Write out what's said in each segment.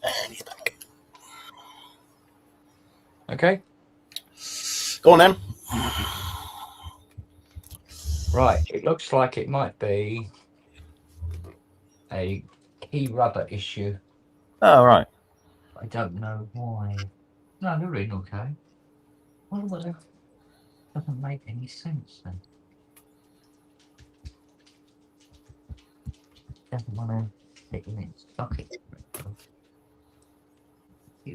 And he's back. Okay. Go on then. Right. It looks like it might be a key rubber issue. Oh, right. I don't know why. No, they're in okay. Well, that doesn't make any sense then. Doesn't want to fit in its socket.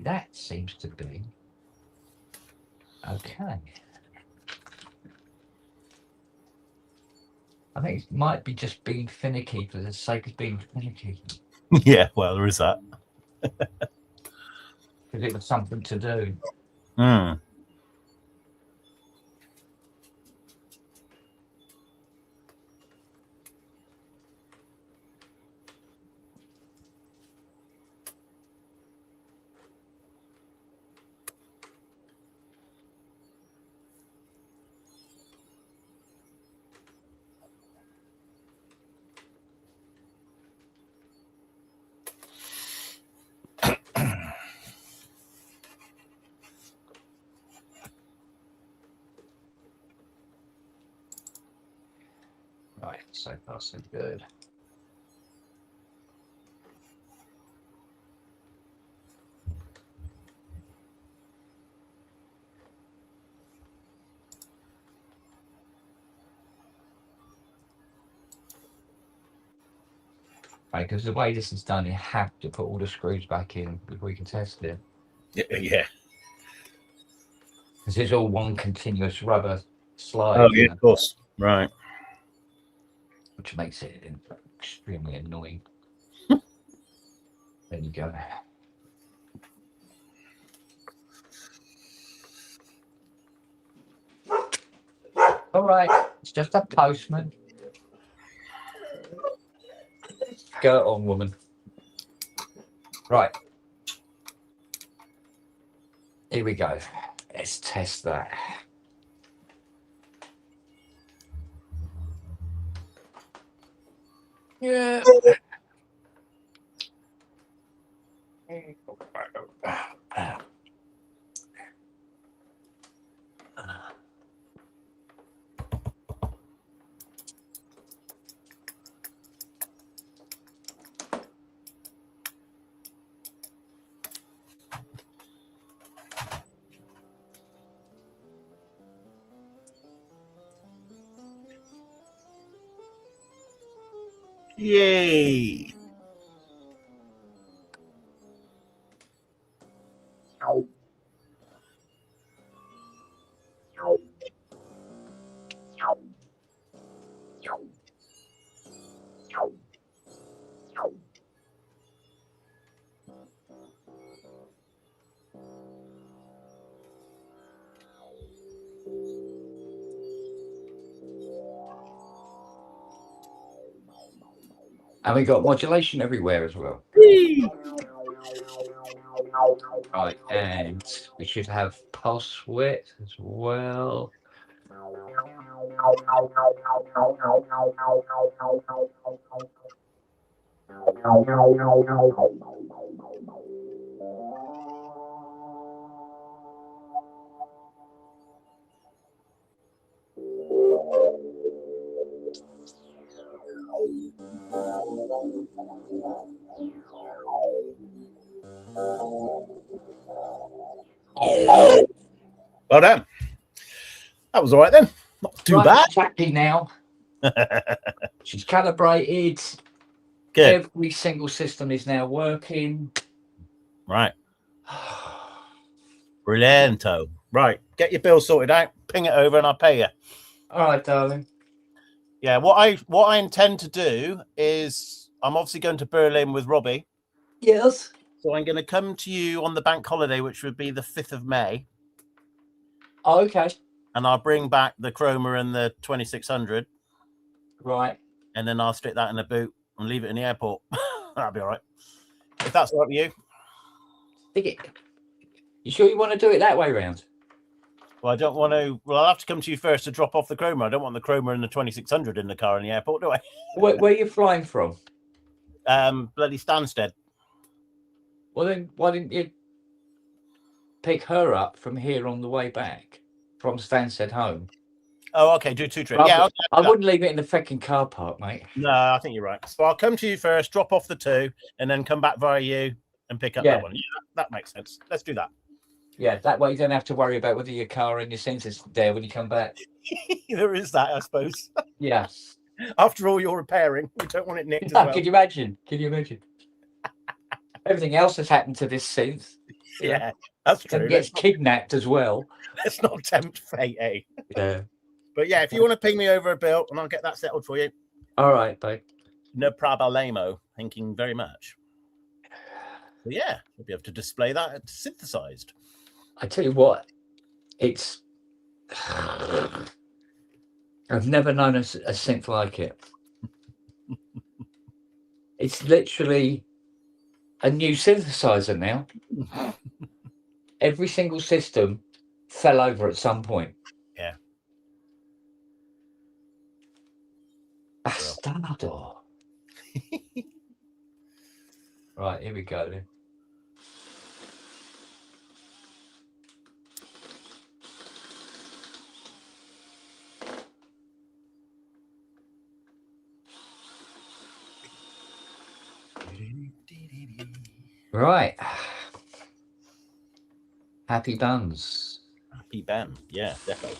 That seems to be okay. I think it might be just being finicky for the sake of being finicky. Yeah, well, there is that. Because it was something to do. Hmm. Right, so far so good. Right, because the way this is done, you have to put all the screws back in before you can test it. Yeah. Because it's all one continuous rubber slide. Oh, yeah, of course. Right. Which makes it extremely annoying. There you go. All right, it's just a postman. Go on, woman. Right. Here we go. Let's test that. Yeah. Yay. And we got modulation everywhere as well. Right, and we should have pulse width as well. Well done. That was all right then. Not too bad. She's happy now. She's calibrated. Good. Every single system is now working. Right. Brillianto. Right. Get your bill sorted out. Ping it over and I'll pay you. All right, darling. Yeah. What I intend to do is I'm obviously going to Berlin with Robbie. Yes. So I'm going to come to you on the bank holiday, which would be the 5th of May. Oh, okay. And I'll bring back the Chroma and the 2600. Right. And then I'll stick that in a boot and leave it in the airport. That'll be all right. If that's all right with you. Dig it. You sure you want to do it that way round? Well, I don't want to. Well, I'll have to come to you first to drop off the Chroma. I don't want the Chroma and the 2600 in the car in the airport, do I? Where are you flying from? Bloody Stansted. Well, then why didn't you pick her up from here on the way back from Stansted home? Oh, okay. Do 2 trips. Rather- Yeah. I wouldn't leave it in the fucking car park, mate. No, I think you're right. So I'll come to you first, drop off the 2, and then come back via you and pick up Yeah. that one. Yeah, that makes sense. Let's do that. Yeah, that way you don't have to worry about whether your car and your sensor's there when you come back. There is that, I suppose. Yeah. After all your repairing, we don't want it nicked as well. Can you imagine? Can you imagine? Everything else has happened to this synth. Yeah, that's true. And gets kidnapped as well. Let's not tempt fate, eh? Yeah. But yeah, if you want to ping me over a bill, and I'll get that settled for you. All right, babe. No problemo. Thank you very much. So yeah, we'll be able to display that synthesized. I tell you what, it's. I've never known a synth like it. It's literally a new synthesizer now. Every single system fell over at some point. Yeah. Bastardo. Right, here we go then. Right. Happy buns. Happy band. Yeah, definitely.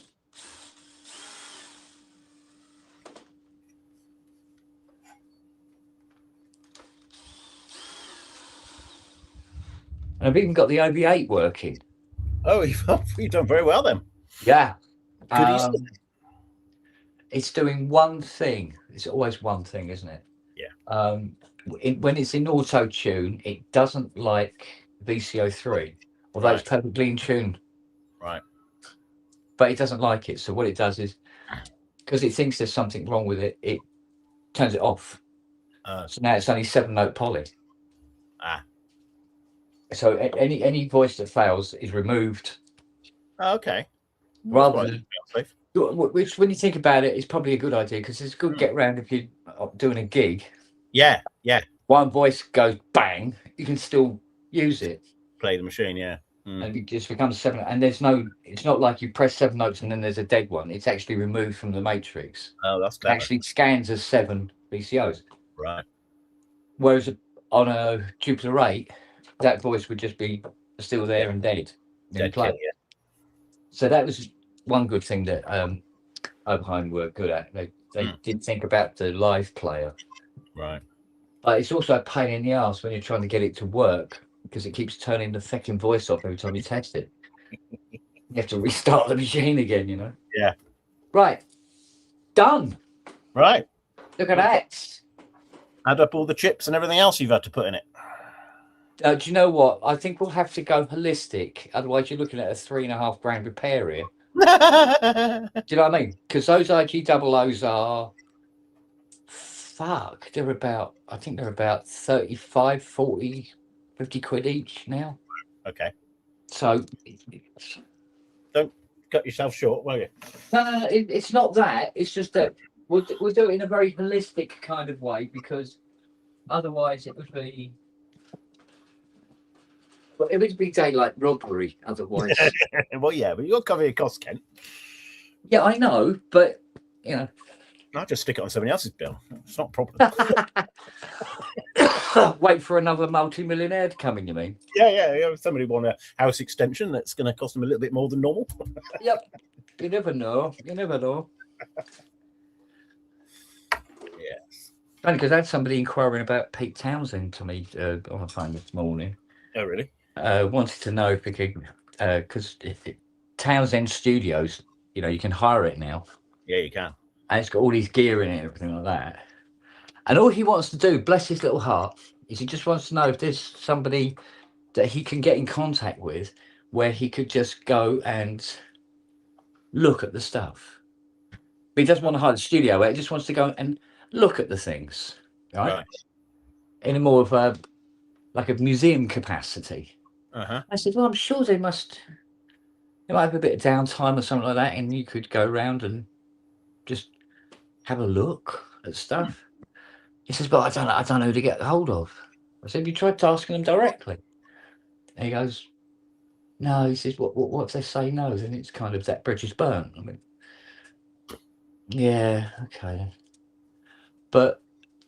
And I've even got the OV8 working. Oh, you've done very well then. Yeah. Good it's doing one thing. It's always one thing, isn't it? Yeah. When it's in auto tune, it doesn't like VCO3, although it's perfectly in tune. Right. But it doesn't like it. So what it does is, because it thinks there's something wrong with it, it turns it off. So now it's only 7-note poly. So any voice that fails is removed. Okay. Rather than, which, when you think about it, is probably a good idea, because it's a good get round if you're doing a gig. Yeah, yeah. One voice goes bang, you can still use it. Play the machine, yeah. And it just becomes 7. And there's no, it's not like you press 7 notes and then there's a dead one. It's actually removed from the matrix. Oh, that's clever. It actually scans as 7 VCOs. Right. Whereas on a Jupiter 8, that voice would just be still there and dead. Dead kid, yeah. So that was one good thing that Oberheim were good at. They did think about the live player. Right. But it's also a pain in the ass when you're trying to get it to work, because it keeps turning the second voice off every time you test it. You have to restart the machine again, you know? Yeah. Right. Done. Right. Look at that. Add up all the chips and everything else you've had to put in it. Do you know what? I think we'll have to go holistic. Otherwise, you're looking at a £3.5 grand repair here. Do you know what I mean? Because those IG00s are, fuck, they're about, I think they're about 35, 40, 50 quid each now. Okay. So don't cut yourself short, will you? No, it's not that. It's just that we'll do it in a very holistic kind of way, because otherwise it would be. Well, it would be daylight robbery otherwise. Well, yeah, but you'll cover your costs, Kent. Yeah, I know, but you know, I'll just stick it on somebody else's bill. It's not a problem. Wait for another multi-millionaire to come in, you mean? Yeah. Somebody want a house extension that's going to cost them a little bit more than normal. Yep. You never know. You never know. Yes. Funny, because I had somebody inquiring about Pete Townsend to me on the phone this morning. Oh, really? Wanted to know if we could, because Townsend Studios, you know, you can hire it now. Yeah, you can. And it's got all these gear in it and everything like that. And all he wants to do, bless his little heart, is he just wants to know if there's somebody that he can get in contact with where he could just go and look at the stuff. But he doesn't want to hire the studio, he just wants to go and look at the things, right? In a more of a, like a museum capacity. I said, well, I'm sure they might have a bit of downtime or something like that, and you could go around and just have a look at stuff. He says, but I don't know who to get hold of. I said, you tried asking them directly? And he goes, no, he says, what if they say no? Then it's kind of that bridge is burnt. I mean, yeah, okay then. But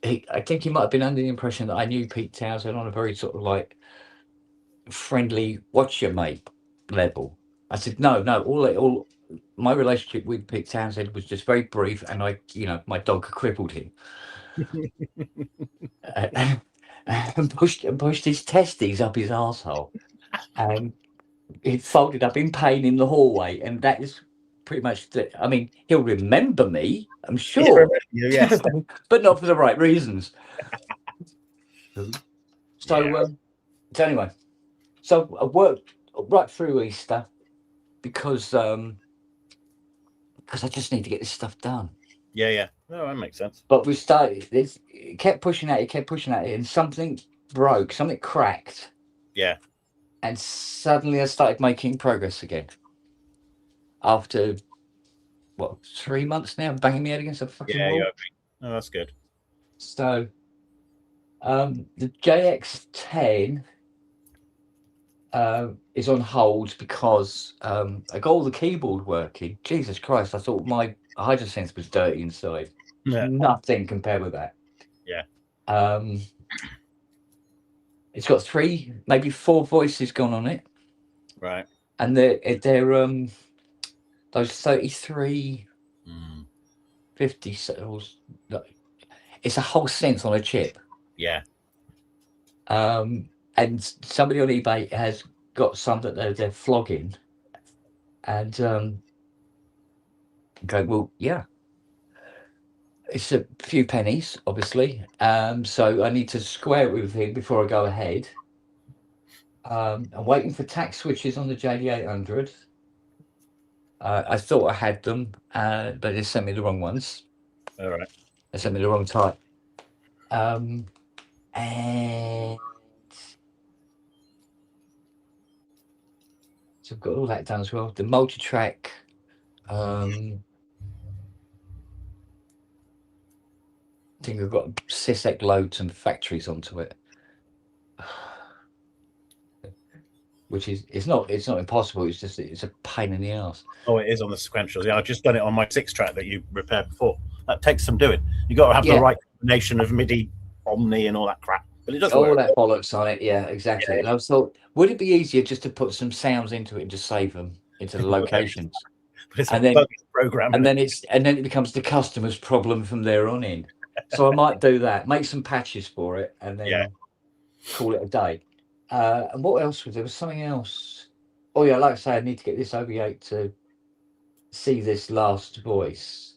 I think he might have been under the impression that I knew Pete Townsend on a very sort of like friendly, what's your mate level. I said, no, all my relationship with Pete Townsend was just very brief, and my dog crippled him and pushed his testes up his arsehole, and he folded up in pain in the hallway, and that is pretty much I mean, he'll remember me, I'm sure, yes. but not for the right reasons. So, Yeah. So anyway, so I worked right through Easter because I just need to get this stuff done. Yeah. Oh, that makes sense. But we started. It kept pushing at it, and something broke, something cracked. Yeah. And suddenly I started making progress again. After 3 months now, banging my head against a fucking wall. Oh, that's good. So, the JX10 is on hold because I got all the keyboard working. Jesus Christ, I thought my HydroSense was dirty inside. Yeah. Nothing compared with that. Yeah. It's got 3, maybe 4 voices gone on it. Right. And they're those 33 50 cells. It's a whole sense on a chip. Yeah. And somebody on eBay has got some that they're flogging, and go, well, yeah, it's a few pennies, obviously. So I need to square it with him before I go ahead. I'm waiting for tax switches on the JD800. I thought I had them, but they sent me the wrong ones. All right. They sent me the wrong type. And so I've got all that done as well. The multi-track. I think I've got Sysec loads and factories onto it, which is it's not impossible. It's just it's a pain in the ass. Oh, it is on the sequentials. Yeah, I've just done it on my 6-track that you repaired before. That takes some doing. You got to have the right combination of MIDI, Omni, and all that crap. But it does all work. That bollocks on it. Yeah, exactly. Yeah. And I thought, would it be easier just to put some sounds into it and just save them into the locations? But it's a program, and then it becomes the customer's problem from there on in. So I might do that. Make some patches for it, and then call it a day. And what else was there? Was something else? Oh yeah, like I say, I need to get this OB8 to see this last voice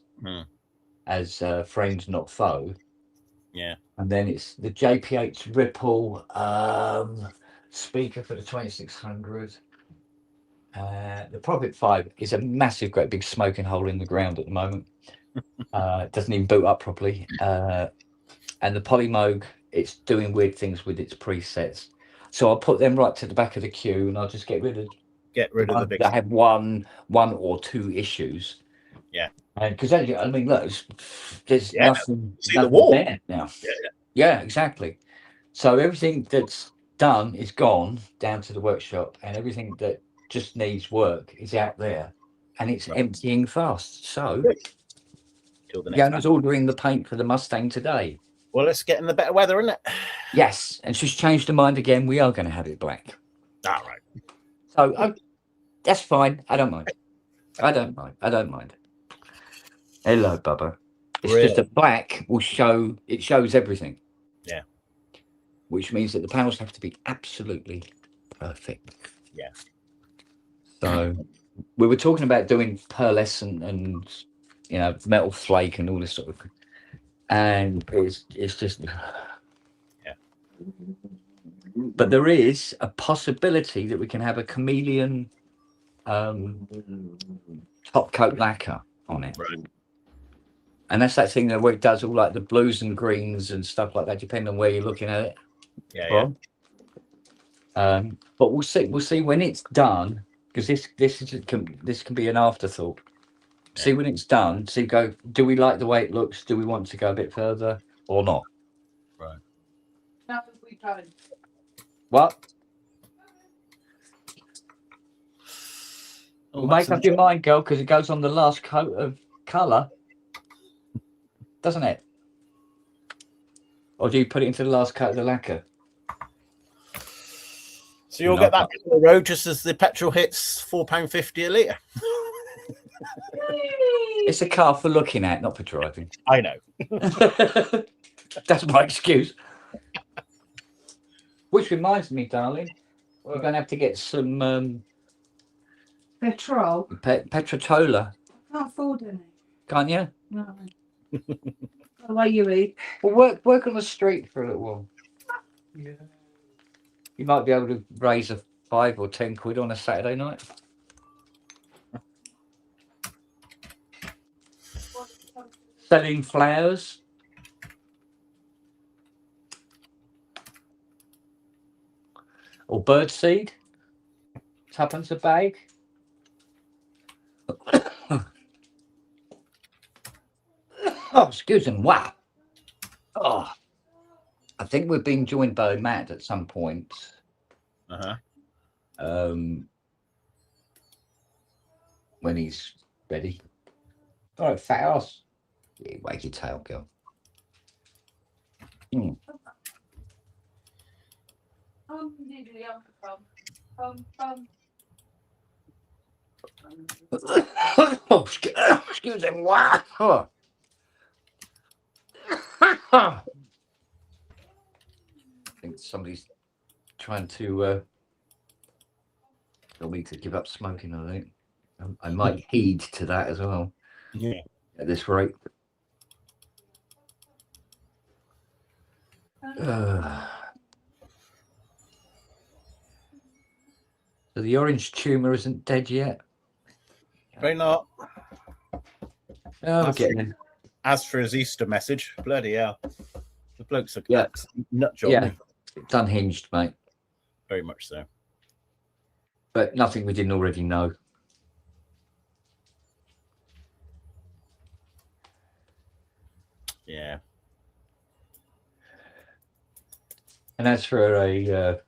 as friend, not foe. Yeah. And then it's the JPH Ripple speaker for the 2600. The Prophet 5 is a massive, great big smoking hole in the ground at the moment. It doesn't even boot up properly. And the Polymoog, it's doing weird things with its presets. So I'll put them right to the back of the queue, and I'll just get rid of the big. I have one or 2 issues. Yeah. And because I mean, look, there's nothing the wall there now. Yeah, exactly. So everything that's done is gone down to the workshop, and everything that just needs work is out there, and it's emptying fast. So Yana's ordering the paint for the Mustang today. Well, let's get in the better weather, isn't it? Yes, and she's changed her mind again. We are going to have it black. All right. So that's fine. I don't mind. Hello, Bubba. It's just that black will shows everything. Yeah. Which means that the panels have to be absolutely perfect. Yeah. So we were talking about doing pearlescent and metal flake and all this sort of thing. And it's just But there is a possibility that we can have a chameleon top coat lacquer on it. Right. And that's that thing that where it does all like the blues and greens and stuff like that, depending on where you're looking at it. Yeah. But we'll see when it's done, because this can be an afterthought. Yeah. See when it's done. Do we like the way it looks? Do we want to go a bit further or not? Right. What? Oh, Well, that's make up your mind, girl, because it goes on the last coat of colour, doesn't it? Or do you put it into the last coat of the lacquer? So you'll get that on the road just as the petrol hits £4.50 a litre. It's a car for looking at, not for driving. I know. That's my excuse. Which reminds me, darling, we're going to have to get some Petrol. petrotola. I can't afford any. Can't you? No. The way you eat. Well, work on the street for a little while. Yeah. You might be able to raise a 5 or 10 quid on a Saturday night. Selling flowers. Or birdseed. Tuppence a bag. Oh, excuse me. Wow. Oh, I think we're being joined by Matt at some point. When he's ready. All right, fat ass. Yeah, wag your tail, girl. Oh, excuse me. Wow. Oh. I think somebody's trying to tell me to give up smoking, I think. I might heed to that as well. Yeah. At this rate. So the orange tumour isn't dead yet? Very not. Oh, we're getting in. As for his Easter message, bloody hell. The bloke's a nut job. Yeah, it's unhinged, mate. Very much so. But nothing we didn't already know. Yeah. And as for a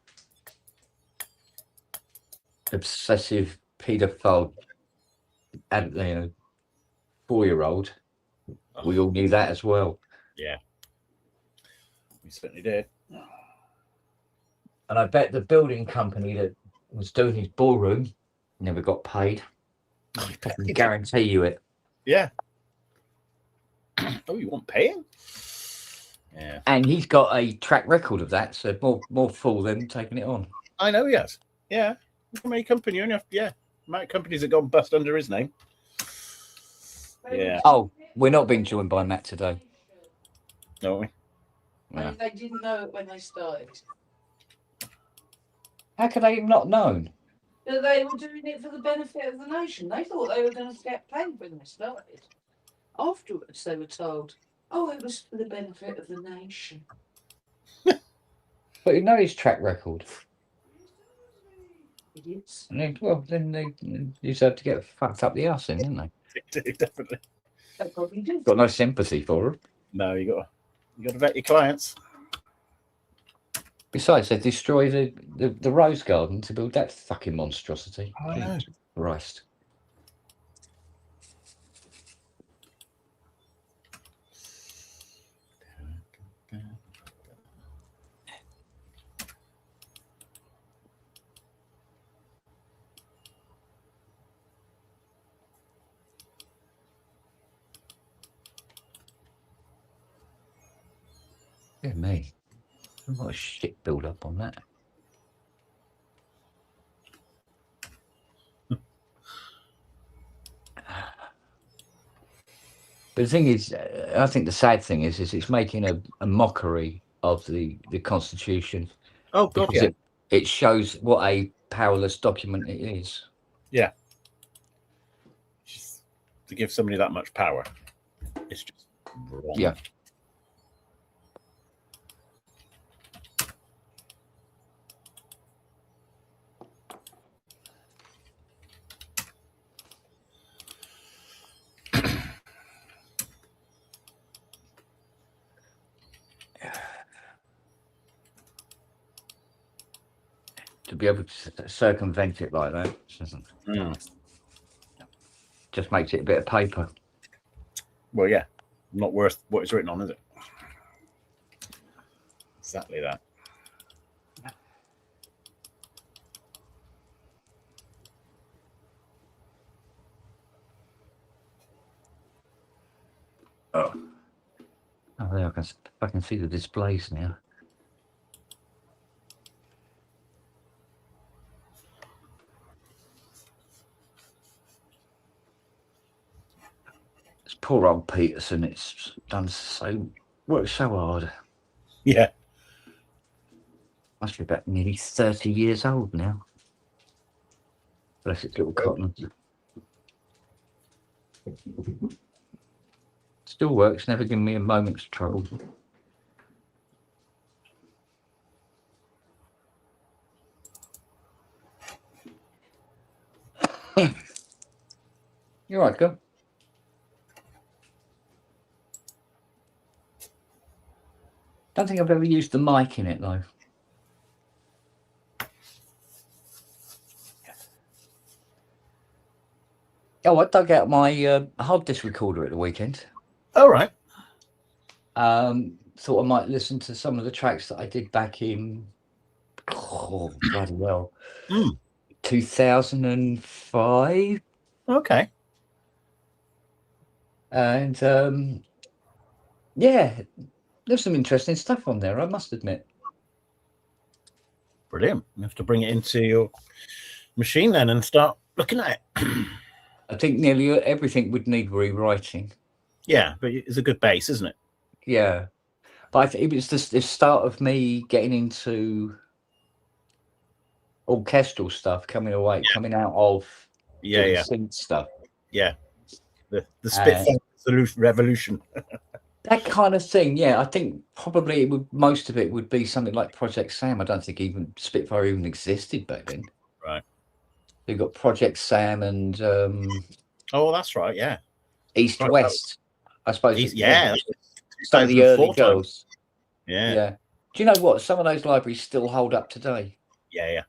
obsessive paedophile, 4-year-old, we all knew that as well. Yeah. We certainly did. And I bet the building company that was doing his ballroom never got paid. I can guarantee you it. Yeah. Oh, you want paying? Yeah. And he's got a track record of that, so more fool than taking it on. I know he has. Yeah. How many company you only have? Yeah. Amount of companies that gone bust under his name. Yeah. Oh, we're not being joined by Matt today. Don't we? Yeah. They didn't know it when they started. How could they have not known? That they were doing it for the benefit of the nation. They thought they were going to get paid when they started. Afterwards, they were told, "Oh, it was for the benefit of the nation." But you know his track record. Idiots. Well, then they deserve to get fucked up the arse, then, didn't they? They do, definitely. They probably did. Got no sympathy for them. No, you got to vet your clients. Besides, they destroy the rose garden to build that fucking monstrosity. I know. Christ. Yeah, me. What a shit build up on that. But the thing is, I think the sad thing is it's making a mockery of the Constitution. Oh, God, because it shows what a powerless document it is. Yeah. Just to give somebody that much power, it's just wrong. Yeah. To be able to circumvent it like that. Mm. just makes it a bit of paper. Well, yeah, not worth what it's written on, is it? Exactly that. Oh, there I can see the displays now. It's poor old Peterson. It's worked so hard. Yeah. Must be about nearly 30 years old now. Bless its little cotton. Still works, never given me a moment's trouble. You're right, girl. Don't think I've ever used the mic in it though. Oh, I dug out my hard disk recorder at the weekend. All right. Thought I might listen to some of the tracks that I did back in, bloody well, 2005. Okay. And yeah, there's some interesting stuff on there, I must admit. Brilliant. You have to bring it into your machine then and start looking at it. I think nearly everything would need rewriting. Yeah, but it's a good base, isn't it? Yeah, but I think it was the start of me getting into orchestral stuff, coming out of synth stuff. Yeah, the Spitfire revolution. That kind of thing. Yeah, I think probably most of it would be something like Project Sam. I don't think even Spitfire even existed back then. Right. You've got Project Sam and oh, that's right. Yeah. East West. I suppose. Yeah. Some of the early girls. Yeah. Yeah. Do you know what? Some of those libraries still hold up today. Yeah.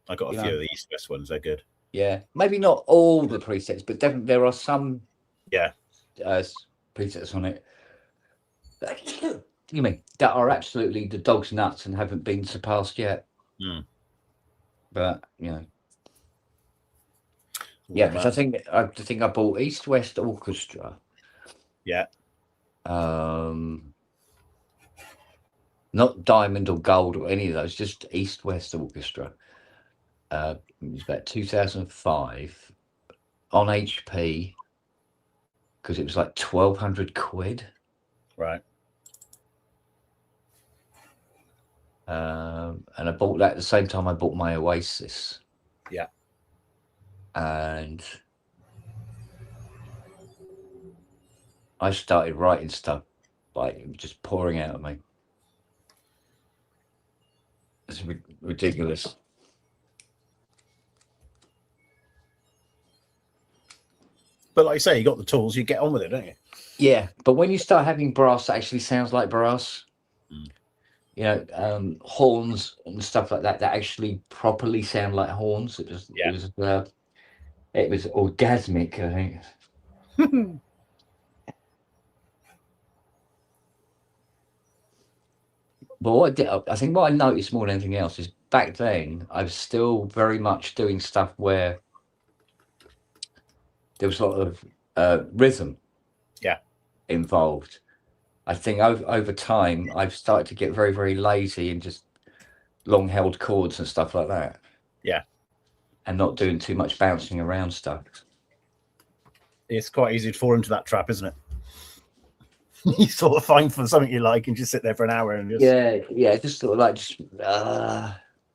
I got a few of the East West ones. They're good. Yeah. Maybe not all the presets, but definitely there are some. Yeah. Presets on it. You mean that are absolutely the dog's nuts and haven't been surpassed yet? But yeah, because I think I bought East West Orchestra. Yeah. Not Diamond or Gold or any of those, just East West Orchestra. It was about 2005 on HP because it was like 1,200 quid. Right. And I bought that at the same time I bought my Oasis. Yeah. And I started writing stuff, like it was just pouring out of me. It's ridiculous. But like you say, you got the tools, you get on with it, don't you? Yeah, but when you start having brass that actually sounds like brass, you know, horns and stuff like that actually properly sound like horns. It was orgasmic, I think. But I think what I noticed more than anything else is back then I was still very much doing stuff where there was a lot of rhythm involved. I think over time I've started to get very, very lazy and just long held chords and stuff like that. Yeah. And not doing too much bouncing around stuff. It's quite easy to fall into that trap, isn't it? You sort of find for something you like and just sit there for an hour and just just sort of like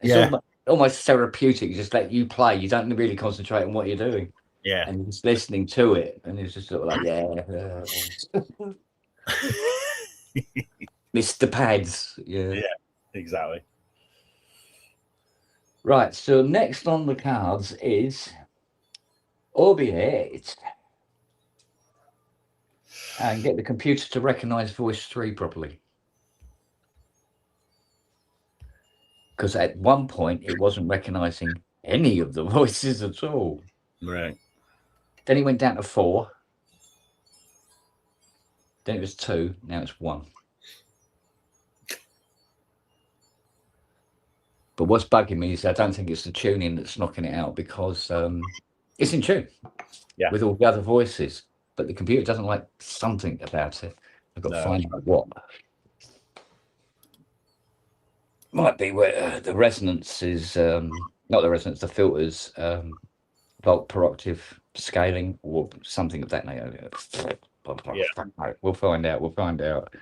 it's almost therapeutic. Just let you play. You don't really concentrate on what you're doing. Yeah, and just listening to it, and it's just sort of like Mr. Pads. Yeah, exactly. Right. So next on the cards is Orbiate. And get the computer to recognize voice 3 properly. Because at one point it wasn't recognizing any of the voices at all. Right. Then he went down to 4. Then it was 2. Now it's 1. But what's bugging me is I don't think it's the tuning that's knocking it out, because it's in tune with all the other voices, but the computer doesn't like something about it. I've got to find out what. Might be where the resonance is, not the resonance, the filters, bulk peroxide scaling or something of that nature. We'll find out. We'll find out.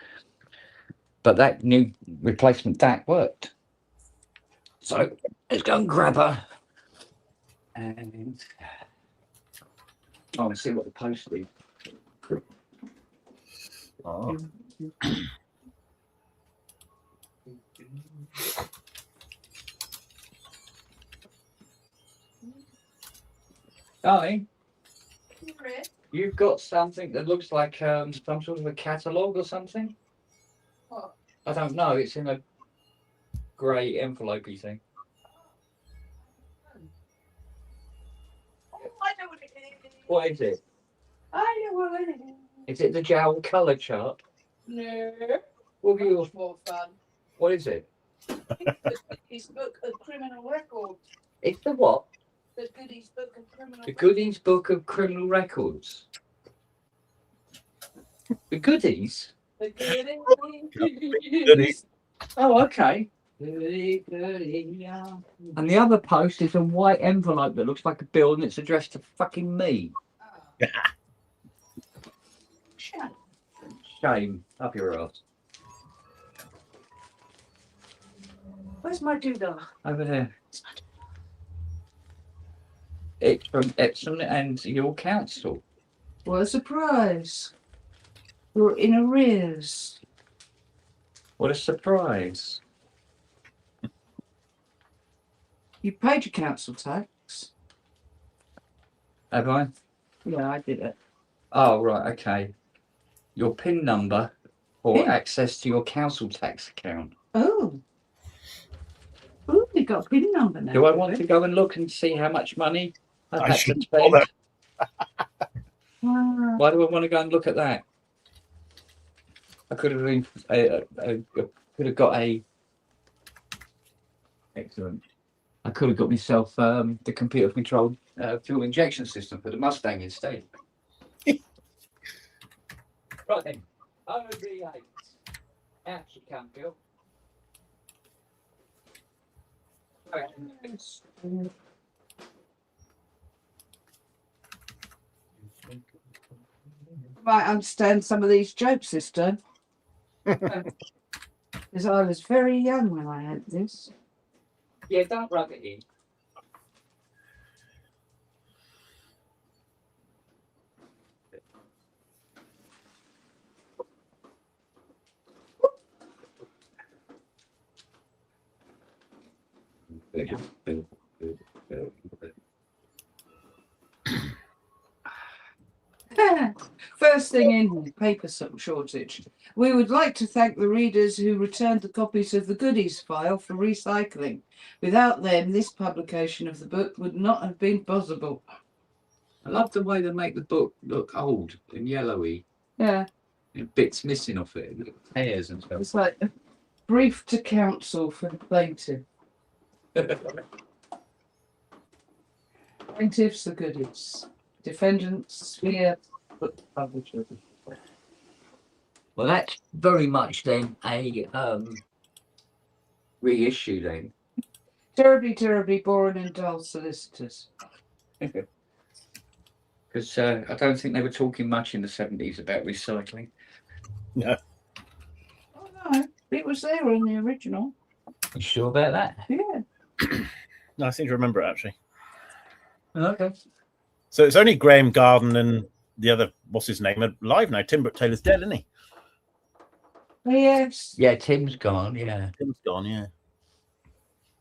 But that new replacement DAC worked. So let's go and grab her. And let's see what the post is. Oh. Darling, you've got something that looks like some sort of a catalogue or something? What? I don't know. It's in a grey envelope-y thing. Oh, I know what it is. What is it? I know what it is. Is it the Jowl colour chart? No. What have you? Much more fun. What is it? His book of criminal records. It's the what? The Goodies book of criminal. The Goodies book of criminal records. The Goodies? The Goodies. Oh, okay. Yeah. And the other post is a white envelope that looks like a bill, and it's addressed to fucking me. Shame. Up your ass. Where's my doodah? Over there. It's from Epsom and your council. What a surprise. We're in arrears. What a surprise. You paid your council tax. Have I? Yeah, I did it. Oh, right, okay. Your PIN number for PIN? access to your council tax account. Oh. Oh, you got a PIN number now. Do I want to go and look and see how much money I've I had to shouldn't spend? bother. Why do I want to go and look at that? I could have been, could have got a. Excellent. I could have got myself the computer-controlled fuel injection system for the Mustang instead. Right then, OB8. Out you come, Bill. Might understand some of these jokes, sister. Because I was very young when I had this. Yeah, don't rub it in. First thing in, paper shortage. We would like to thank the readers who returned the copies of the goodies file for recycling. Without them, this publication of the book would not have been possible. I love the way they make the book look old and yellowy. Yeah. And bits missing off it, little hairs and stuff. It's like a brief to counsel for the plaintiff. Plaintiffs, the goodies. Defendants, here, book publisher. Well, that's very much then a reissue then. Terribly, terribly boring and dull solicitors. Because I don't think they were talking much in the 70s about recycling. No. Oh no, it was there in the original. You sure about that? Yeah. No, I seem to remember it actually. Okay. So it's only Graham Garden and the other, what's his name, alive now. Tim Brooke Taylor's dead, isn't he? Yes. Yeah, Tim's gone, yeah. Tim's gone, yeah.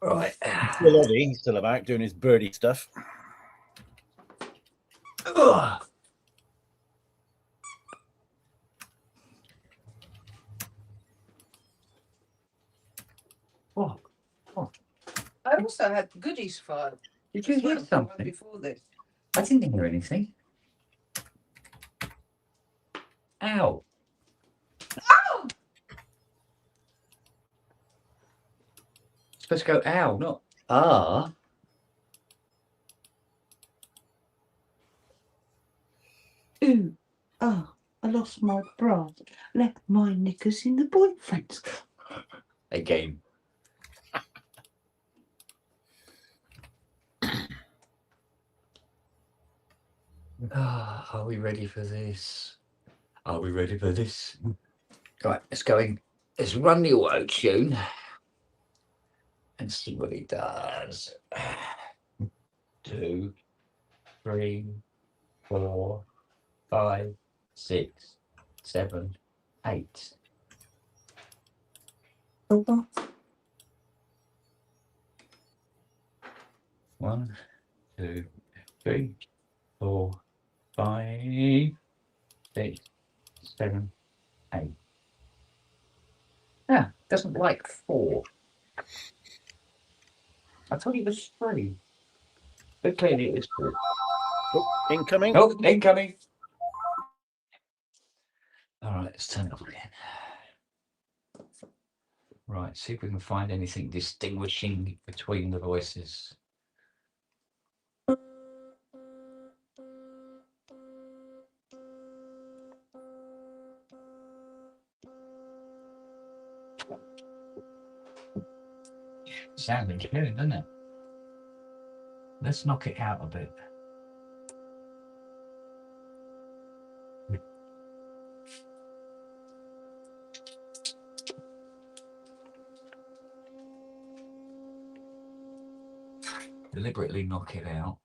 Right. Still Eddie, he's still about doing his birdie stuff. Ugh. Oh, I also had the goodies file. did you hear something? Before this. I didn't hear anything. Ow. Oh! It's supposed to go ow, not ah. Ooh. Oh, I lost my bra. Left my knickers in the boyfriend's car. Again. Are we ready for this? Are we ready for this? Right, let's go in. Let's run the auto tune and see what it does. 2, 3, 4, 5, 6, 7, 8. Oh, 1, 2, 3, 4, 5, 6, 7, 8. Yeah, doesn't like 4. I thought it was 3. But clearly it is 4. Oh, incoming. Oh, incoming. All right, let's turn it off again. Right, see if we can find anything distinguishing between the voices. Sounding good, doesn't it? Let's knock it out a bit. Deliberately knock it out.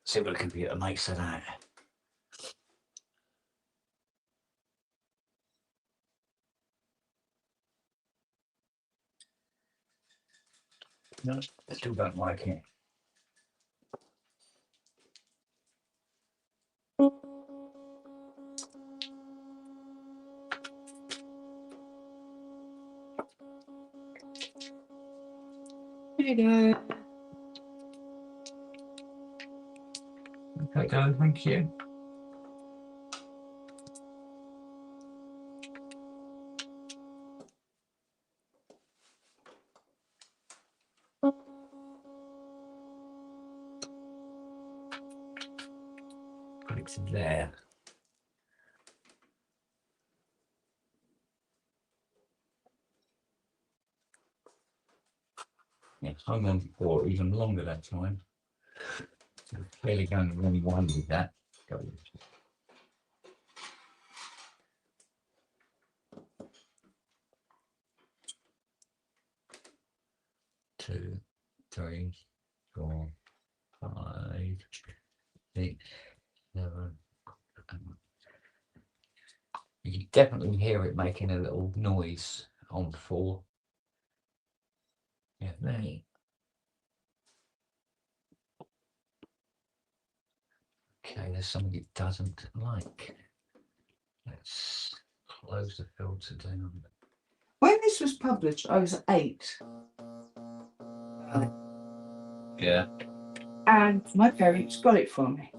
See what the computer makes of that. No, I still don't like it. there you go. Okay, go, thank you. Put it to there. Yeah, hung on for even longer that time. So clearly going really one with that. Go. 2, 3, 4, 5, 6, 7. You can definitely hear it making a little noise on 4. Yeah, there. Okay, there's something it doesn't like. Let's close the filter down. When this was published, I was 8. Yeah. And my parents got it for me.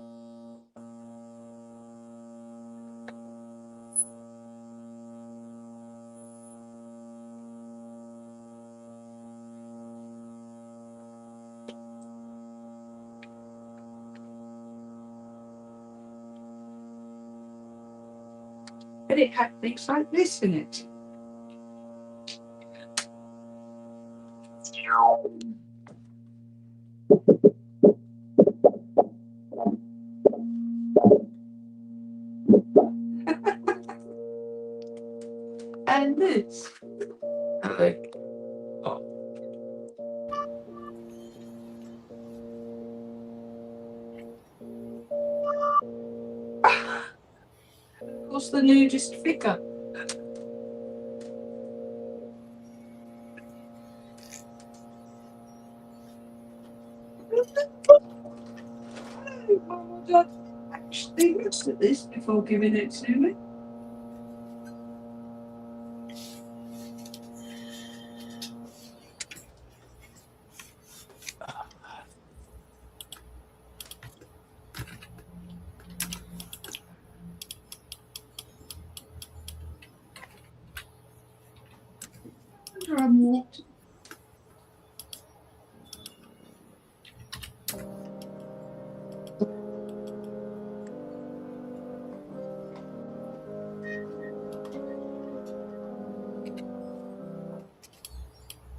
But it had things like this in it. And this. Like, oh, Of course, the nudist figure. Mum or Dad actually looked at this before giving it to me. drum walked.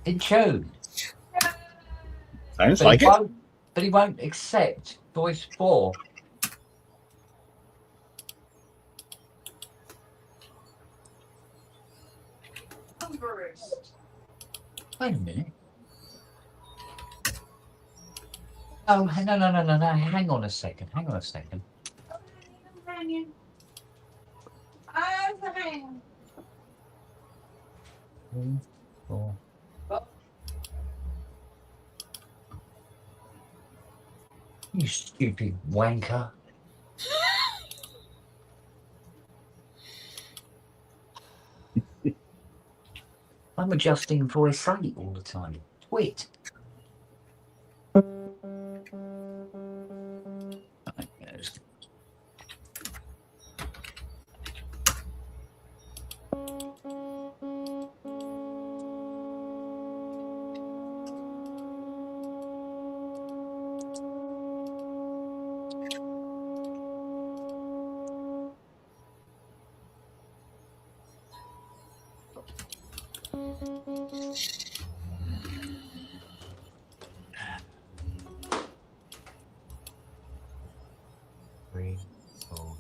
In tune. Sounds But like he it. won't. But he won't accept voice 4. Wait a minute. Oh, no. Hang on a second. I'm hanging. I'm hanging. 3, 4. You stupid wanker. I'm adjusting voice 8 all the time. Twit. Right, yes. Three, 4.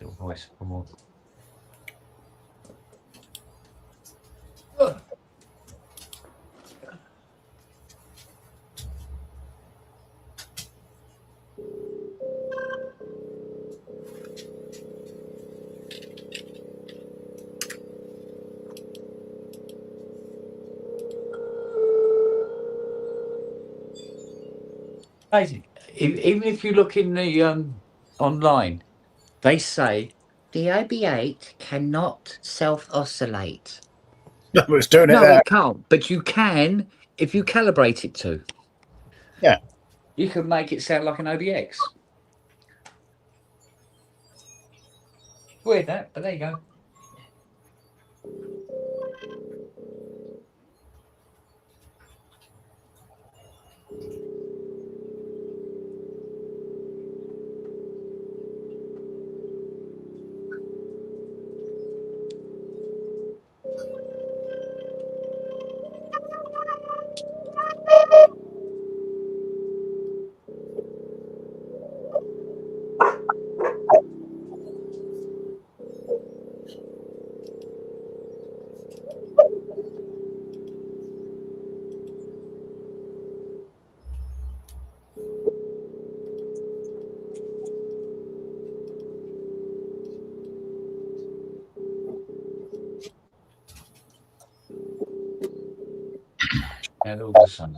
Little voice 4. Amazing. Even if you look in the online, they say the OB8 cannot self-oscillate. No, it's doing it No, there. it can't. But you can if you calibrate it to. Yeah. You can make it sound like an OBX. Weird that, but there you go. And all the sun.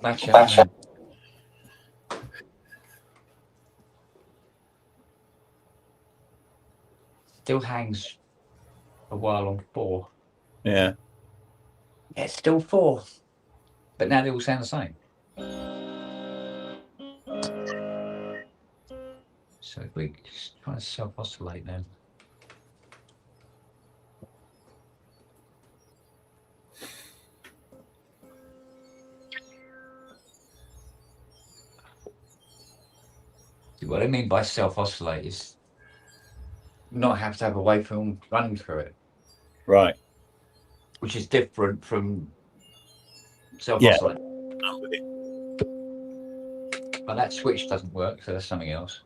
Match up now. Still hangs a while on 4. Yeah. Yeah, it's still 4. But now they all sound the same. So if we just try to self-oscillate then. What I mean by self-oscillate is not have to have a waveform running through it. Right. Which is different from Yeah. self-oscillate. But that switch doesn't work, so that's something else.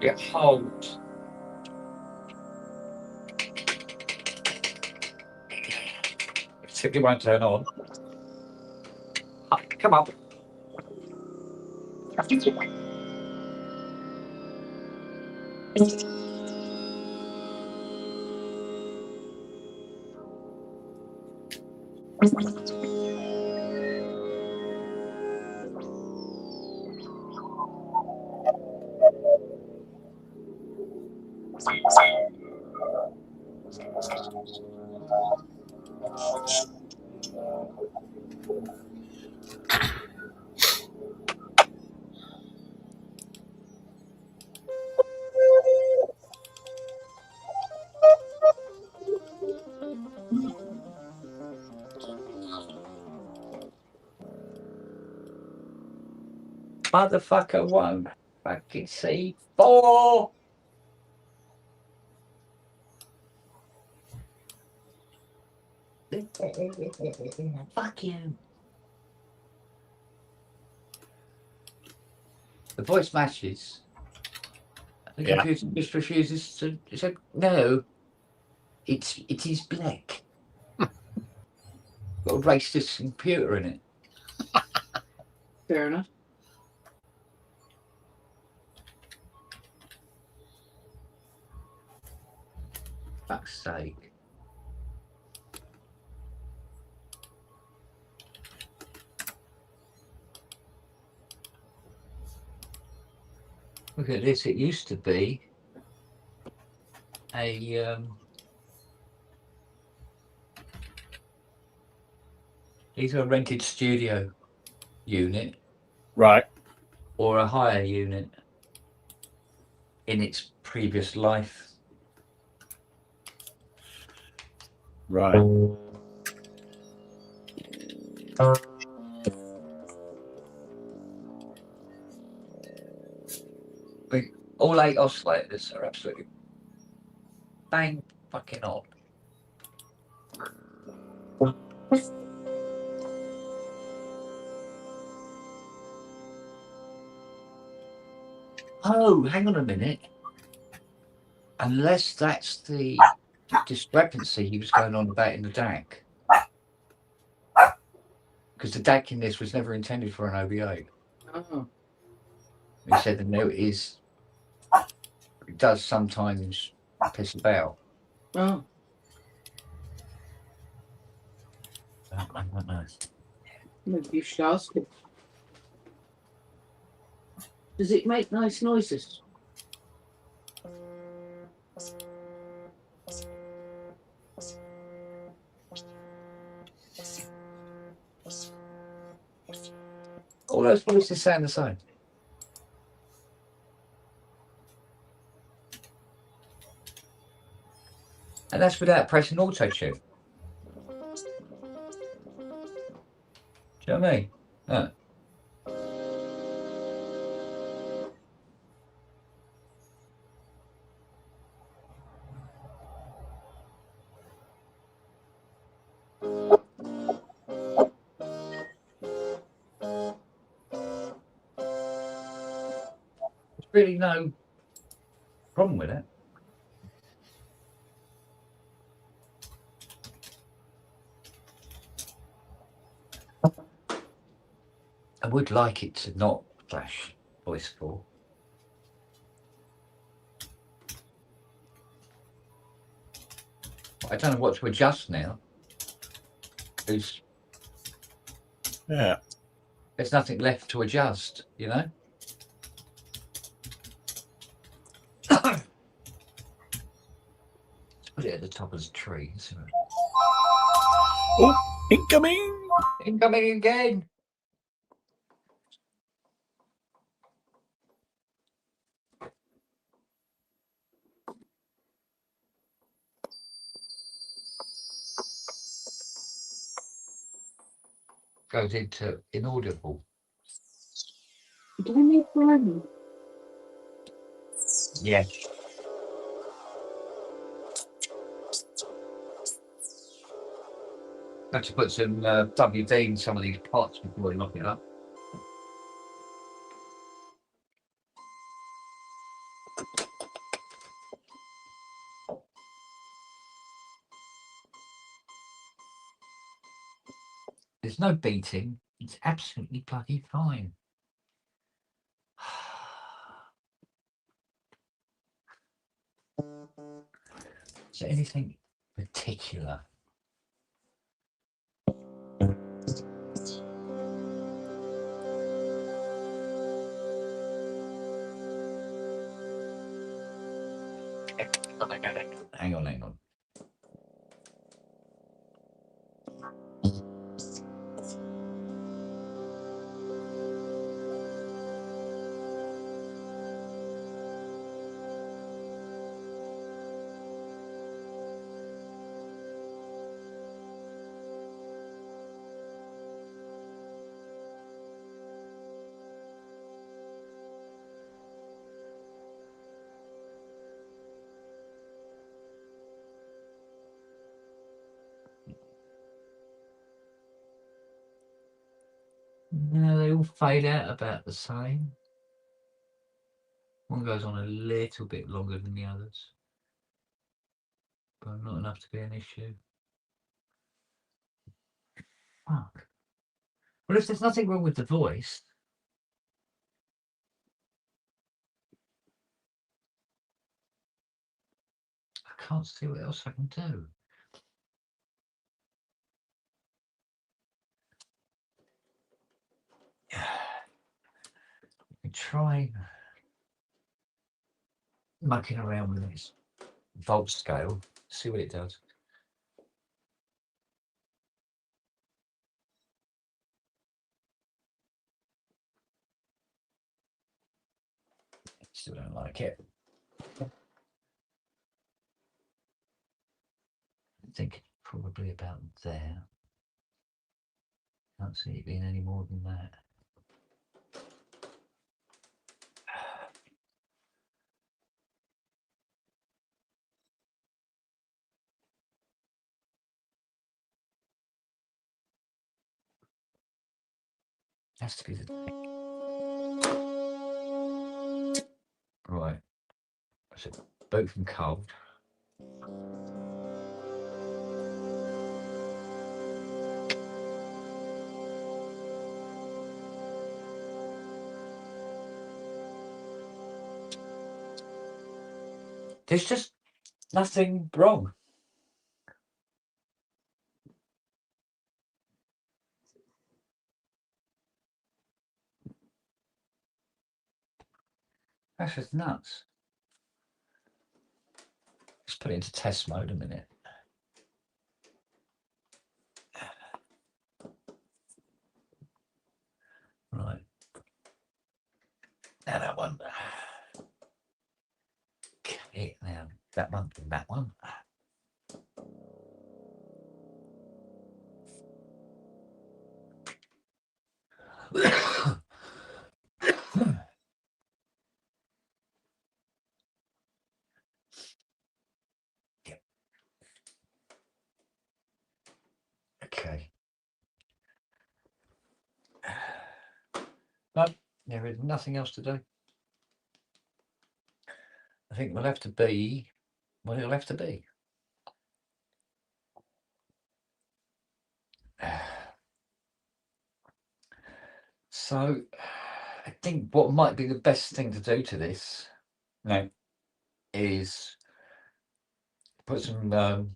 Get hold. It simply won't turn on. Come up. Motherfucker won't fucking see 4. Fuck you. The voice matches. The computer just refuses to. It said, no, it is black. Got a racist computer in it. Fair enough. Fuck's sake. Look at this. It used to be a either a rented studio unit, Right. or a hire unit in its previous life. Right. All 8 oscillators are absolutely bang fucking on. Oh, hang on a minute. Unless that's the discrepancy he was going on about in the DAC. Because the DAC in this was never intended for an OBA. Oh. He said the note is, it does sometimes piss about. Oh. I don't know. Maybe you should ask him. Does it make nice noises? All those voices sound the same. And that's without pressing auto tune. Do you know what I mean? really no problem with it. I would like it to not flash voice call. I don't know what to adjust now. There's nothing left to adjust, you know? Let's put it at the top of the tree. Oh, incoming! Incoming again! Goes into inaudible. Do we need one? Yeah. Have to put some WD in some of these pots before we lock it up. There's no beating. It's absolutely bloody fine. Is there anything particular? Hang on. No, they all fade out about the same. One goes on a little bit longer than the others, but not enough to be an issue. Fuck. Well, if there's nothing wrong with the voice, I can't see what else I can do. We try mucking around with this volt scale, see what it does. Still don't like it. I think probably about there. Can't see it being any more than that. Has to be the right. So both from cold. There's just nothing wrong. That's just nuts. Let's put it into test mode a minute. Right. Now that one. Okay, now that one and that one. Yep. Okay. But there is nothing else to do. I think we'll have to be what it'll have to be. So I think what might be the best thing to do to this now is put some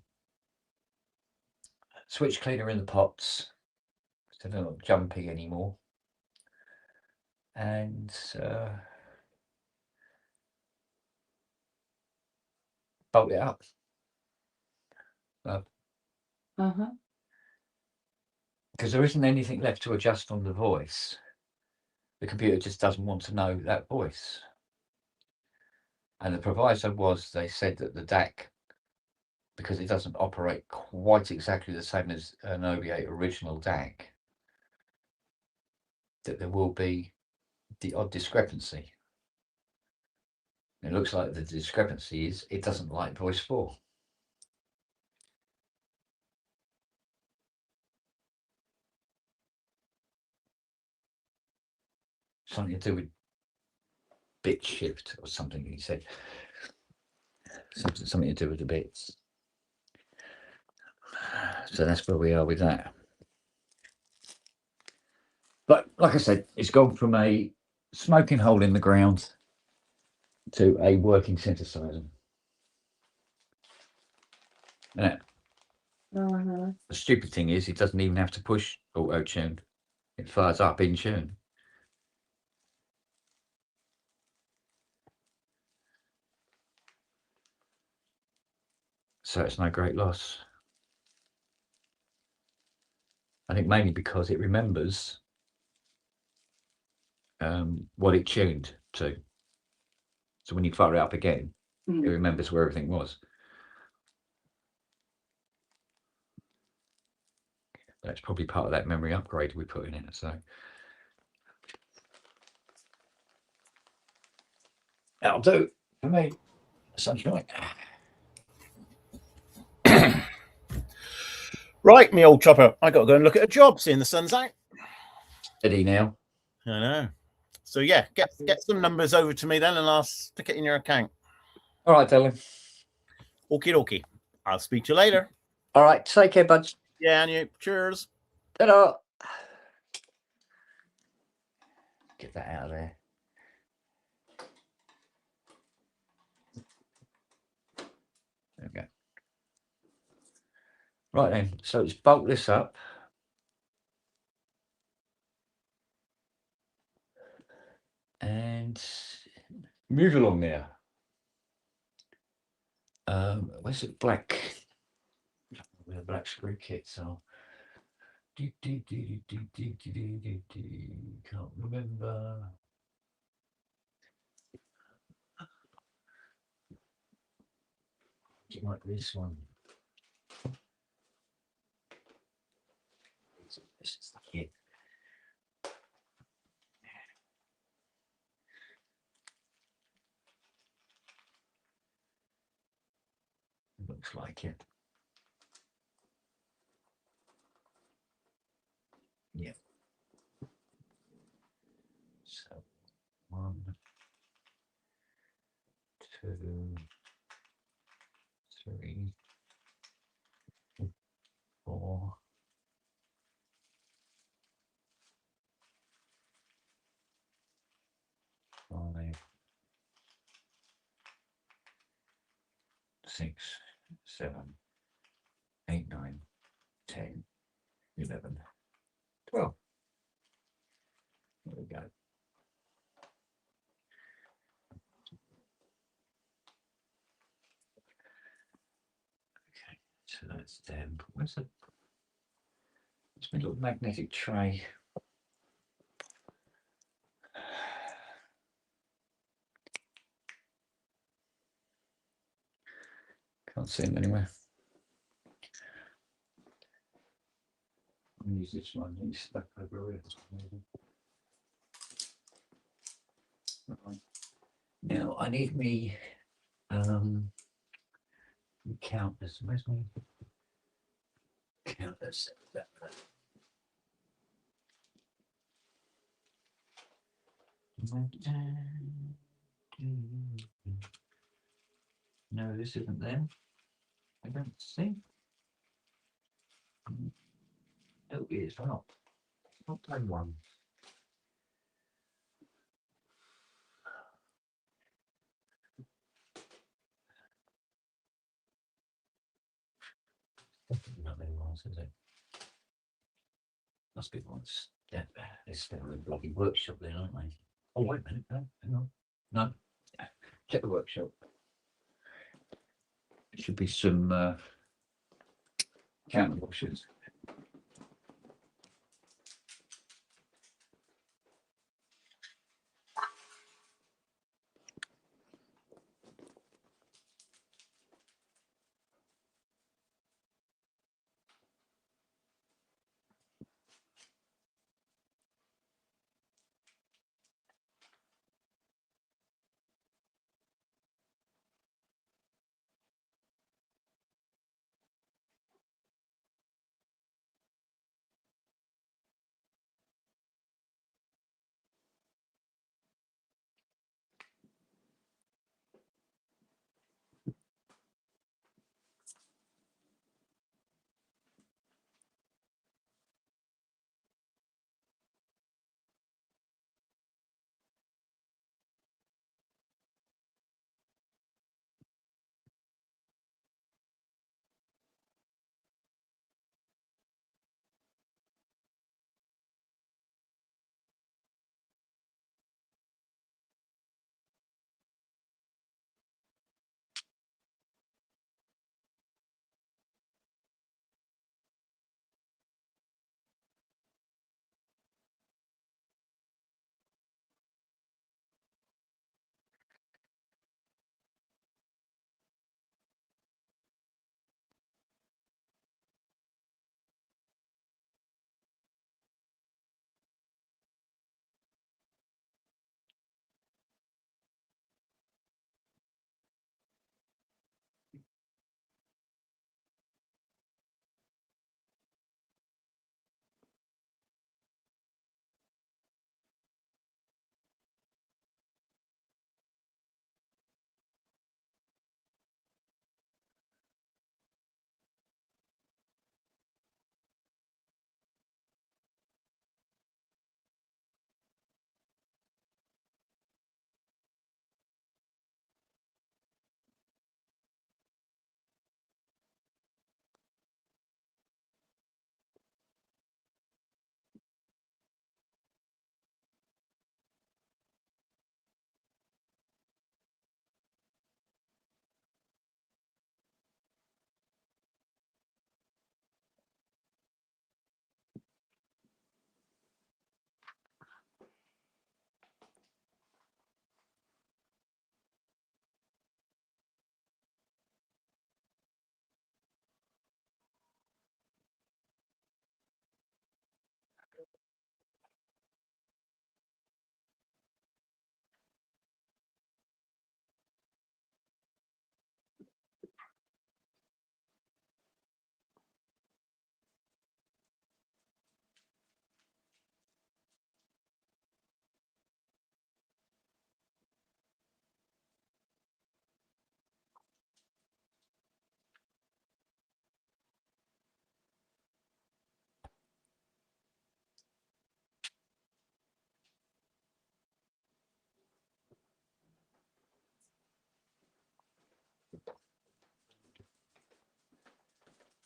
switch cleaner in the pots so they're not jumpy anymore, and bolt it up. Because there isn't anything left to adjust on the voice. The computer just doesn't want to know that voice. And the proviso was, they said that the DAC, because it doesn't operate quite exactly the same as an OV8 original DAC, that there will be the odd discrepancy. It looks like the discrepancy is it doesn't like voice 4. Something to do with bit shift or something, he said. Something to do with the bits. So that's where we are with that. But like I said, it's gone from a smoking hole in the ground to a working synthesizer. Yeah. The stupid thing is, it doesn't even have to push auto tune. It fires up in tune. So it's no great loss. I think mainly because it remembers what it tuned to. So when you fire it up again, it remembers where everything was. That's probably part of that memory upgrade we put in it. So that'll do for me. Sunshine. Right, me old chopper. I got to go and look at a job, seeing the sun's out. Steady now. I know. So yeah, get some numbers over to me then, and I'll stick it in your account. All right, Dylan. Okie dokie. I'll speak to you later. All right, take care, buds. Yeah, and you. Cheers. Ta-da. Get that out of there. There we go. Right then, so let's bolt this up. And move along there. Where's it black? Where the black screw kits are. Can't remember. It might be this one. This is the kit. Looks like it. Yeah. So 1, 2, 3, 4. 5, 6, 7, 8, 9, 10, 11, 12. There we go. Okay, so that's them. Where's the? It's my little magnetic tray. Can't see them anywhere. I'll use this one. It's stuck over here. Right. Now I need me counters. Where's my counters? No, this isn't them. I don't think. No, it is not. Not that one. Definitely not them ones, is it? Must be ones. Yeah, it's a bloody workshop then, aren't they? Oh, wait a minute. No, hang on. No. Yeah. Check the workshop. It should be some counter washers.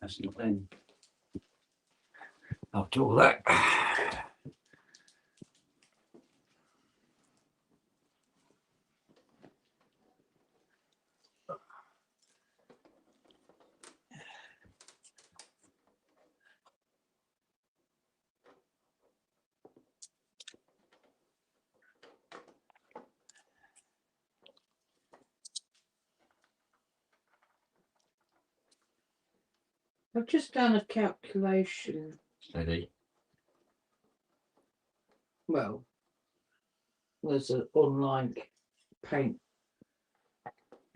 That's not them. After all that. I've just done a calculation. Steady. Well, there's an online paint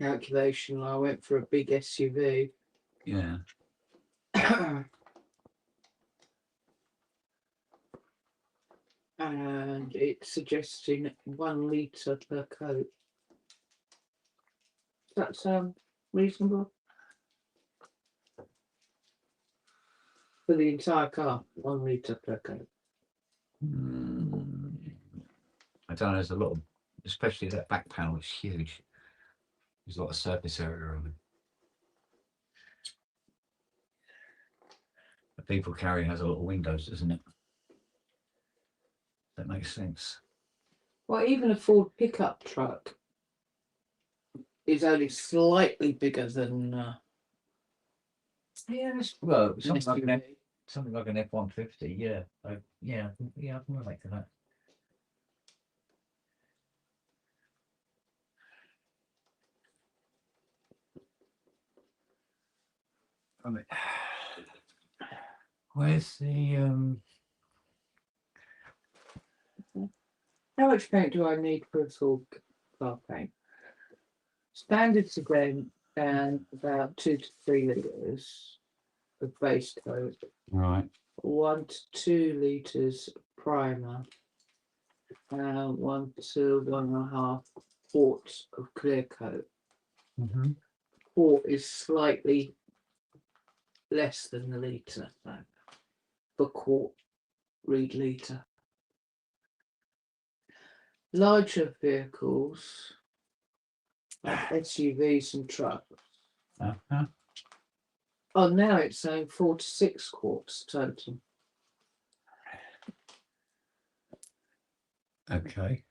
calculation. I went for a big SUV. Yeah. And it's suggesting 1 litre per coat. Does that sound reasonable? For the entire car, 1 litre per coat. I don't know, there's a lot of, especially that back panel is huge. There's a lot of surface area on it. The people carry has a lot of windows, doesn't it? That makes sense. Well, even a Ford pickup truck is only slightly bigger than Yeah, well, an something like, SUV. something like an F-150, yeah. Yeah, I can relate to that. Right. Where's the How much paint do I need for a full car paint? Standards again, and about 2 to 3 litres of base coat, right? 1 to 2 litres primer, 1 to 1.5 quarts of clear coat. Mm-hmm. Quart is slightly less than the litre, so for quart, read litre. Larger vehicles, like SUVs and trucks. Uh-huh. Oh, now it's saying 4 to 6 quarts total. Okay.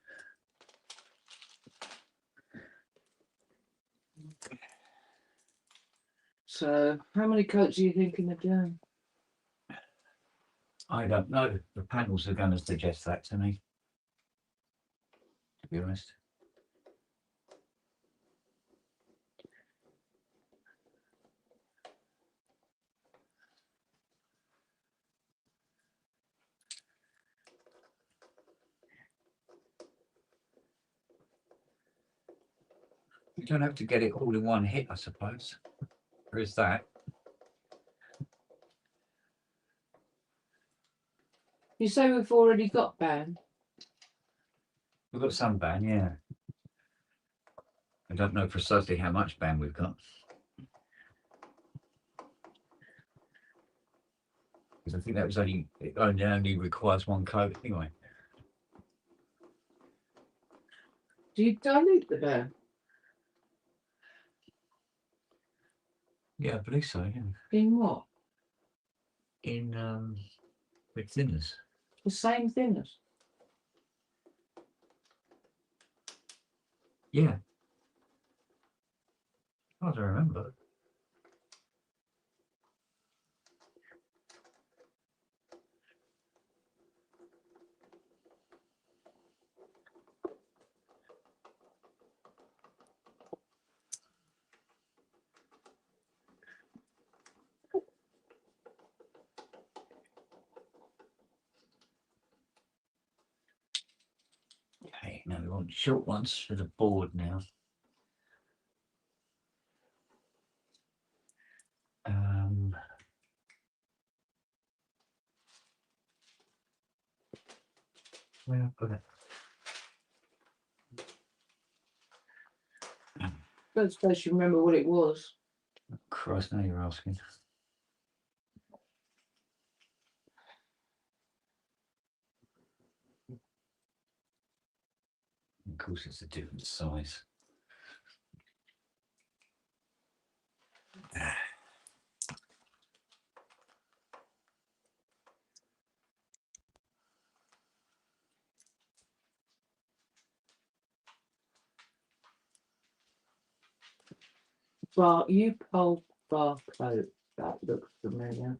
So, how many coats are you thinking of doing? I don't know. The panels are going to suggest that to me, to be honest. You don't have to get it all in one hit, I suppose. There is that. You say we've already got ban. We've got some ban, yeah. I don't know precisely how much ban we've got. Because I think that was it only requires 1 coat anyway. Do you dilute the ban? Yeah, I believe so, yeah. In what? In with thinners. The same thinners? Yeah. I don't remember. Okay, now we want short ones for the board now. Where have I put it? I don't suppose you remember what it was. Christ, now you're asking. Of course, it's a different size. U-Pole barcode. That looks familiar.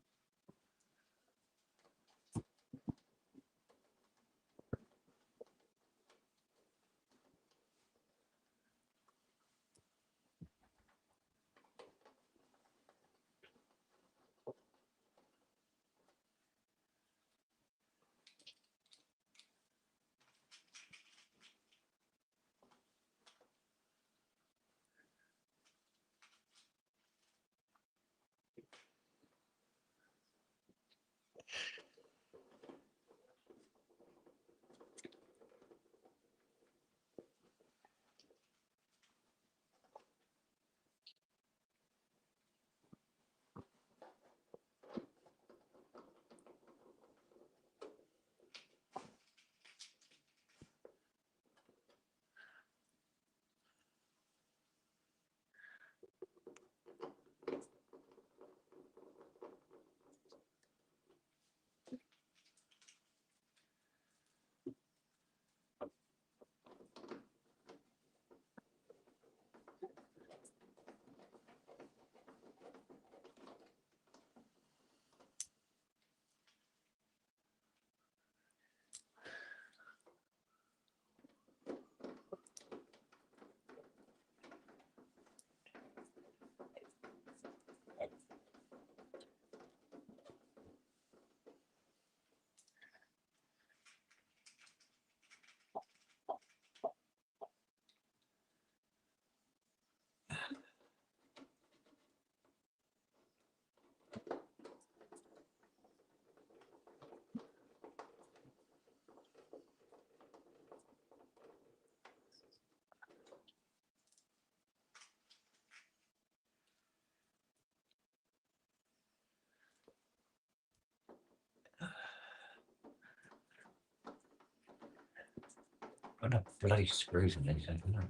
bloody screws in these things. Okay.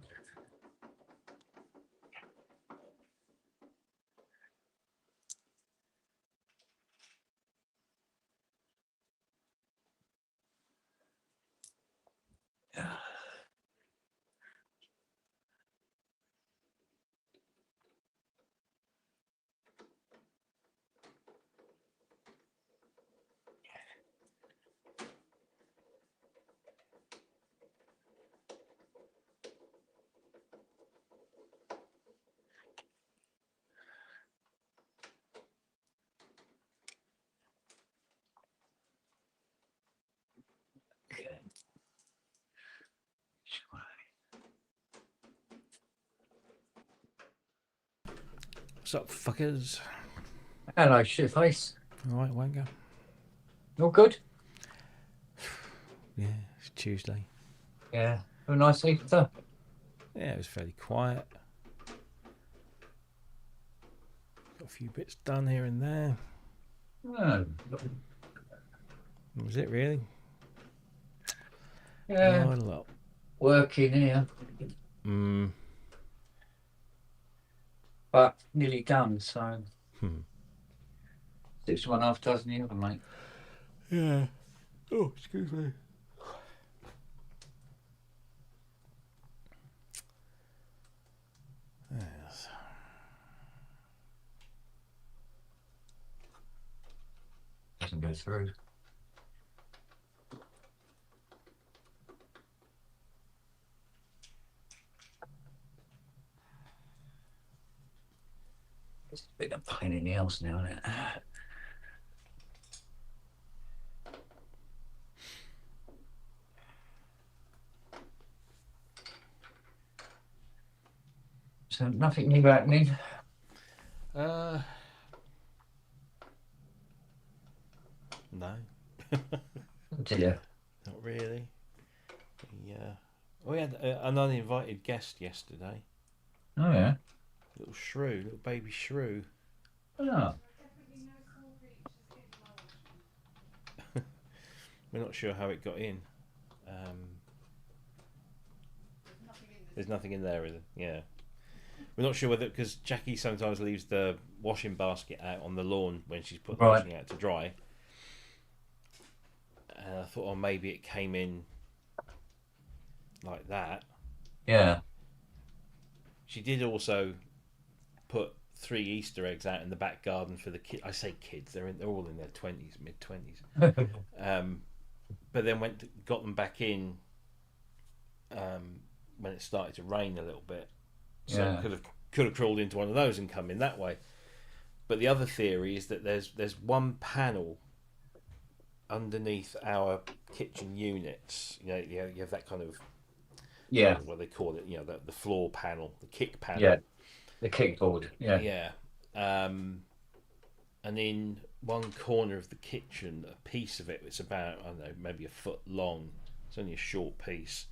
What's up, fuckers? Hello, shitface. All right, wanker. All good? Yeah, it's Tuesday. Yeah. Have a nice Easter. Yeah, it was fairly quiet. Got a few bits done here and there. Oh, That was it, really? yeah. Not a lot. Working here, but nearly done, so 6.5 dozen the other, mate. Yeah. Oh, excuse me. Yes. Doesn't go through. It's a bit of a pain in the ass now, isn't it? So nothing new happening. No. Dear. Not really. We had an uninvited guest yesterday. Oh yeah. Little shrew, little baby shrew. Oh. We're not sure how it got in. There's nothing in there, is it? Yeah. We're not sure whether, because Jackie sometimes leaves the washing basket out on the lawn when she's put the washing out to dry. And I thought, oh, maybe it came in like that. Yeah. She did also put 3 Easter eggs out in the back garden for the kids. I say kids; they're all in their 20s, mid-20s. But then got them back in when it started to rain a little bit. So Yeah. could have crawled into one of those and come in that way. But the other theory is that there's one panel underneath our kitchen units. You know, you have that kind of what they call it. You know, the floor panel, the kick panel. Yeah. The kickboard. Yeah. Yeah. And in one corner of the kitchen, a piece of it, it's about, I don't know, maybe a foot long. It's only a short piece.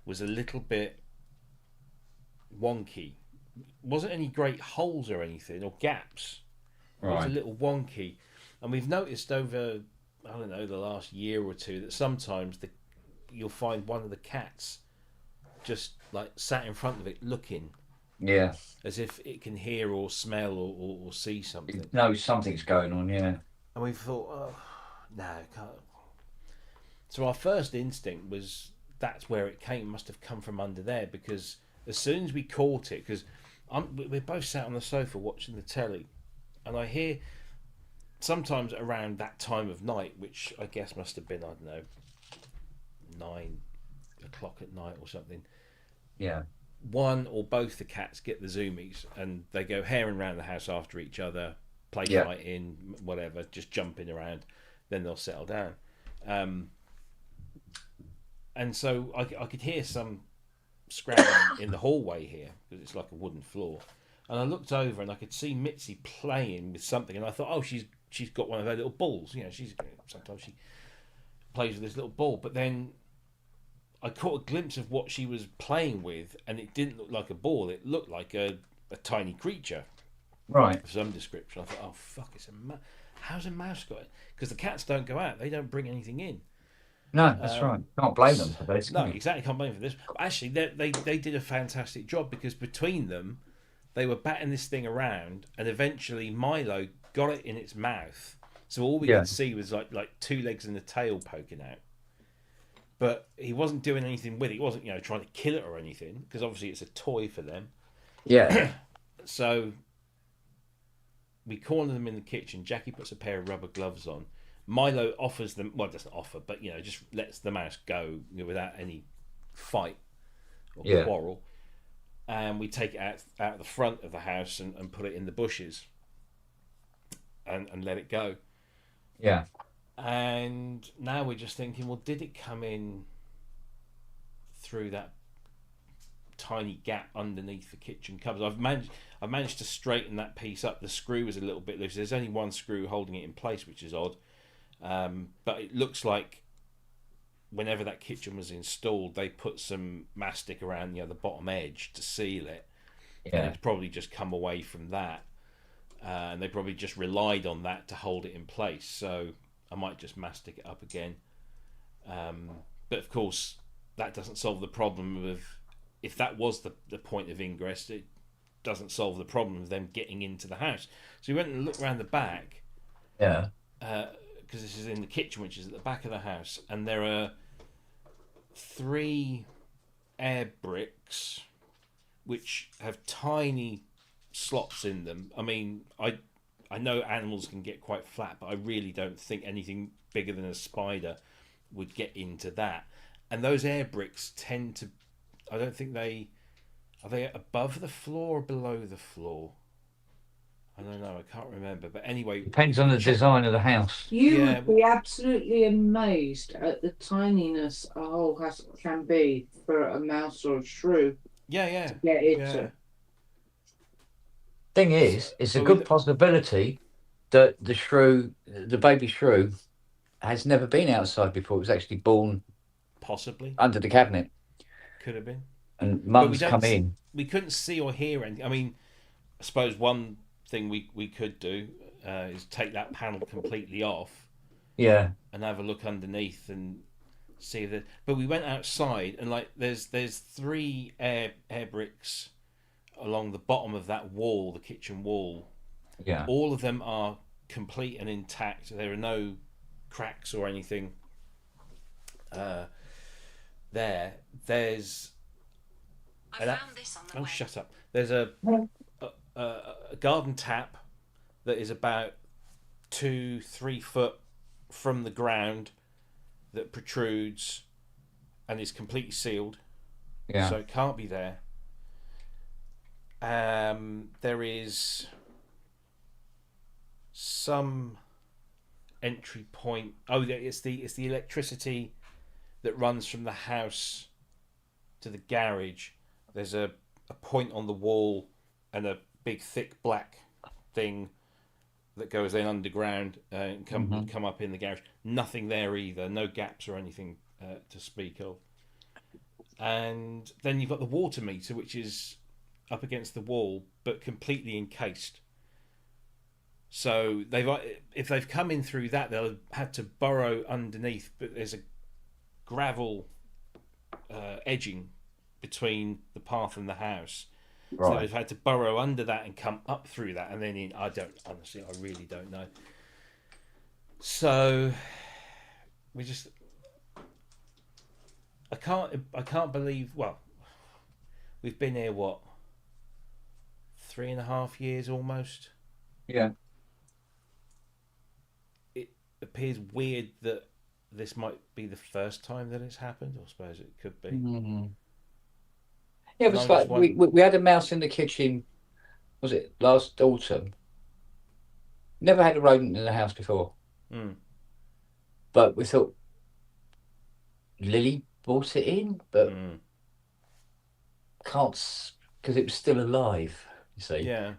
Was a little bit wonky. Wasn't any great holes or anything or gaps. It was a little wonky. And we've noticed over, I don't know, the last year or two that sometimes you'll find one of the cats just like sat in front of it looking. Yeah. As if it can hear or smell or see something. It knows something's going on, yeah. And we thought, oh, no, can't. So our first instinct was that's where it came. It must have come from under there, because as soon as we caught it, because we're both sat on the sofa watching the telly, and I hear sometimes around that time of night, which I guess must have been, I don't know, 9 o'clock at night or something. Yeah. One or both the cats get the zoomies and they go herring around the house after each other, play fighting, whatever, just jumping around. Then they'll settle down. And so I could hear some scrabbling in the hallway here, because it's like a wooden floor. And I looked over and I could see Mitzi playing with something, and I thought, oh, she's got one of her little balls. You know, sometimes she plays with this little ball. But then I caught a glimpse of what she was playing with, and it didn't look like a ball. It looked like a tiny creature, right, of some description. I thought, oh fuck, it's a mouse. How's a mouse got it? Because the cats don't go out; they don't bring anything in. No, that's right. Can't blame them for this. No, can you? exactly. Can't blame them for this. But actually, they did a fantastic job because between them, they were batting this thing around, and eventually Milo got it in its mouth. So all we Yeah. could see was like two legs and a tail poking out. But he wasn't doing anything with it. He wasn't, trying to kill it or anything, because obviously it's a toy for them. Yeah. So we corner them in the kitchen. Jackie puts a pair of rubber gloves on. Milo offers them, well, doesn't offer, but just lets the mouse go without any fight or Yeah. quarrel. And we take it out the front of the house and put it in the bushes and let it go. Yeah. And now we're just thinking, well, did it come in through that tiny gap underneath the kitchen cupboards? I've managed to straighten that piece up. The screw is a little bit loose. There's only one screw holding it in place, which is odd. But it looks like whenever that kitchen was installed, they put some mastic around the bottom edge to seal it. Yeah. And it's probably just come away from that. And they probably just relied on that to hold it in place. So I might just mastic it up again. But of course, that doesn't solve the problem of, if that was the point of ingress, it doesn't solve the problem of them getting into the house. So we went and looked around the back. Yeah. Because this is in the kitchen, which is at the back of the house, and there are 3 air bricks which have tiny slots in them. I mean, I know animals can get quite flat, but I really don't think anything bigger than a spider would get into that. And those air bricks tend to, I don't think are they above the floor or below the floor? I don't know, I can't remember. But anyway, Depends on the design of the house. You Yeah. would be absolutely amazed at the tininess a hole can be for a mouse or a shrew yeah, to get into. yeah. Thing is, it's a But good possibility that the baby shrew, has never been outside before. It was actually born Possibly under the cabinet, could have been. and But mum's come in. We couldn't see or hear anything. I mean, I suppose one thing we could do is take that panel completely off Yeah. and have a look underneath and see that. But we went outside, and there's 3 air bricks along the bottom of that wall, the kitchen wall. Yeah. All of them are complete and intact. There are no cracks or anything there. There's I found this on the web. shut up. There's a garden tap that is about 2-3 foot from the ground that protrudes and is completely sealed. Yeah. So it can't be there. There is some entry point. Oh, it's the electricity that runs from the house to the garage. There's a point on the wall and a big thick black thing that goes in underground and come up in the garage. Nothing there either. No gaps or anything to speak of. And then you've got the water meter, which is up against the wall but completely encased. So if they've come in through that, they'll have had to burrow underneath. But there's a gravel edging between the path and the house. Right. So they've had to burrow under that and come up through that, and then in. I really don't know. So we just, I can't believe. Well, we've been here 3.5 years almost. Yeah. It appears weird that this might be the first time that it's happened. I suppose it could be. Mm-hmm. Yeah, it was I'm like just wondering- we had a mouse in the kitchen. Was it last autumn? Never had a rodent in the house before, but we thought Lily brought it in, but can't, because it was still alive. You see, Yeah.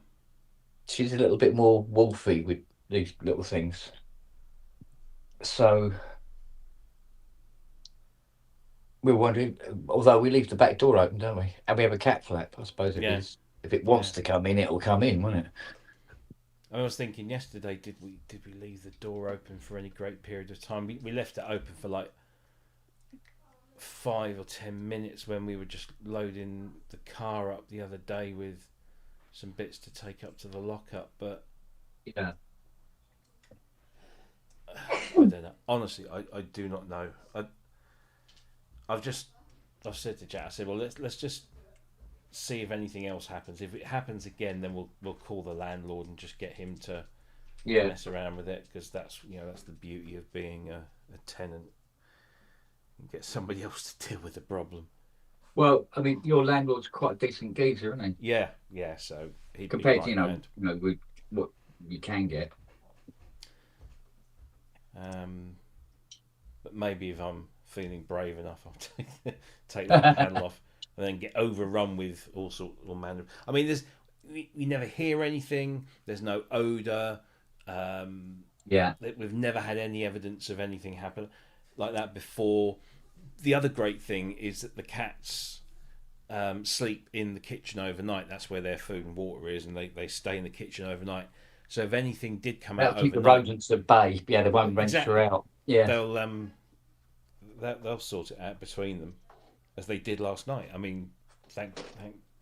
she's a little bit more wolfy with these little things. So we're wondering, although we leave the back door open, don't we? And we have a cat flap. I suppose if it wants to come in, it'll come in, won't it? I was thinking yesterday, did we leave the door open for any great period of time? We left it open for 5 or 10 minutes when we were just loading the car up the other day with some bits to take up to the lockup. But Yeah. I don't know. Honestly, I do not know. I've said to Jack, I said, well, let's just see if anything else happens. If it happens again, then we'll call the landlord and just get him to mess around with it, because that's the beauty of being a tenant. And get somebody else to deal with the problem. Well, I mean, your landlord's quite a decent geezer, isn't he? Yeah. So Compared to with what you can get. But maybe if I'm feeling brave enough, I'll take that panel off and then get overrun with all manner. I mean, we never hear anything. There's no odor. We've never had any evidence of anything happen like that before. The other great thing is that the cats sleep in the kitchen overnight. That's where their food and water is, and they stay in the kitchen overnight. So if anything did come out keep overnight, the rodents at bay. Yeah, they won't venture out. Yeah, they'll sort it out between them, as they did last night. I mean, thank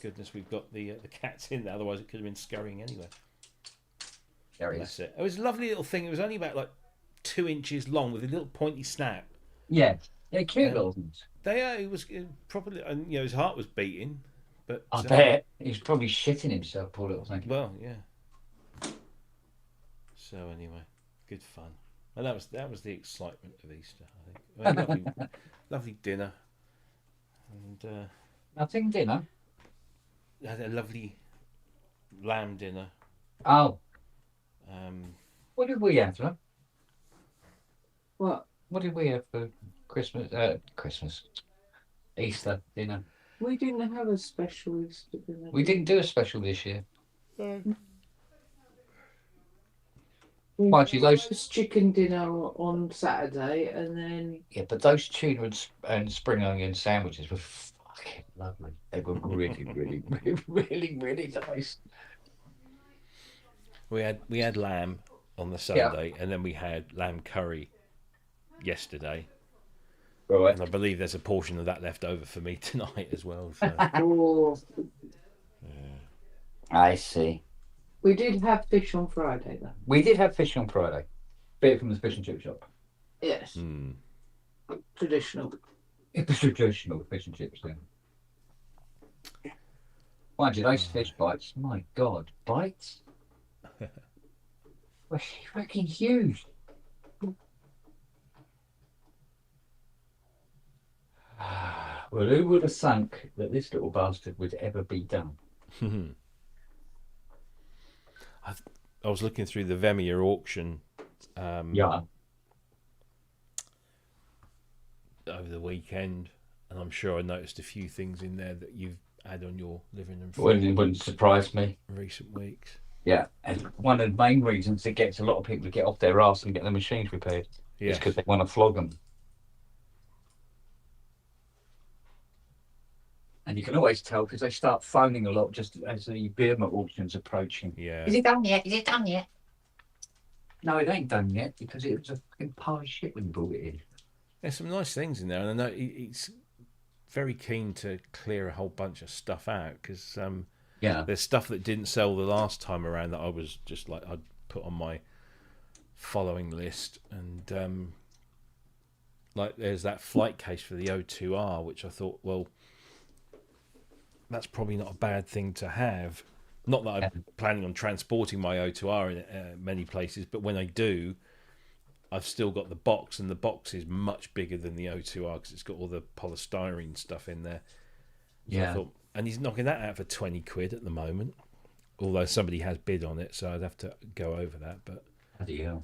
goodness we've got the cats in there. Otherwise, it could have been scurrying anywhere. That's it. It was a lovely little thing. It was only about like 2 inches long with a little pointy snout. Yeah, they're cute little things. They are. It was probably, and his heart was beating. But I bet he's probably shitting himself, poor little thing. Well, yeah. So anyway, good fun, and that was the excitement of Easter. I think lovely dinner, and nothing dinner. Had a lovely lamb dinner. Oh. What did we have, huh? What did we have for Christmas? Easter dinner. We didn't have a special Easter dinner. We didn't do a special this year. Mind you, those chicken dinner on Saturday, and then but those tuna and spring onion sandwiches were fucking lovely. They were really, really, really, really nice. We had lamb on the Sunday, and then we had lamb curry yesterday. Right. And I believe there's a portion of that left over for me tonight as well. So. I see. We did have fish on Friday, though. We did have fish on Friday. Bit from the fish and chip shop. Yes. Traditional. It was traditional fish and chips then. Mind you, those fish bites, my God, bites? Were fucking huge. Well, who would have thunk that this little bastard would ever be done? I was looking through the Vemia auction over the weekend, and I'm sure I noticed a few things in there that you've had on your living room floor. It wouldn't surprise me. In recent weeks. Yeah, and one of the main reasons it gets a lot of people to get off their arse and get their machines repaired is because they want to flog them. And you can always tell because they start phoning a lot just as the Burma auction's approaching. Yeah. Is it done yet? Is it done yet? No, it ain't done yet because it was a fucking pile of shit when you brought it in. There's some nice things in there, and I know he's very keen to clear a whole bunch of stuff out because there's stuff that didn't sell the last time around that I was just like I'd put on my following list, and like there's that flight case for the O2R, which I thought, well, that's probably not a bad thing to have. Not that I'm planning on transporting my O2R in many places, but when I do, I've still got the box, and the box is much bigger than the O2R because it's got all the polystyrene stuff in there. So I thought, and he's knocking that out for 20 quid at the moment, although somebody has bid on it, so I'd have to go over that. But there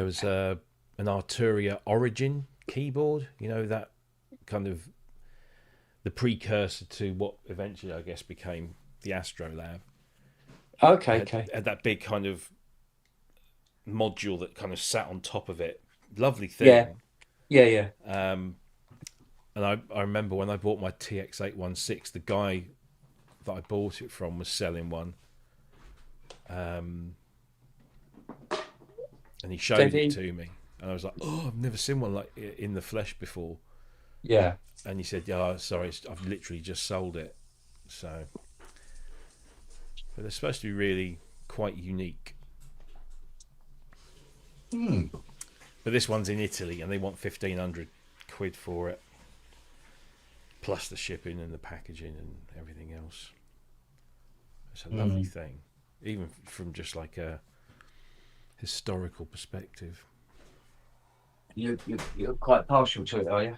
was an Arturia Origin keyboard, that kind of the precursor to what eventually I guess became the Astrolab. Okay. Had that big kind of module that kind of sat on top of it. Lovely thing. Yeah. And I remember when I bought my TX816, the guy that I bought it from was selling one. And he showed it to me. And I was like, oh, I've never seen one like in the flesh before. Yeah. And he said, yeah, sorry, I've literally just sold it. So, but they're supposed to be really quite unique. Hmm. But this one's in Italy, and they want 1,500 quid for it, plus the shipping and the packaging and everything else. It's a lovely thing, even from just like a historical perspective. You're quite partial to it, are you?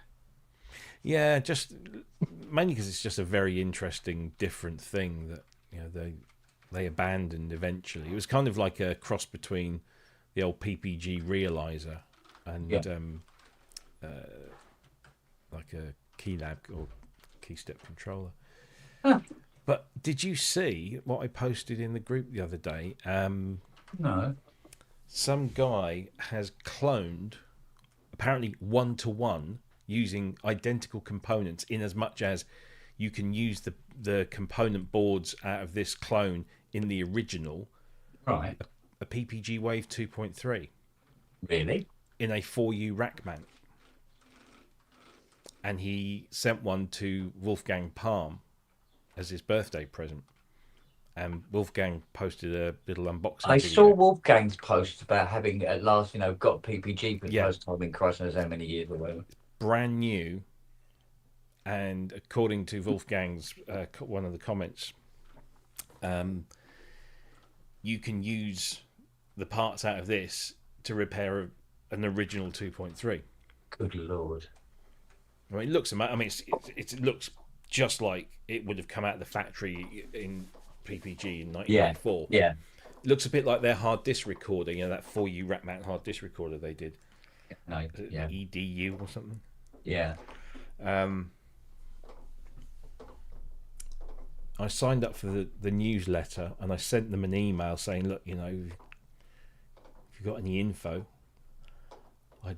Yeah, just mainly because it's just a very interesting, different thing that they abandoned eventually. It was kind of like a cross between the old PPG realizer and like a keylab or key step controller. Huh. But did you see what I posted in the group the other day? No. Some guy has cloned, apparently 1-to-1, using identical components, in as much as you can use the component boards out of this clone in the original, Right. a PPG Wave 2.3, Really? in a 4U rack mount. And he sent one to Wolfgang Palm as his birthday present. And Wolfgang posted a little unboxing I video. saw Wolfgang's post about having at last, got PPG for the Yeah. first time in Christ knows how many years or whatever. Brand new. And according to Wolfgang's one of the comments, you can use the parts out of this to repair an original 2.3. Good Lord. I mean, it looks it looks just like it would have come out of the factory in PPG in 1994. Yeah. It looks a bit like their hard disk recorder, that 4U rack mount hard disk recorder they did. No. Yeah. EDU or something. Yeah. I signed up for the newsletter, and I sent them an email saying, look, if you've got any info, I'd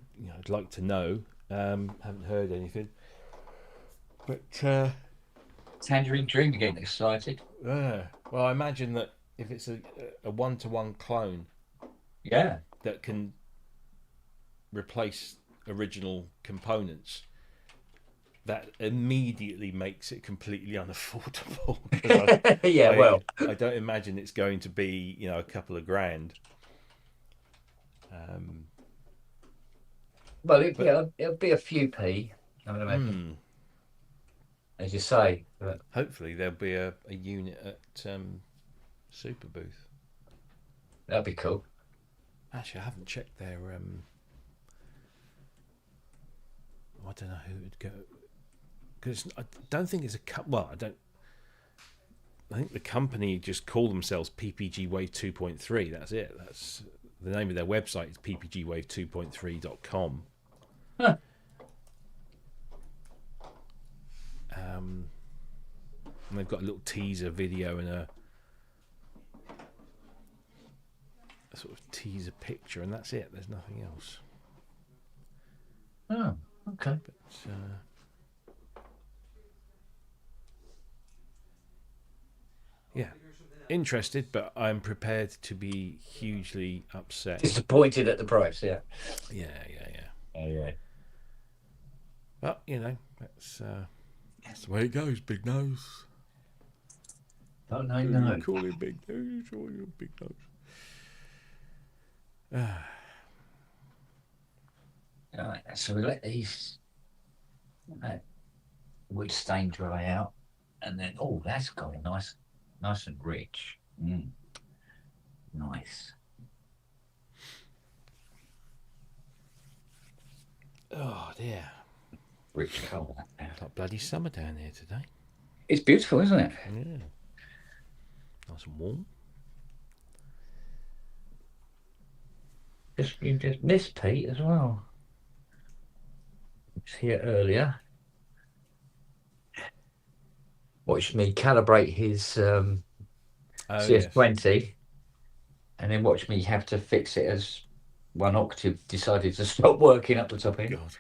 like to know. Haven't heard anything. But Tangerine Dream are getting excited. well, I imagine that if it's a 1-to-1 clone, Yeah. that can replace original components, that immediately makes it completely unaffordable. I I don't imagine it's going to be a couple of grand. Well, it'll be a few p, I would imagine. As you say. But Hopefully there'll be a unit at Super Booth. that'd be cool. Actually, I haven't checked their I don't know who it would go, because I don't think it's I think the company just call themselves PPG Wave 2.3. That's it. That's the name of their website. Is ppgwave2.3.com. Huh. And they've got a little teaser video and a sort of teaser picture, and that's it. There's nothing else. Oh, okay. But yeah, interested, but I'm prepared to be hugely upset. Disappointed at the price, yeah. Yeah. Oh, yeah. But that's the way it goes. Big nose. Oh, no. Call him big nose. Call you big nose. All right, so we let these wood stain dry out, and then that's gone nice and rich. Nice. Oh dear. Rich colour. It's like bloody summer down here today. It's beautiful, isn't it? Yeah. Nice and warm. You just missed Pete as well. He was here earlier. Watched me calibrate his CS20, and then watched me have to fix it as one octave decided to stop working up the top end. God.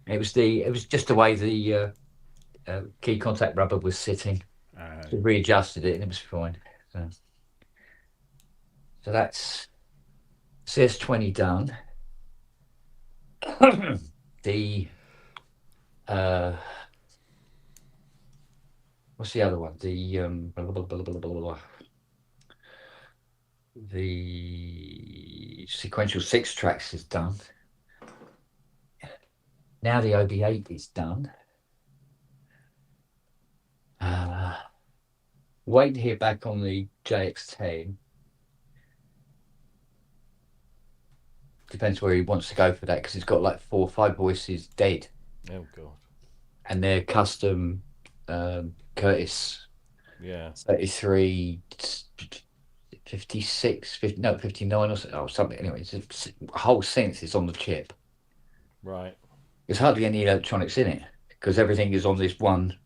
It was just the way the key contact rubber was sitting. So readjusted it and it was fine. So that's CS20 done. the what's the other one? The the sequential 6 tracks is done. Now the OB8 is done. Wait to hear back on the JX10. Depends where he wants to go for that, because it's got like 4 or 5 voices dead, Oh god. and they're custom Curtis Yeah. 33 56 50, no 59 or something. Anyway, it's a whole synth is on the chip. Right. There's hardly any electronics in it because everything is on this one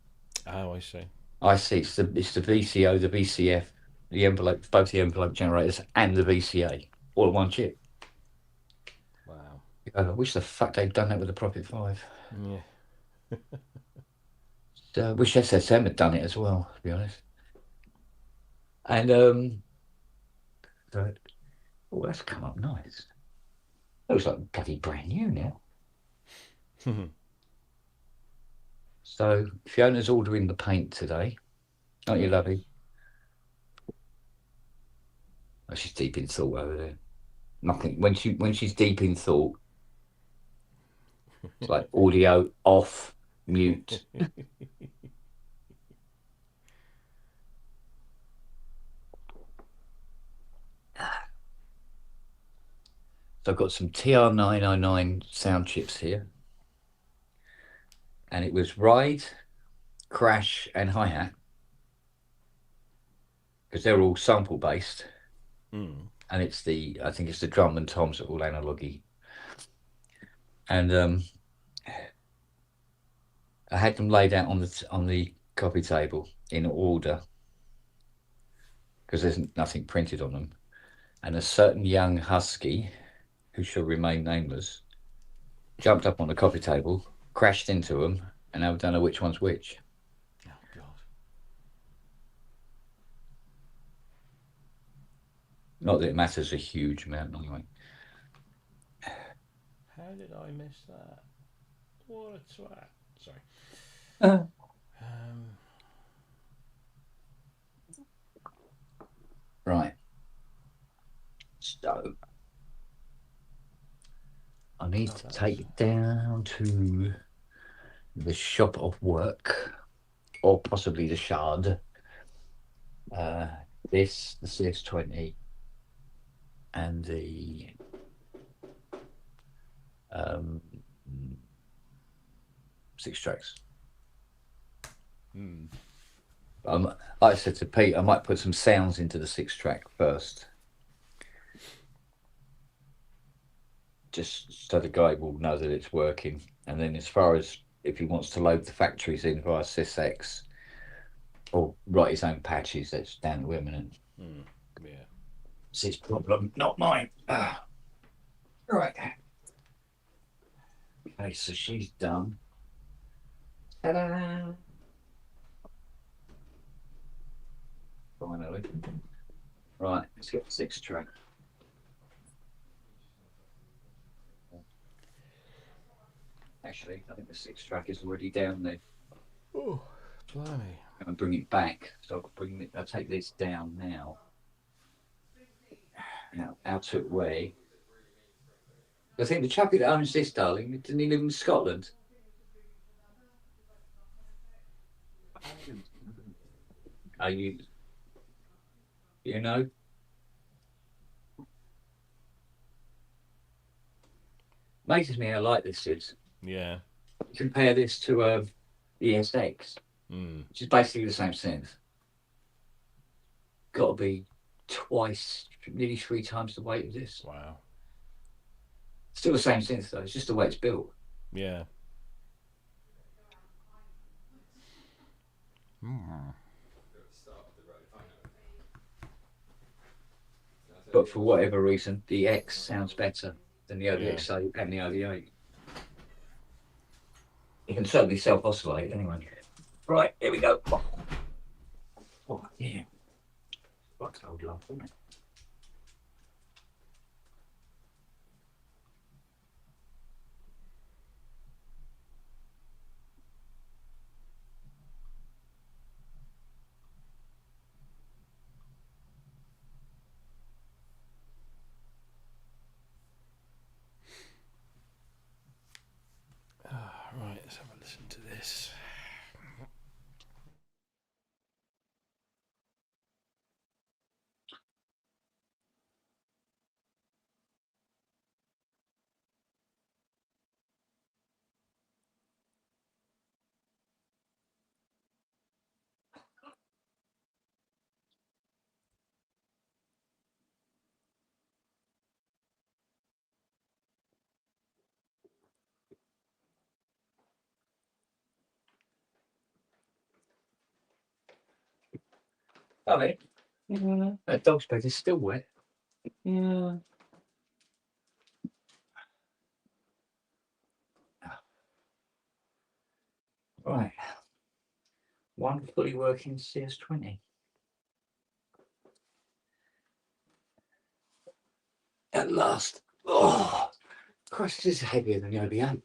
Oh, I see. IC. It's the VCO, the VCF, the envelope, both the envelope generators and the VCA, all in one chip. Wow. I wish the fuck they'd done that with the Prophet 5. Yeah. I wish SSM had done it as well, to be honest. And but, oh, that's come up nice. Looks like bloody brand new now. So Fiona's ordering the paint today, aren't you, lovey? Oh, she's deep in thought over there. Nothing when she's deep in thought. It's like audio off, mute. So I've got some TR909 sound chips here, and it was ride, crash, and hi-hat, because they're all sample based. Mm. And I think it's the drum and toms are all analogy. And I had them laid out on the copy table in order because there's nothing printed on them. And a certain young husky, who shall remain nameless, jumped up on the coffee table, crashed into them, and I don't know which one's which. Oh god. Not that it matters a huge amount anyway. How did I miss that? What a twat. Sorry. Right. So I need to take it down to the shop of work, or possibly the Shard. The CS20, and the 6 tracks. Like I said to Pete, I might put some sounds into the 6 track first, just so the guy will know that it's working. And then as far as if he wants to load the factories in via SysX or write his own patches, that's down to him. Yeah. It's his problem, not mine. Right. Okay, so she's done. Ta-da! Finally. Right, let's get the 6 track. Actually, I think the 6 track is already down there. Oh, blimey. I'm going to bring it back. So I'll take this down now. Now, out of way. I think the chappie that owns this, darling, didn't he live in Scotland? Are you know? Amazes me how light this is. Yeah. Compare this to ESX, which is basically the same synth. Got to be twice, nearly 3 times the weight of this. Wow. Still the same synth though. It's just the way it's built. Yeah. But for whatever reason, the X sounds better than the ODX8 and the OD8. You can certainly self-oscillate anyway. Right, here we go. Oh, yeah. That's old love, isn't it? Lovely. Yeah. That dog's bed is still wet. Yeah. Right. One fully working CS20. At last. Oh, Christ, this is heavier than the OBA.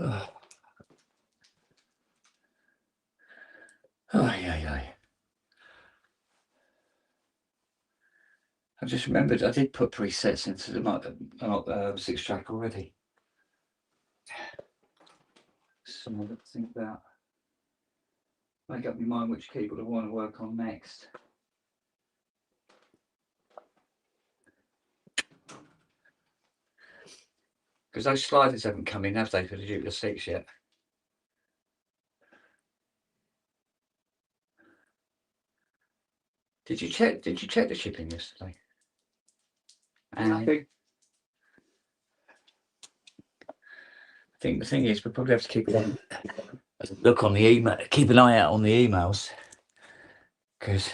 Oh, yeah. I just remembered I did put presets into the 6 track already. Something to think about. Make up my mind which keyboard I want to work on next. Because those sliders haven't come in, have they, for the Duke 6 yet? Did you check the shipping yesterday? Nothing. I think the thing is, we'll probably have to keep a look on the email, keep an eye out on the emails, because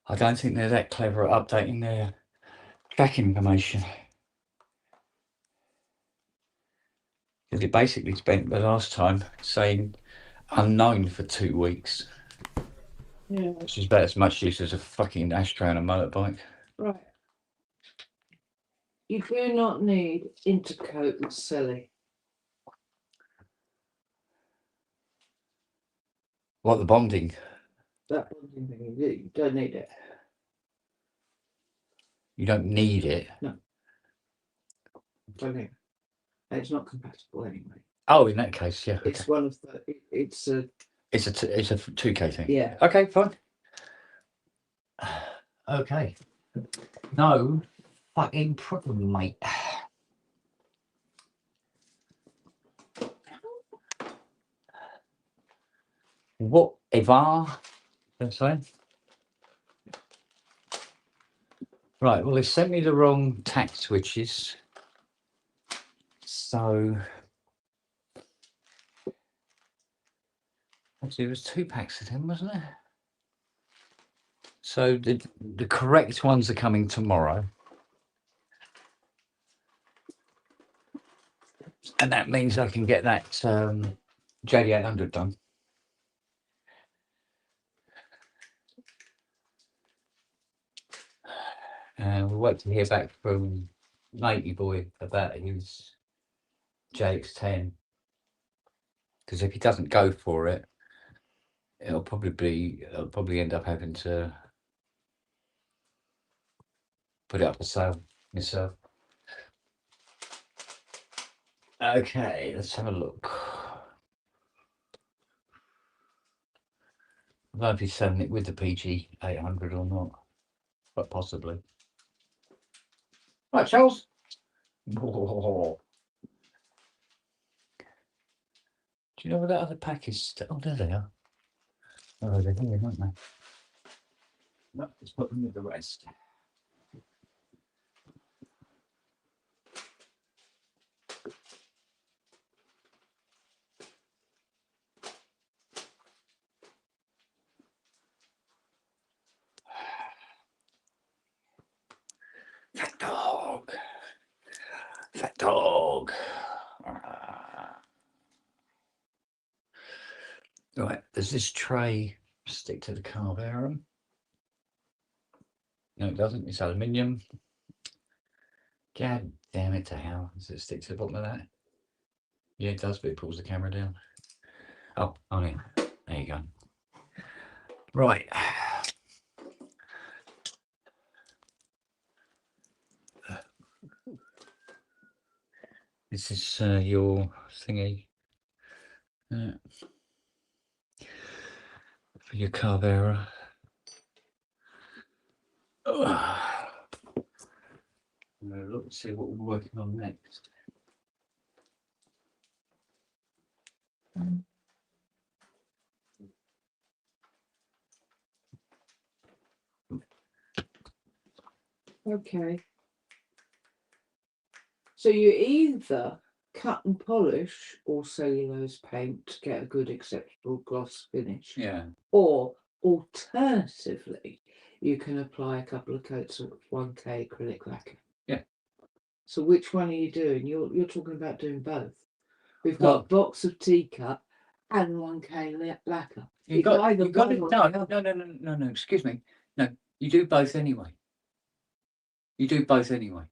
I don't think they're that clever at updating their tracking information. Because it basically spent the last time saying unknown for 2 weeks. Yeah. Which is about as much use as a fucking ashtray on a motorbike. Right. You do not need intercoat and silly. What, the bonding? That bonding thing, you don't need it. You don't need it. Don't need it. It's not compatible anyway. Oh, in that case, yeah. It's Okay. one of the. It's a. It's a 2K thing. Yeah. Okay, fine. Okay. No fucking problem, mate. Whatever. That's right. Right, well, they sent me the wrong tact switches. So, actually, there was 2 packs of them, wasn't there? So, the correct ones are coming tomorrow. And that means I can get that JD800 done. And we'll wait to hear back from Matey Boy about his JX10. Because if he doesn't go for it, it'll probably end up having to put it up for sale myself. Okay, let's have a look. I don't know if he's selling it with the PG 800 or not, but possibly. Right, Charles. Oh. Do you know where that other pack is? Oh, there they are. Oh, they're here, aren't they? No, let's put them with the rest. Fat dog. Fat dog. Does this tray stick to the Carvera? No, it doesn't. It's aluminium. God damn it to hell. Does it stick to the bottom of that? Yeah, it does, but it pulls the camera down. Oh, on it. There you go. Right. This is your thingy. For your Carvera. I'm going to look and see what we're working on next. Okay. So you either cut and polish or cellulose paint to get a good acceptable gloss finish. Yeah. Or alternatively, you can apply a couple of coats of 1K acrylic lacquer. Yeah. So which one are you doing? You're talking about doing both. We've got a box of T-cut and 1K lacquer. You got it. No. Excuse me. No, you do both anyway. You do both anyway.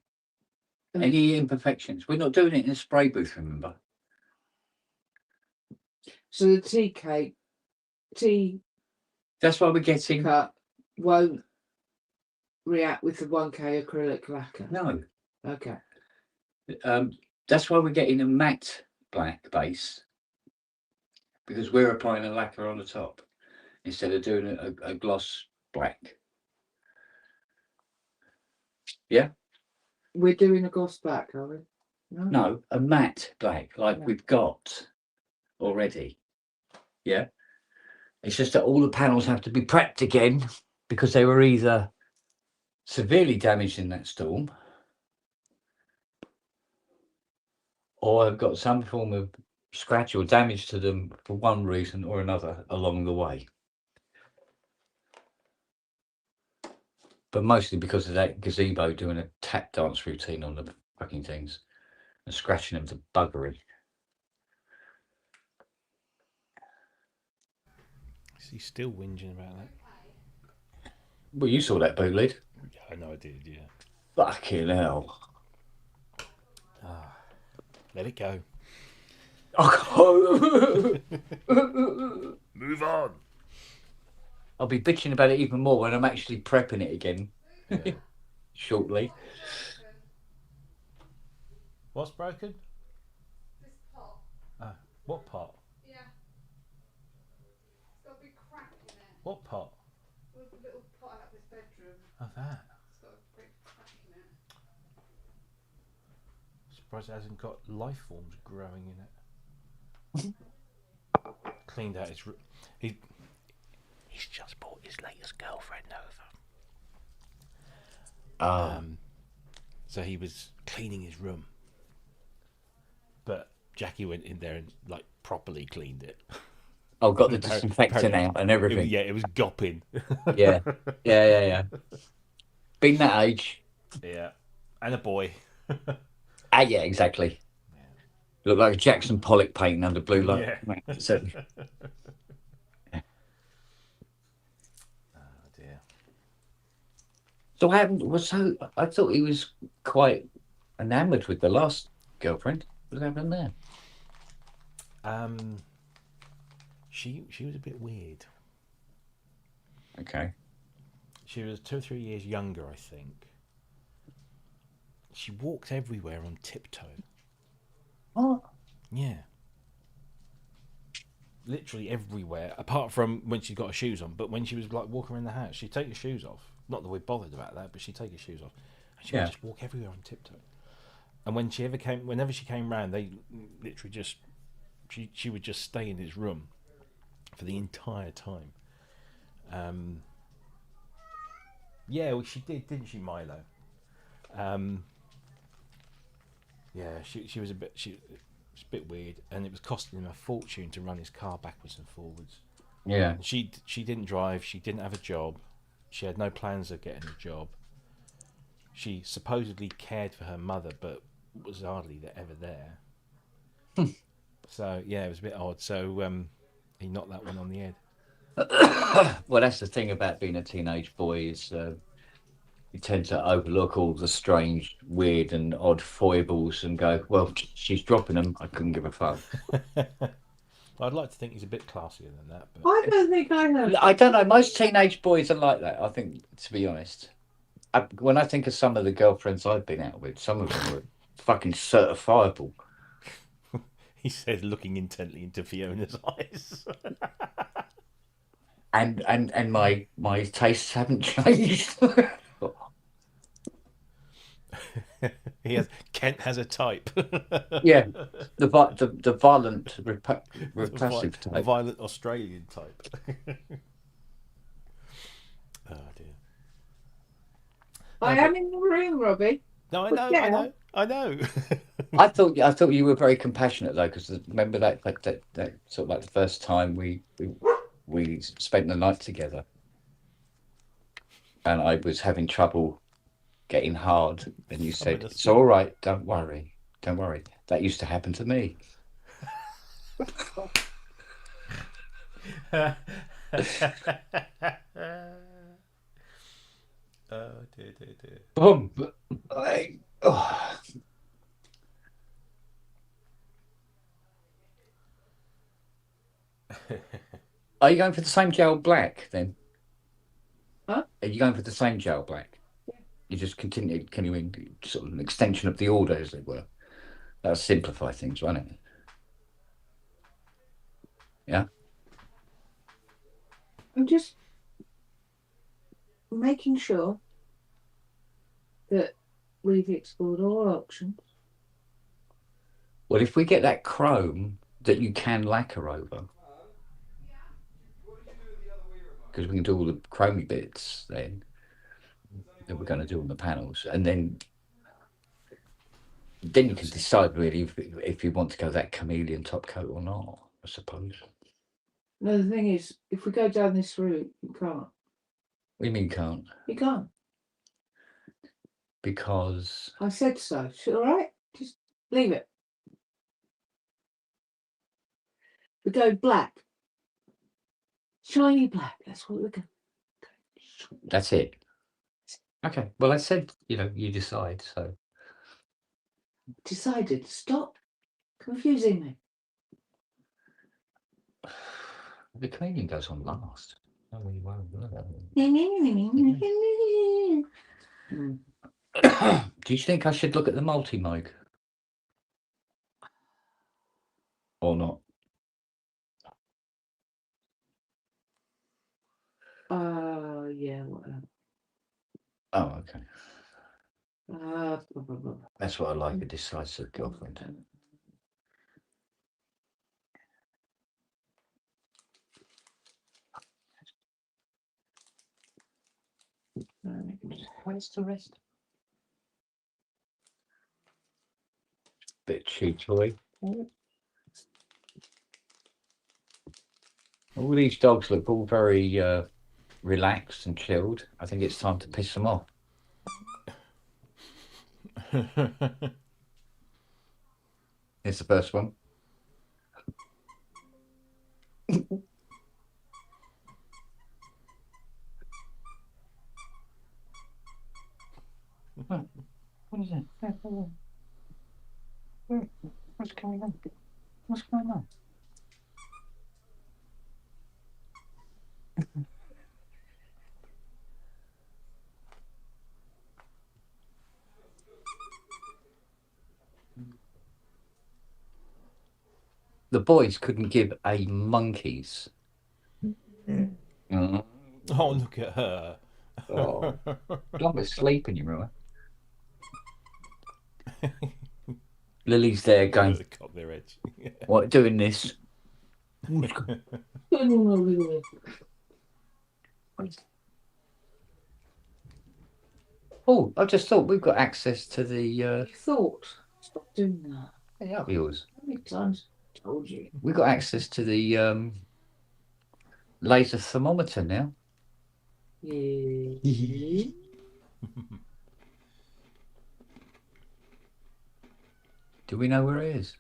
Any imperfections? We're not doing it in a spray booth, remember? So the T-cut That's why we're getting. Won't react with the 1K acrylic lacquer. No. Okay. That's why we're getting a matte black base, because we're applying a lacquer on the top instead of doing a gloss black. Yeah. We're doing a gloss black, are we? No, a matte black like we've got already. Yeah. It's just that all the panels have to be prepped again because they were either severely damaged in that storm or have got some form of scratch or damage to them for one reason or another along the way. But mostly because of that gazebo doing a tap dance routine on the fucking things and scratching them to buggery. Is he still whinging about that? Well, you saw that bootleg. Yeah, I know I did, yeah. Fucking hell. Let it go. Move on. I'll be bitching about it even more when I'm actually prepping it again. Yeah. Shortly. What's broken? This pot. What pot? Yeah. It's got a big crack in it. What pot? Well, the little pot out of this bedroom. Oh, that. It's got a big crack in it. Surprised it hasn't got life forms growing in it. Cleaned out his room. He's just brought his latest girlfriend over. So he was cleaning his room, but Jackie went in there and like properly cleaned it. Oh, got the disinfectant out and everything. It was gopping. Yeah. Been that age. Yeah, and a boy. Yeah, exactly. Yeah. Look like a Jackson Pollock painting under blue light. Yeah. So, oh dear. So I thought he was quite enamoured with the last girlfriend. What happened there? She was a bit weird. Okay. She was 2 or 3 years younger, I think. She walked everywhere on tiptoe. What? Yeah. Literally everywhere, apart from when she got her shoes on. But when she was like walking around the house, she'd take her shoes off. Not that we're bothered about that, but she'd take her shoes off. And she would just walk everywhere on tiptoe. And whenever she came round, they literally just, she would just stay in his room for the entire time. Yeah, well, she did, didn't she, Milo? Yeah, she was a bit weird, and it was costing him a fortune to run his car backwards and forwards. Yeah. She didn't drive. She didn't have a job. She had no plans of getting a job. She supposedly cared for her mother, but was hardly ever there. So yeah, it was a bit odd. So He knocked that one on the head. Well, that's the thing about being a teenage boy is you tend to overlook all the strange, weird, and odd foibles and go, "Well, she's dropping them. I couldn't give a fuck." I'd like to think he's a bit classier than that, but I don't think I have. I don't know. Most teenage boys are like that. I think, to be honest, when I think of some of the girlfriends I've been out with, some of them were fucking certifiable. he said, looking intently into Fiona's eyes. And my tastes haven't changed. Kent has a type. Yeah, the violent, repulsive A type. violent Australian type. Oh dear. I am in the room, Robbie. No, I But know, yeah. I know. I thought you were very compassionate though, because remember that sort of like the first time we spent the night together, and I was having trouble getting hard, and you said, "It's all right, don't worry, don't worry." That used to happen to me. Oh dear, dear, dear. Oh. Are you going for the same gel black then? Huh? Are you going for the same gel black? Yeah. You just continuing sort of an extension of the order, as it were. That'll simplify things, won't it? Yeah. I'm just making sure that we've explored all options. Well, if we get that chrome that you can lacquer over, because we can do all the chromey bits then that we're going to do on the panels, and then you can decide really if you want to go that chameleon top coat or not, I suppose. No, the thing is, if we go down this route, you can't. What do you mean can't? You can't. Because I said so. It's all right. Just leave it. We go black. Shiny black. That's what we're going. that's it. Okay. Well, I said, you decide. So Decided. Stop confusing me. the chameleon goes on last. No, we won't. Do you think I should look at the multi-mode? Or not? Yeah, whatever. Oh, okay. Blah, blah, blah. That's what I like, a decisive girlfriend. Where's the rest? Bit cheeky. All these dogs look all very relaxed and chilled. I think it's time to piss them off. Here's the first one. What is it? What's going on? What's going on? The boys couldn't give a monkey's. Oh, look at her. Oh, don't sleep in you, right? Lily's there going, They cut their edge. what, doing this? Oh, I just thought we've got access to the. You thought. Stop doing that. Hey, up yours. How many times I told you? We've got access to the laser thermometer now. Yeah. Do we know where it is?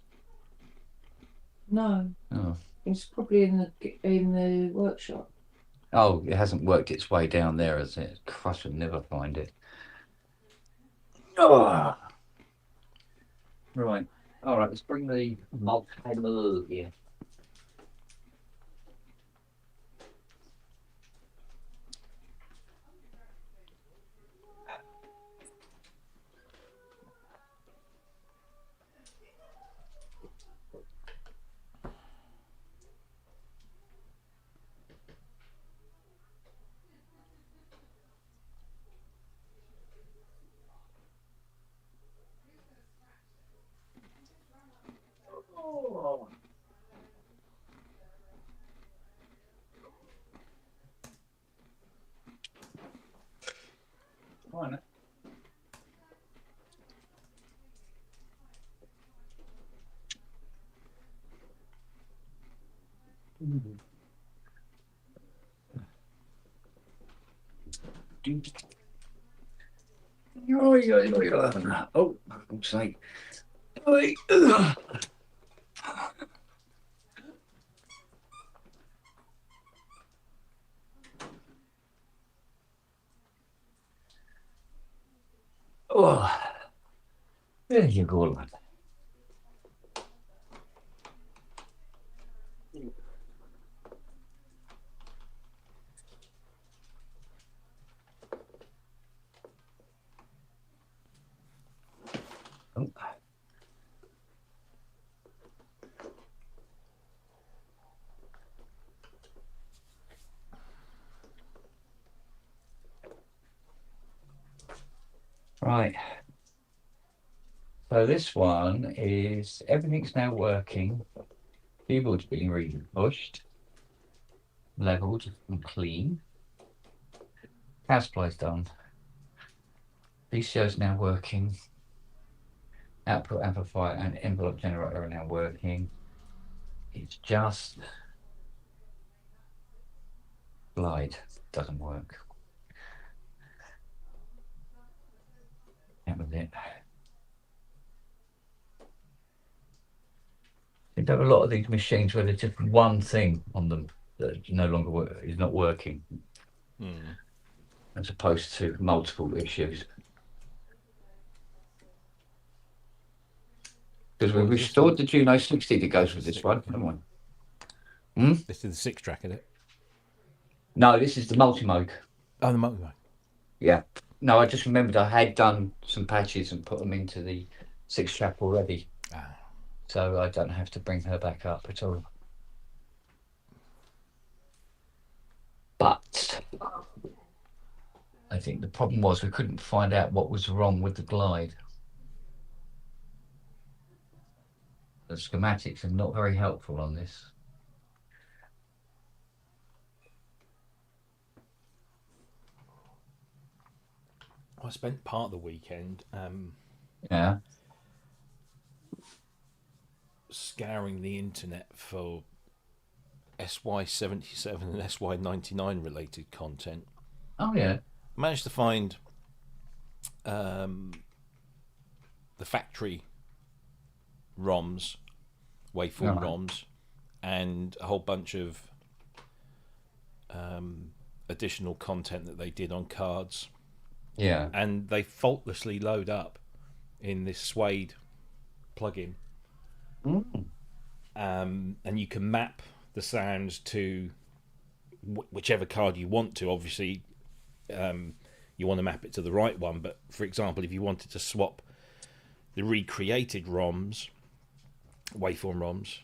No. Oh. It's probably in the workshop. Oh, it hasn't worked its way down there, has it? Christ, we'll never find it. Oh. Right. All right, let's bring the multi-table here. Oh. Fine. Oh, for God's sake. Oh, there you go, lad. Oh. Right. So this one is everything's now working. Keyboard's being re-pushed, leveled and clean. Power supply's done. VCO's now working. Output amplifier and envelope generator are now working. It's just glide doesn't work. That was it. You have a lot of these machines where there's just one thing on them that no longer is not working, as opposed to multiple issues. Because we restored the Juno 60 that goes with this one, come on. This is the 6-track, is it? No, this is the multi-mode. Oh, the multi-mode. Yeah. No, I just remembered I had done some patches and put them into the 6-track already. So I don't have to bring her back up at all. But I think the problem was we couldn't find out what was wrong with the glide. The schematics are not very helpful on this. I spent part of the weekend Yeah. scouring the internet for SY77 and SY99 related content. Oh yeah. Managed to find the factory ROMs, waveform ROMs, and a whole bunch of additional content that they did on cards. Yeah. And they faultlessly load up in this Suede plugin. And you can map the sounds to whichever card you want to. Obviously, you want to map it to the right one. But for example, if you wanted to swap the recreated ROMs, waveform ROMs,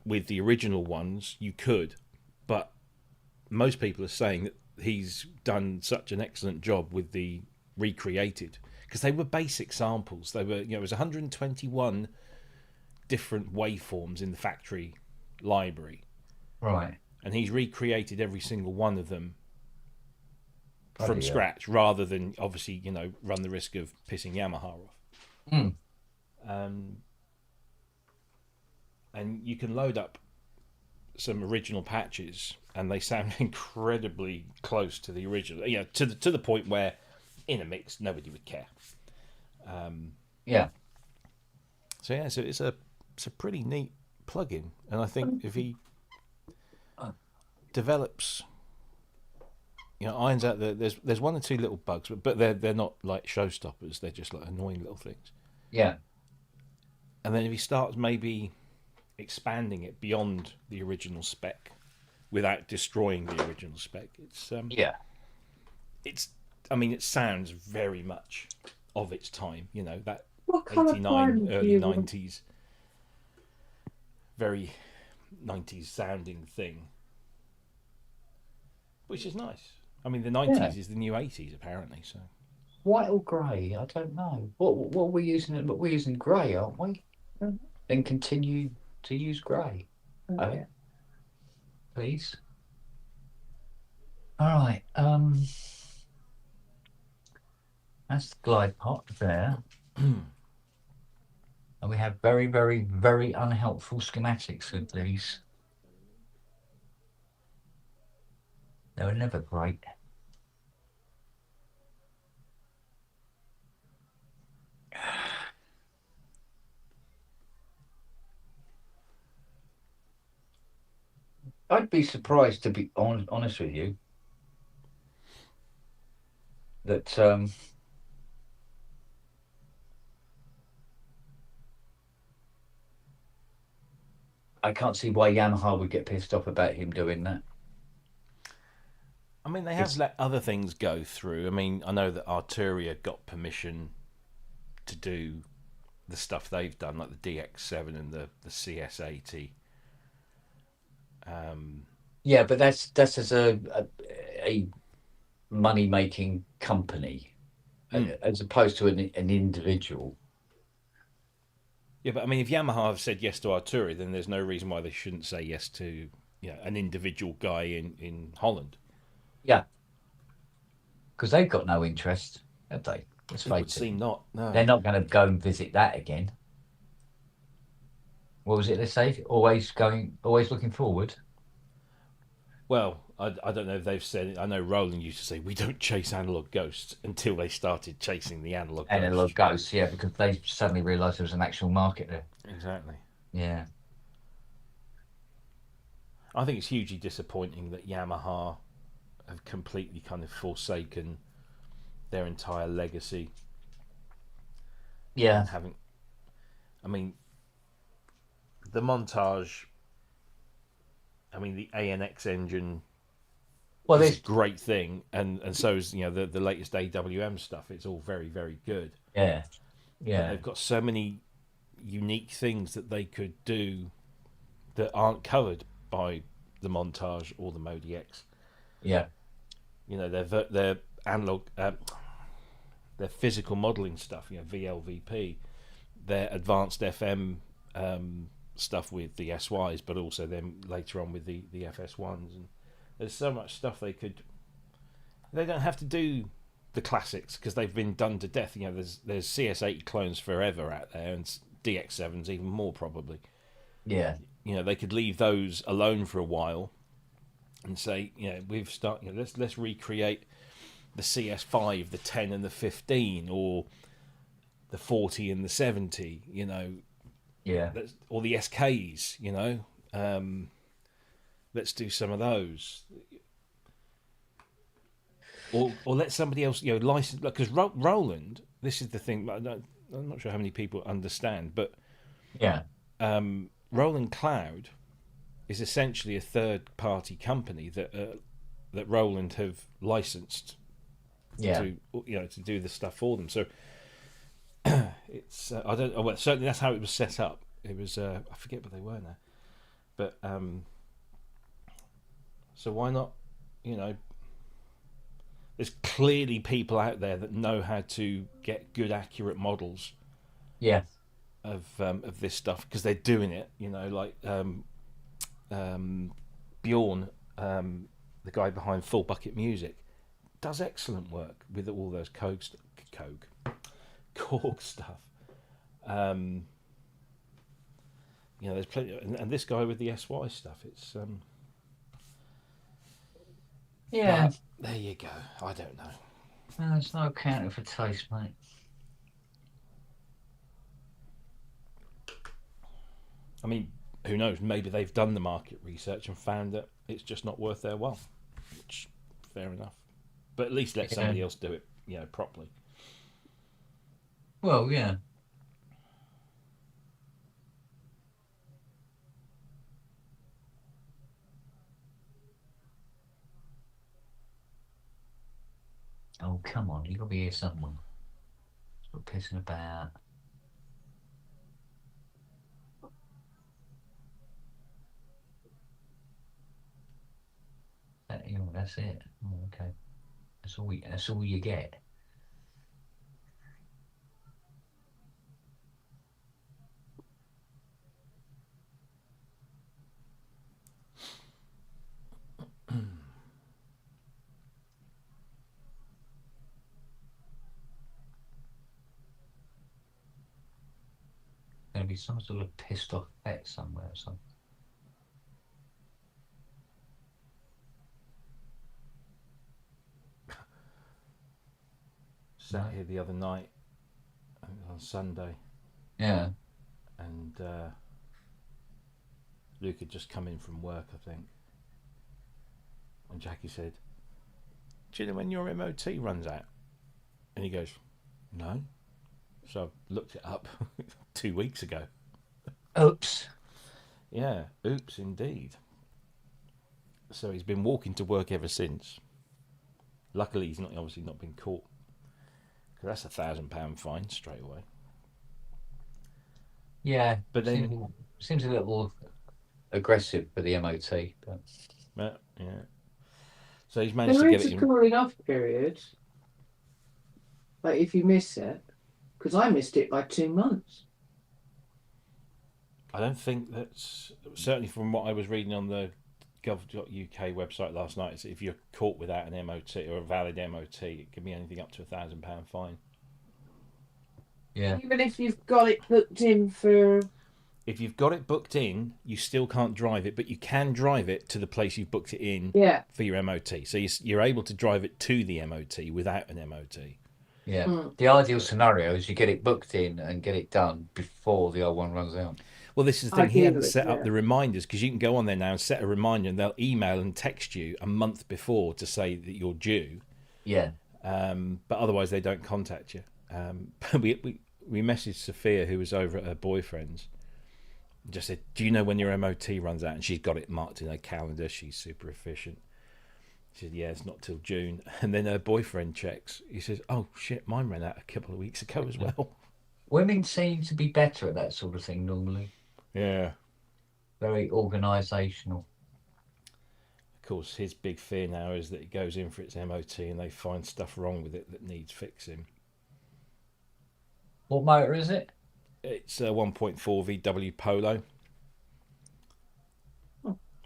with the original ones, you could. But most people are saying that he's done such an excellent job with the recreated, because they were basic samples. They were, it was 121 different waveforms in the factory library, right? And he's recreated every single one of them from scratch, rather than obviously run the risk of pissing Yamaha off. And you can load up some original patches, and they sound incredibly close to the original. To the point where in a mix nobody would care. So it's a pretty neat plug-in, and I think if he develops, irons out there's one or two little bugs, but they're not like showstoppers. They're just like annoying little things. Yeah. And then if he starts maybe expanding it beyond the original spec without destroying the original spec, it sounds very much of its time. That What colour 89 primer do early you want? 90s, very 90s sounding thing, which is nice. I mean, the 90s is the new 80s apparently. So White or grey? I don't know. What are we using? We're using grey, aren't we? Then continue to use grey. Yeah. Please. All right. That's the glide pot there. And we have very, very, very unhelpful schematics with these. They were never great. I'd be surprised, to be honest with you, that I can't see why Yamaha would get pissed off about him doing that. I mean, they have let other things go through. I mean, I know that Arturia got permission to do the stuff they've done, like the DX7 and the CS80. Yeah, but that's as a money making company, as opposed to an individual. Yeah, but I mean, if Yamaha have said yes to Arturia, then there's no reason why they shouldn't say yes to an individual guy in Holland. Yeah, because they've got no interest, have they? Let's It would face it. seem not. No. They're not going to go and visit that again. What was it they say? Always looking forward. Well, I don't know if they've said it. I know Roland used to say, we don't chase analog ghosts, until they started chasing the analog Ghosts, yeah, because they suddenly realised there was an actual market there. Exactly. Yeah. I think it's hugely disappointing that Yamaha have completely kind of forsaken their entire legacy. Yeah. I mean, the montage, the ANX engine, well, is a great thing, and so is the latest AWM stuff. It's all very, very good. Yeah. But they've got so many unique things that they could do that aren't covered by the montage or the Modi X. Yeah. Their analog, their physical modelling stuff. VLVP, their advanced FM stuff with the SYs, but also then later on with the FS1s, and there's so much stuff they don't have to do the classics because they've been done to death. There's CS80 clones forever out there, and DX7s even more probably. Yeah. They could leave those alone for a while and say, let's recreate the CS5, the 10 and the 15, or the 40 and the 70, Yeah. or the SKs, let's do some of those, or let somebody else, license. Because Roland, this is the thing. I'm not sure how many people understand, but yeah, Roland Cloud is essentially a third-party company that Roland have licensed to do the stuff for them. So it's I don't. Well, certainly that's how it was set up. It was I forget what they were now, but so why not? There's clearly people out there that know how to get good, accurate models. Yeah. Of this stuff because they're doing it. Like Bjorn, the guy behind Full Bucket Music, does excellent work with all those Korg stuff. There's plenty, and this guy with the SY stuff. It's yeah. There you go. I don't know. There's no accounting for taste, mate. I mean, who knows? Maybe they've done the market research and found that it's just not worth their while. Which, fair enough. But at least let somebody else do it, properly. Well, yeah. Oh, come on. You got to be here somewhere. Stop pissing about. That's it. Oh, okay. That's all you get. Gonna be some sort of pissed off vet somewhere or something. Sat here the other night, I think it was on Sunday, Yeah. and Luke had just come in from work, I think. And Jackie said, "Do you know when your MOT runs out?" And he goes, "No." So I looked it up 2 weeks ago. Oops. Yeah, oops, indeed. So he's been walking to work ever since. Luckily, he's obviously not been caught. Because that's £1,000 fine straight away. Yeah, but then seems a little aggressive for the MOT. But yeah. So he's managed There to get is it a in. cooling off period. Like if you miss it, because I missed it by 2 months. I don't think that's certainly from what I was reading on the gov.uk website last night. Is if you're caught without an MOT or a valid MOT, it can be anything up to £1,000 fine. yeah, Even if you've got it booked in for. If you've got it booked in, you still can't drive it, but you can drive it to the place you've booked it in for your MOT. So you're able to drive it to the MOT without an MOT. yeah. The ideal scenario is you get it booked in and get it done before the old one runs out. Well, this is the thing. He hadn't Ideally, set up yeah. the reminders, because you can go on there now and set a reminder, and they'll email and text you a month before to say that you're due. Yeah. But otherwise, they don't contact you. We messaged Sophia, who was over at her boyfriend's, and just said, "Do you know when your MOT runs out?" And she's got it marked in her calendar. She's super efficient. She said, "Yeah, it's not till June." And then her boyfriend checks. He says, "Oh shit, mine ran out a couple of weeks ago as well." Women seem to be better at that sort of thing normally. Yeah. Very organisational. Of course, his big fear now is that it goes in for its MOT and they find stuff wrong with it that needs fixing. What motor is it? It's a 1.4 VW Polo.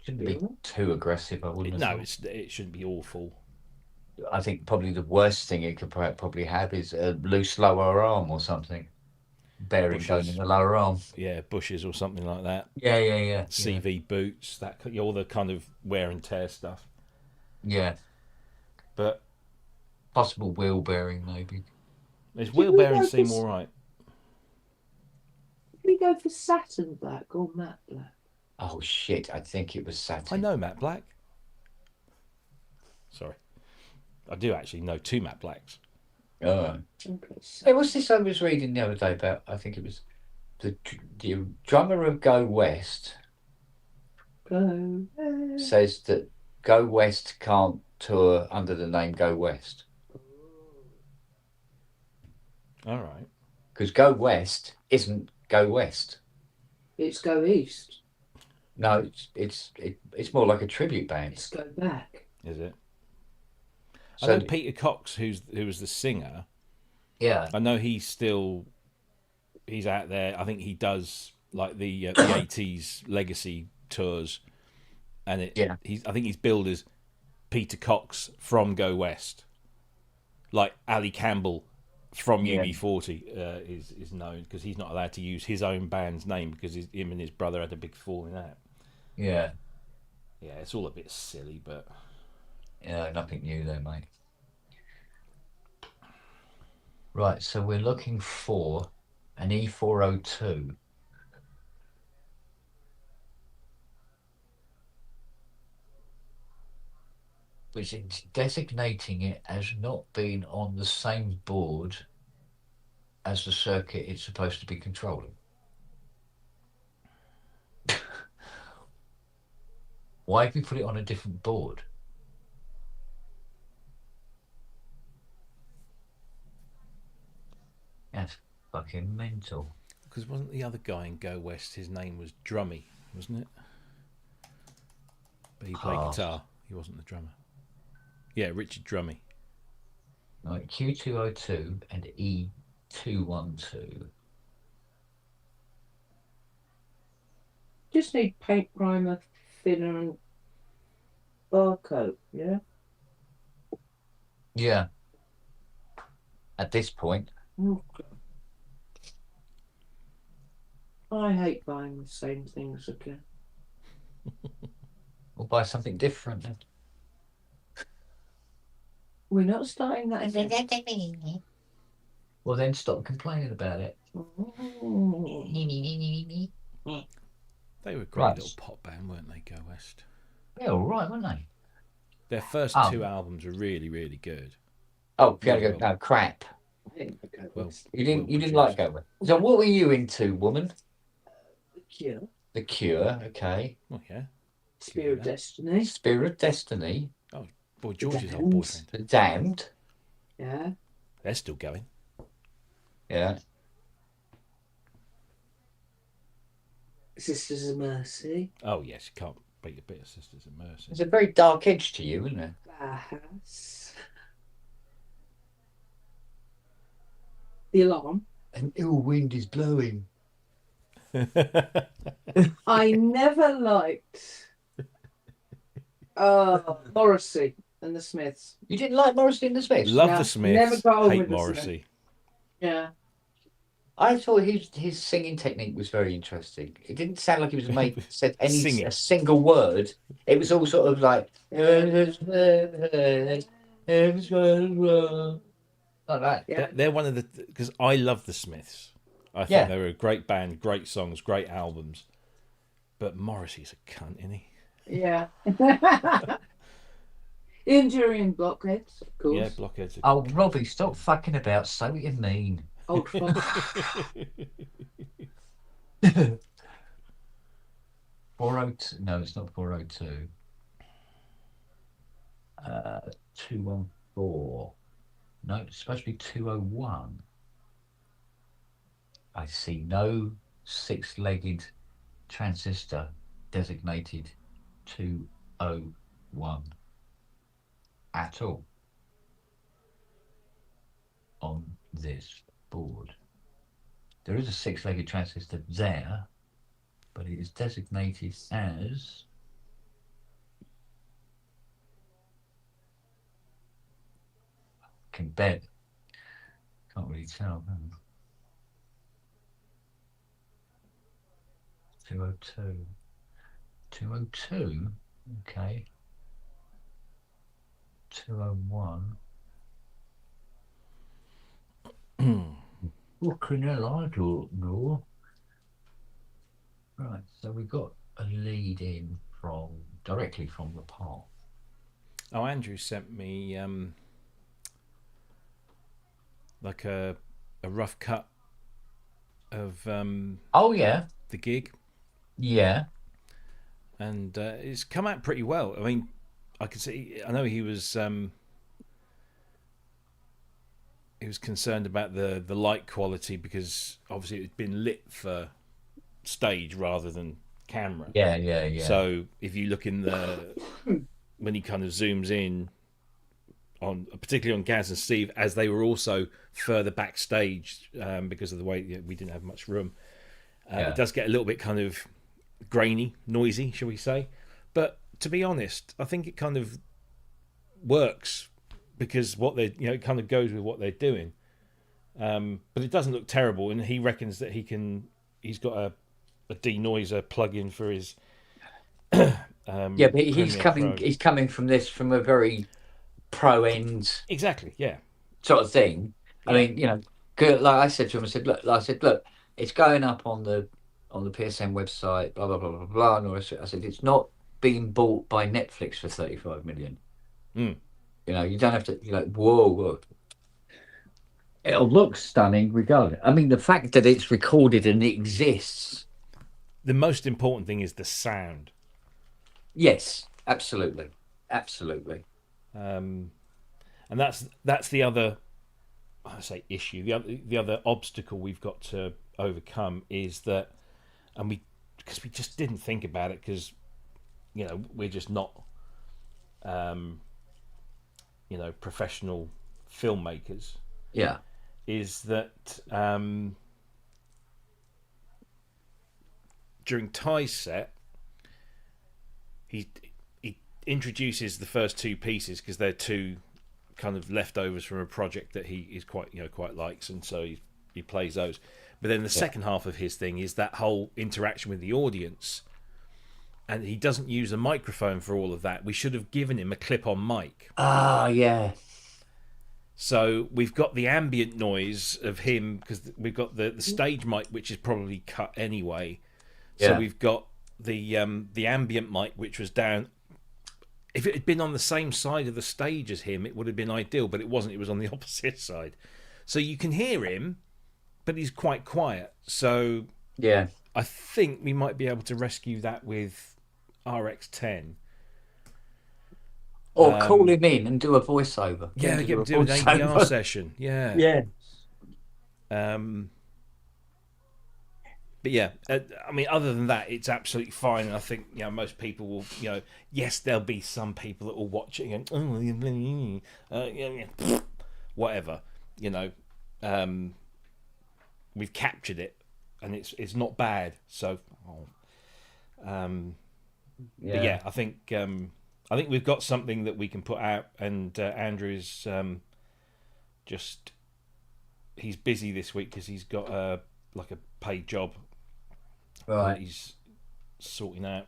Shouldn't be too aggressive, I wouldn't have thought. It shouldn't be awful. I think probably the worst thing it could probably have is a loose lower arm or something. Bearing going in the lower arm. Yeah, bushes or something like that. Yeah. CV boots, that all the kind of wear and tear stuff. Yeah. But possible wheel bearing, maybe. His wheel bearings seem all right. Did we go for satin black or matte black? Oh shit! I think it was satin. I know matte black. Sorry, I do actually know two matte blacks. Oh. Okay. Hey, what's this I was reading the other day about? I think it was the drummer of Go West. Go West. Says that Go West can't tour under the name Go West. All right. Because Go West isn't Go West. It's Go East. No, it's more like a tribute band. It's Go Back. Is it? So, I know Peter Cox, who was the singer. Yeah. I know he's out there. I think he does like the 80s legacy tours, and I think he's billed as Peter Cox from Go West, like Ali Campbell from UB40 is known, because he's not allowed to use his own band's name because him and his brother had a big falling out. Yeah. Yeah, it's all a bit silly, but yeah, nothing new there, mate. Right, so we're looking for an E402. which is designating it as not being on the same board as the circuit it's supposed to be controlling. Why have you put it on a different board? That's fucking mental. Because wasn't the other guy in Go West, his name was Drummy, wasn't it? But he played guitar. He wasn't the drummer. Yeah, Richard Drummy. Right, Q202 and E212. Just need paint primer, thinner, and barcode. Yeah. Yeah. At this point. Oh, I hate buying the same things again. We'll buy something different then. We're not starting that again. Well, then stop complaining about it. They were a great little pop band, weren't they, Go West? Yeah, all right, weren't they? Their first two albums were really, really good. Oh, no, crap. Well, You didn't like Go West. So what were you into, woman? The Cure. The Cure, okay. Oh, yeah. Spirit of Destiny. Spirit of Destiny. Boy George's old boyfriend. The Damned. Yeah. They're still going. Yeah. Sisters of Mercy. Oh, yes, you can't beat a bit of Sisters of Mercy. There's a very dark edge to you, isn't there? Bathhouse. The Alarm. An ill wind is blowing. I never liked Morrissey and the Smiths. You didn't like Morrissey and the Smiths? Love No, the Smiths, never got on hate with the Morrissey. Yeah. I thought his singing technique was very interesting. It didn't sound like he was said a single word. It was all sort of like that. Yeah. They're one of the, because I love the Smiths. I think they were a great band, great songs, great albums. But Morrissey's a cunt, isn't he? Yeah. Injury and Blockheads, of course. Yeah, Blockheads. Oh, Robbie, stop fucking about. Say what you mean. Old fuck. 402. No, it's not 402. 214. No, it's supposed to be 201. I see no six-legged transistor designated 201 at all on this board. There is a six-legged transistor there, but it is designated as can bet. Can't really tell. 202. 202. Okay. 201. Fucking hell, I don't know. Right, so we got a lead in directly from the part. Oh, Andrew sent me like a rough cut of oh yeah, the gig. Yeah. And it's come out pretty well. I mean, I can see. I know he was concerned about the light quality because obviously it had been lit for stage rather than camera. Yeah. So if you look in when he kind of zooms in on, particularly on Gaz and Steve, as they were also further backstage because of the way we didn't have much room, it does get a little bit kind of grainy, noisy, shall we say. But to be honest, I think it kind of works because what they, it kind of goes with what they're doing. But it doesn't look terrible, and he reckons that he's got a denoiser plug-in for his but he's coming from this from a very pro end exactly sort of thing. I mean, like I said to him, I said, look, it's going up on the PSN website, blah blah blah blah blah. And I said, it's not being bought by Netflix for 35 million. You know, you don't have to. You're like, whoa. It'll look stunning regardless. I mean, the fact that it's recorded and it exists. The most important thing is the sound. Yes, absolutely. And that's the other, I say, issue. The other obstacle we've got to overcome is that, and because we just didn't think about it, because we're just not professional filmmakers. Yeah. Is that during Ty's set, he introduces the first two pieces because they're two kind of leftovers from a project that he is quite likes, and so he plays those. But then the second half of his thing is that whole interaction with the audience, and he doesn't use a microphone for all of that. We should have given him a clip-on mic. Ah, yeah. So we've got the ambient noise of him because we've got the stage mic, which is probably cut anyway. So we've got the ambient mic, which was down. If it had been on the same side of the stage as him, it would have been ideal, but it wasn't. It was on the opposite side. So you can hear him, but he's quite quiet. So I think we might be able to rescue that with RX10. Or call him in and do a voiceover. Get him to do an ADR session. Yeah. But yeah, I mean, other than that, it's absolutely fine. And I think most people will, yes, there'll be some people that will watch it and whatever, we've captured it, and it's not bad. So, but yeah, I think we've got something that we can put out, and Andrew's he's busy this week because he's got a paid job that he's sorting out.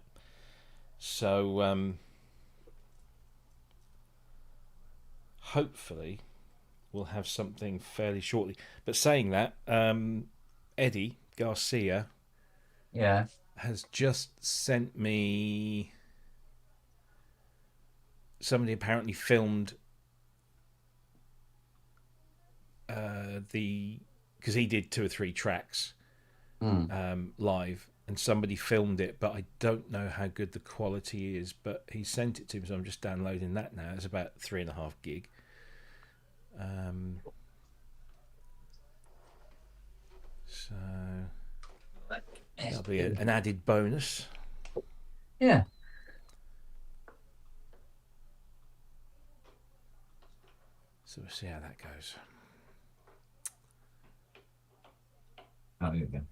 So hopefully we'll have something fairly shortly. But saying that, Eddie Garcia has just sent me. Somebody apparently filmed because he did 2 or 3 tracks live, and somebody filmed it, but I don't know how good the quality is. But he sent it to me, so I'm just downloading that now. It's about 3.5 gig. So that'll be an added bonus. Yeah. So we'll see how that goes. Oh, here we go.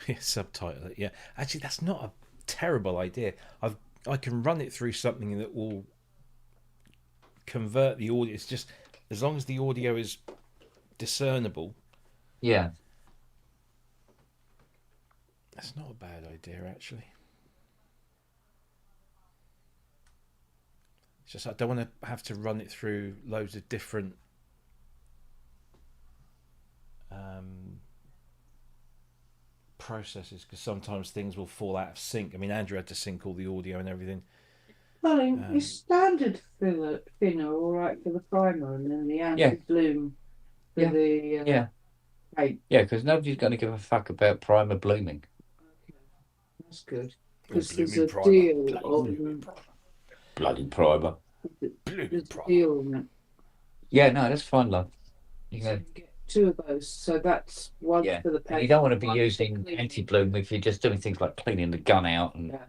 Yeah, subtitle it. Yeah, actually, that's not a terrible idea. I can run it through something that will convert the audio. It's just as long as the audio is discernible. Yeah. That's not a bad idea, actually. It's just I don't want to have to run it through loads of different processes, because sometimes things will fall out of sync. I mean, Andrew had to sync all the audio and everything. Well, is standard thinner all right for the primer, and then the anti-bloom for the paint? Yeah, because nobody's going to give a fuck about primer blooming. Okay. That's good, because there's Blooming a primer. deal on Bloody primer. there's a deal on it. Yeah, no, that's fine, love. You So can, you get 2 of those. So that's one for the paint. and you don't want to be one for using cleaning. anti-bloom if you're just doing things like cleaning the gun out and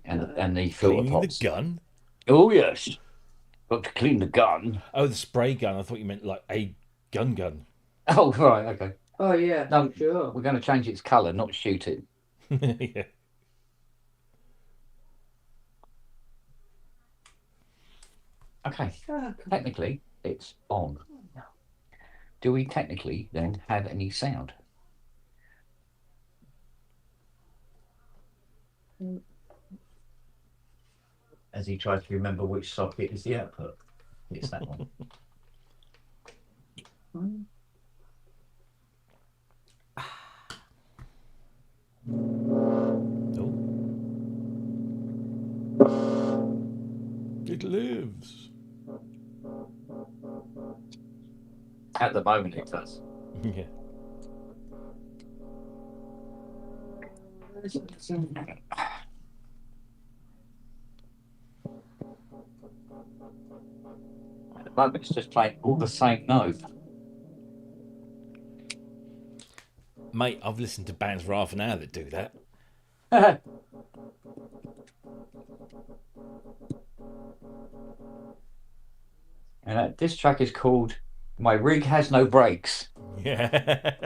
and the filter Cleaning pots. the gun? Oh yes, got to clean the gun. Oh, the spray gun. I thought you meant like a gun. Oh right, okay. Oh yeah, No, sure. we're going to change its colour, not shoot it. Yeah. Okay, Oh, technically it's on. Do we technically then have any sound? As he tries to remember which socket is the output. It's that one. Oh. It lives. At the moment, it does. Yeah. At the moment, it's just playing all the same note. Mate, I've listened to bands for half an hour that do that. And this track is called "My Rig Has No Brakes." Yeah.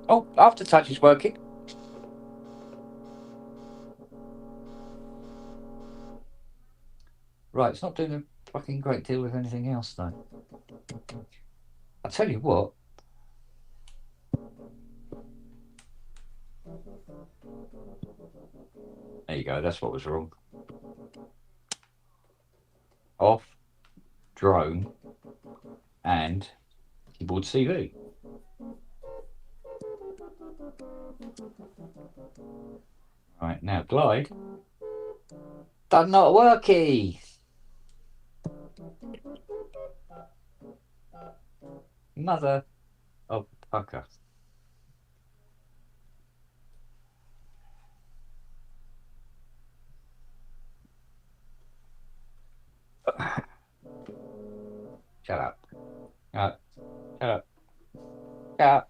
Oh, aftertouch is working. Right, it's not doing a fucking great deal with anything else, though. I'll tell you what. There you go, that's what was wrong. Off, drone, and keyboard CV. Right, now glide. That's not working. Mother of fucker. Shut up. Shut up. Shut up.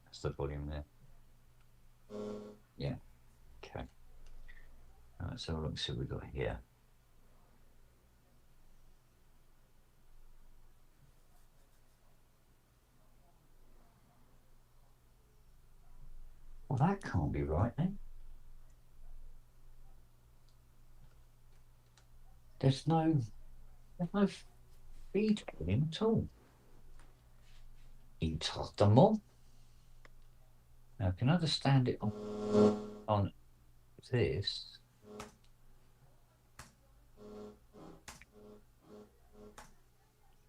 That's the volume there. Yeah. Okay. Right, so let's see what we've got here. Well, that can't be right then. There's no feed in him at all. Impossible. Now I can understand it on this.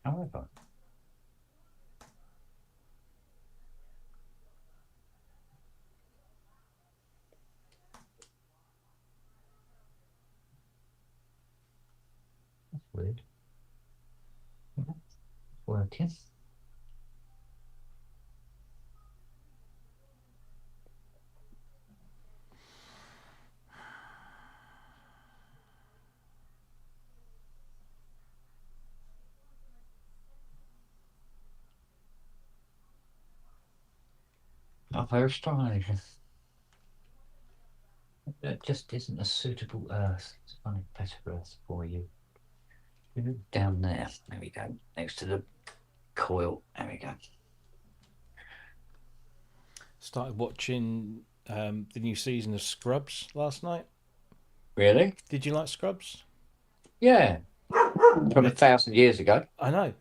However, that's weird. Yeah, it's working. Oh, very strange. It just isn't a suitable earth. It's a funny better earth for you. We move down there. There we go. Next to the coil. There we go. Started watching the new season of Scrubs last night. Really? Did you like Scrubs? Yeah. From 1,000 years ago. I know.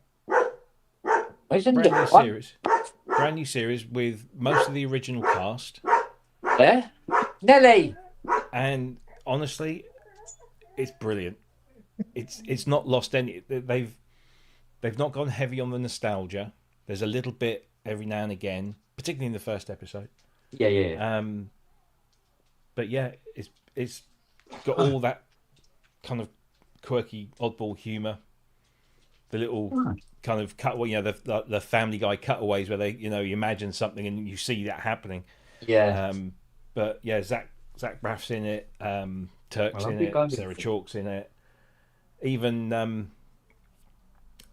Isn't Brand new it? What? series. Brand new series with most of the original cast. There? Nelly! And honestly, it's brilliant. It's not lost any. They've not gone heavy on the nostalgia. There's a little bit every now and again, particularly in the first episode. Yeah. But yeah, it's got all that kind of quirky, oddball humour. The little kind of cutaway, the Family Guy cutaways where they, you imagine something and you see that happening. Yeah. But yeah, Zach Braff's in it. Turk's in it. Sarah Chalk's in it. Even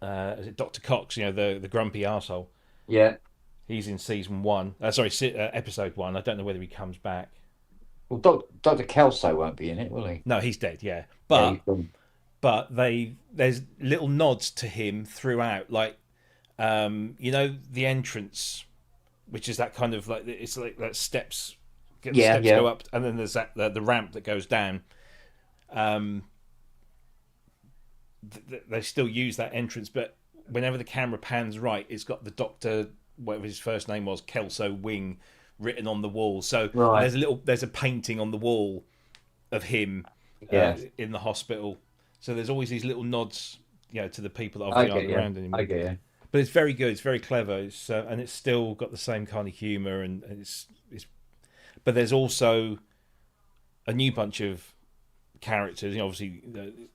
is it Dr. Cox? The grumpy arsehole. Yeah. He's in season 1. Episode 1. I don't know whether he comes back. Well, Dr. Kelso won't be in it, will he? No, he's dead. Yeah, Yeah, but there's little nods to him throughout, like the entrance, which is that kind of like, it's like that steps go up, and then there's that the ramp that goes down. They still use that entrance, but whenever the camera pans right, it's got the Doctor, whatever his first name was, Kelso Wing, written on the wall. So Right. there's a painting on the wall of him Yeah. in the hospital. So there's always these little nods, to the people that I obviously get aren't you. around anymore. I get you. But it's very good. It's very clever. It's and it's still got the same kind of humour, and it's. But there's also a new bunch of characters. Obviously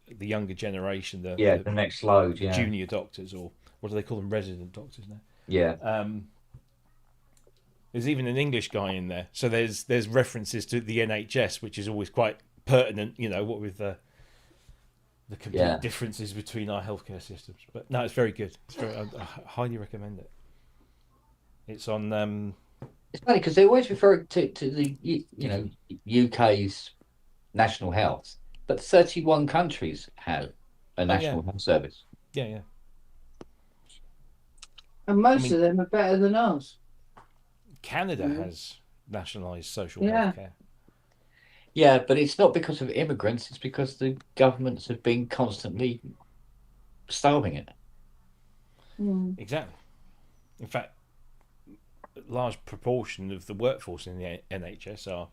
the younger generation, The next load. Yeah. junior doctors, or what do they call them? Resident doctors now. Yeah. There's even an English guy in there, so there's references to the NHS, which is always quite pertinent. What with the complete differences between our healthcare systems. But no, it's very good. I highly recommend it. It's on. It's funny because they always refer to the UK's national health, but 31 countries have a national health service. Yeah. And most of them are better than ours. Canada has nationalised social Yeah. healthcare. Yeah, but it's not because of immigrants. It's because the governments have been constantly starving it. Exactly. In fact, a large proportion of the workforce in the NHS are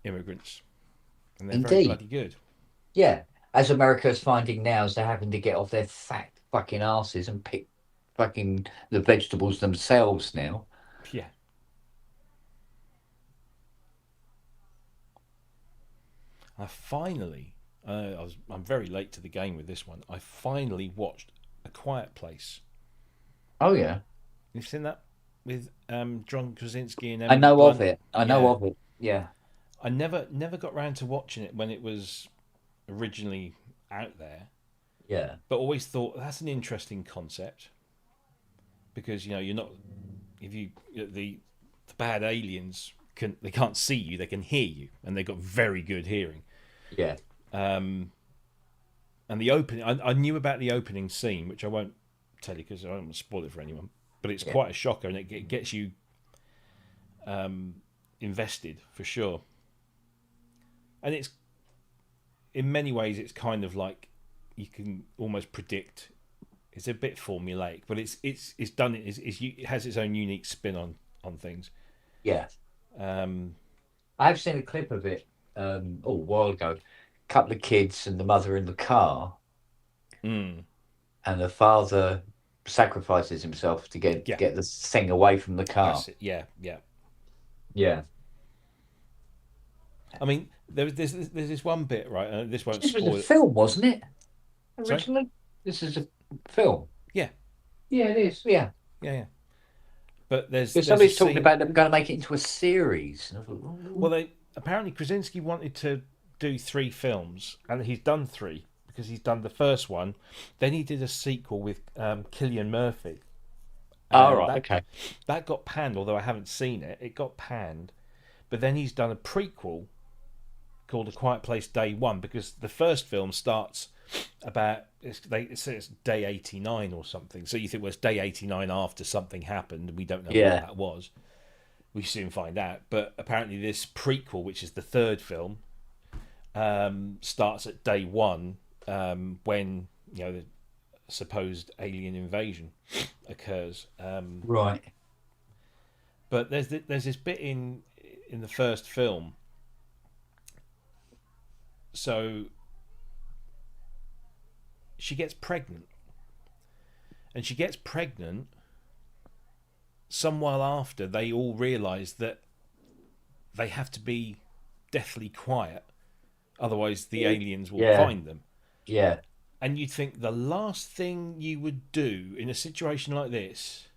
immigrants, and they're very Indeed. bloody good. Yeah, as America's finding now, is they're having to get off their fat fucking asses and pick fucking the vegetables themselves now. Yeah. I finally, I'm very late to the game with this one. I finally watched A Quiet Place. Oh yeah, You've seen that with John Krasinski and I Emily know Blunt? of it. I know of it. Yeah. I never got round to watching it when it was originally out there, Yeah. but always thought that's an interesting concept because you're not if you the bad aliens they can't see you, they can hear you, and they've got very good hearing. Yeah. And the opening, I knew about the opening scene, which I won't tell you because I don't want to spoil it for anyone. But it's quite a shocker, and it gets you invested for sure. And it's in many ways, it's kind of like you can almost predict. It's a bit formulaic, but it's done. It has its own unique spin on things. Yeah. I've seen a clip of it a while ago. A couple of kids and the mother in the car, and the father sacrifices himself to get the thing away from the car. That's it. Yeah. Yeah. I mean, there's this one bit, right? This won't This was spoil a it. film, wasn't it? Sorry? Originally, this is a film. Yeah, it is. Yeah. Yeah. But there's Somebody's a talking scene- about them going to make it into a series. And I thought, Well, apparently Krasinski wanted to do 3 films, and he's done 3 because he's done the first one. Then he did a sequel with Cillian Murphy. Okay. That got panned, although I haven't seen it. It got panned. But then he's done a prequel called A Quiet Place Day 1, because the first film starts about, it says day 89 or something. So you think, well, it's day 89 after something happened, and we don't know what that was. We soon find out. But apparently this prequel, which is the third film, starts at day 1, when the supposed alien invasion occurs. Right. But there's this bit in the first film. So she gets pregnant, and she gets pregnant some while after they all realise that they have to be deathly quiet, otherwise the aliens will find them. Yeah. And you'd think the last thing you would do in a situation like this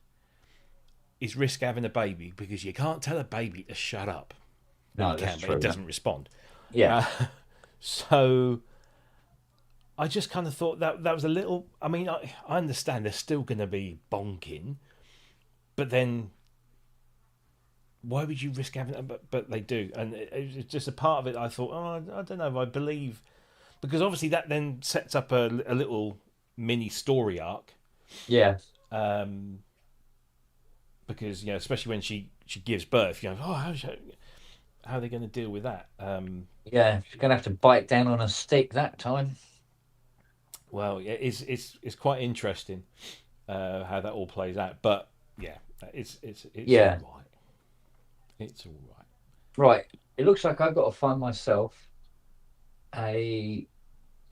is risk having a baby, because you can't tell a baby to shut up. No, You that's can, true. but it doesn't respond. Yeah. So I just kind of thought that was a little. I mean, I understand they're still going to be bonking, but then why would you risk having it? But they do, and it was just a part of it. I thought, I don't know if I believe, because obviously that then sets up a little mini story arc. Yeah. Because especially when she gives birth, how are they going to deal with that? Yeah, she's going to have to bite down on a stick that time. Well, it's quite interesting. how that all plays out. But yeah, it's Yeah. all right. It's all right. Right. It looks like I've got to find myself a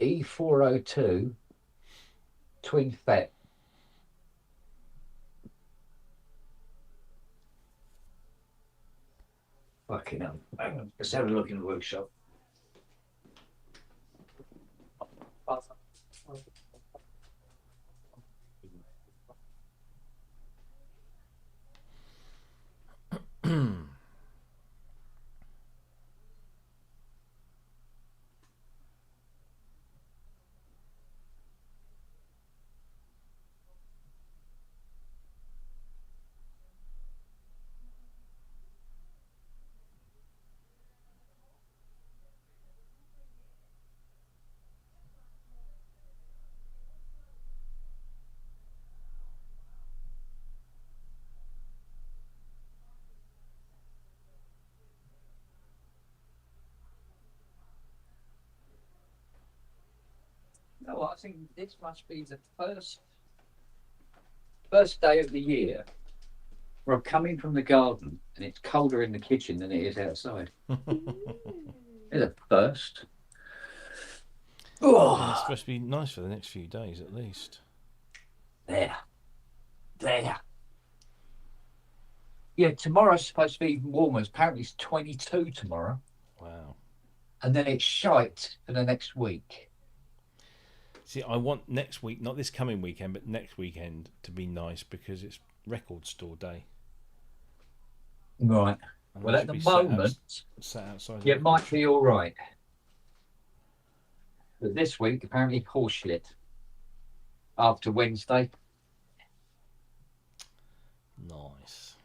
E402 twin FET. Fucking hell. Hang on. Let's have a look in the workshop. No, I think this must be the first day of the year where I'm coming from the garden and it's colder in the kitchen than it is outside. It's a first. Yeah, it's supposed to be nice for the next few days at least. There. Yeah, tomorrow's supposed to be even warmer. Apparently it's 22 tomorrow. Wow. And then it's shite for the next week. See, I want next week, not this coming weekend, but next weekend to be nice because it's record store day. Right. And Well, I at the should be moment, sat outside. yeah, it might be all right. But this week, apparently, horseshit. After Wednesday. Nice.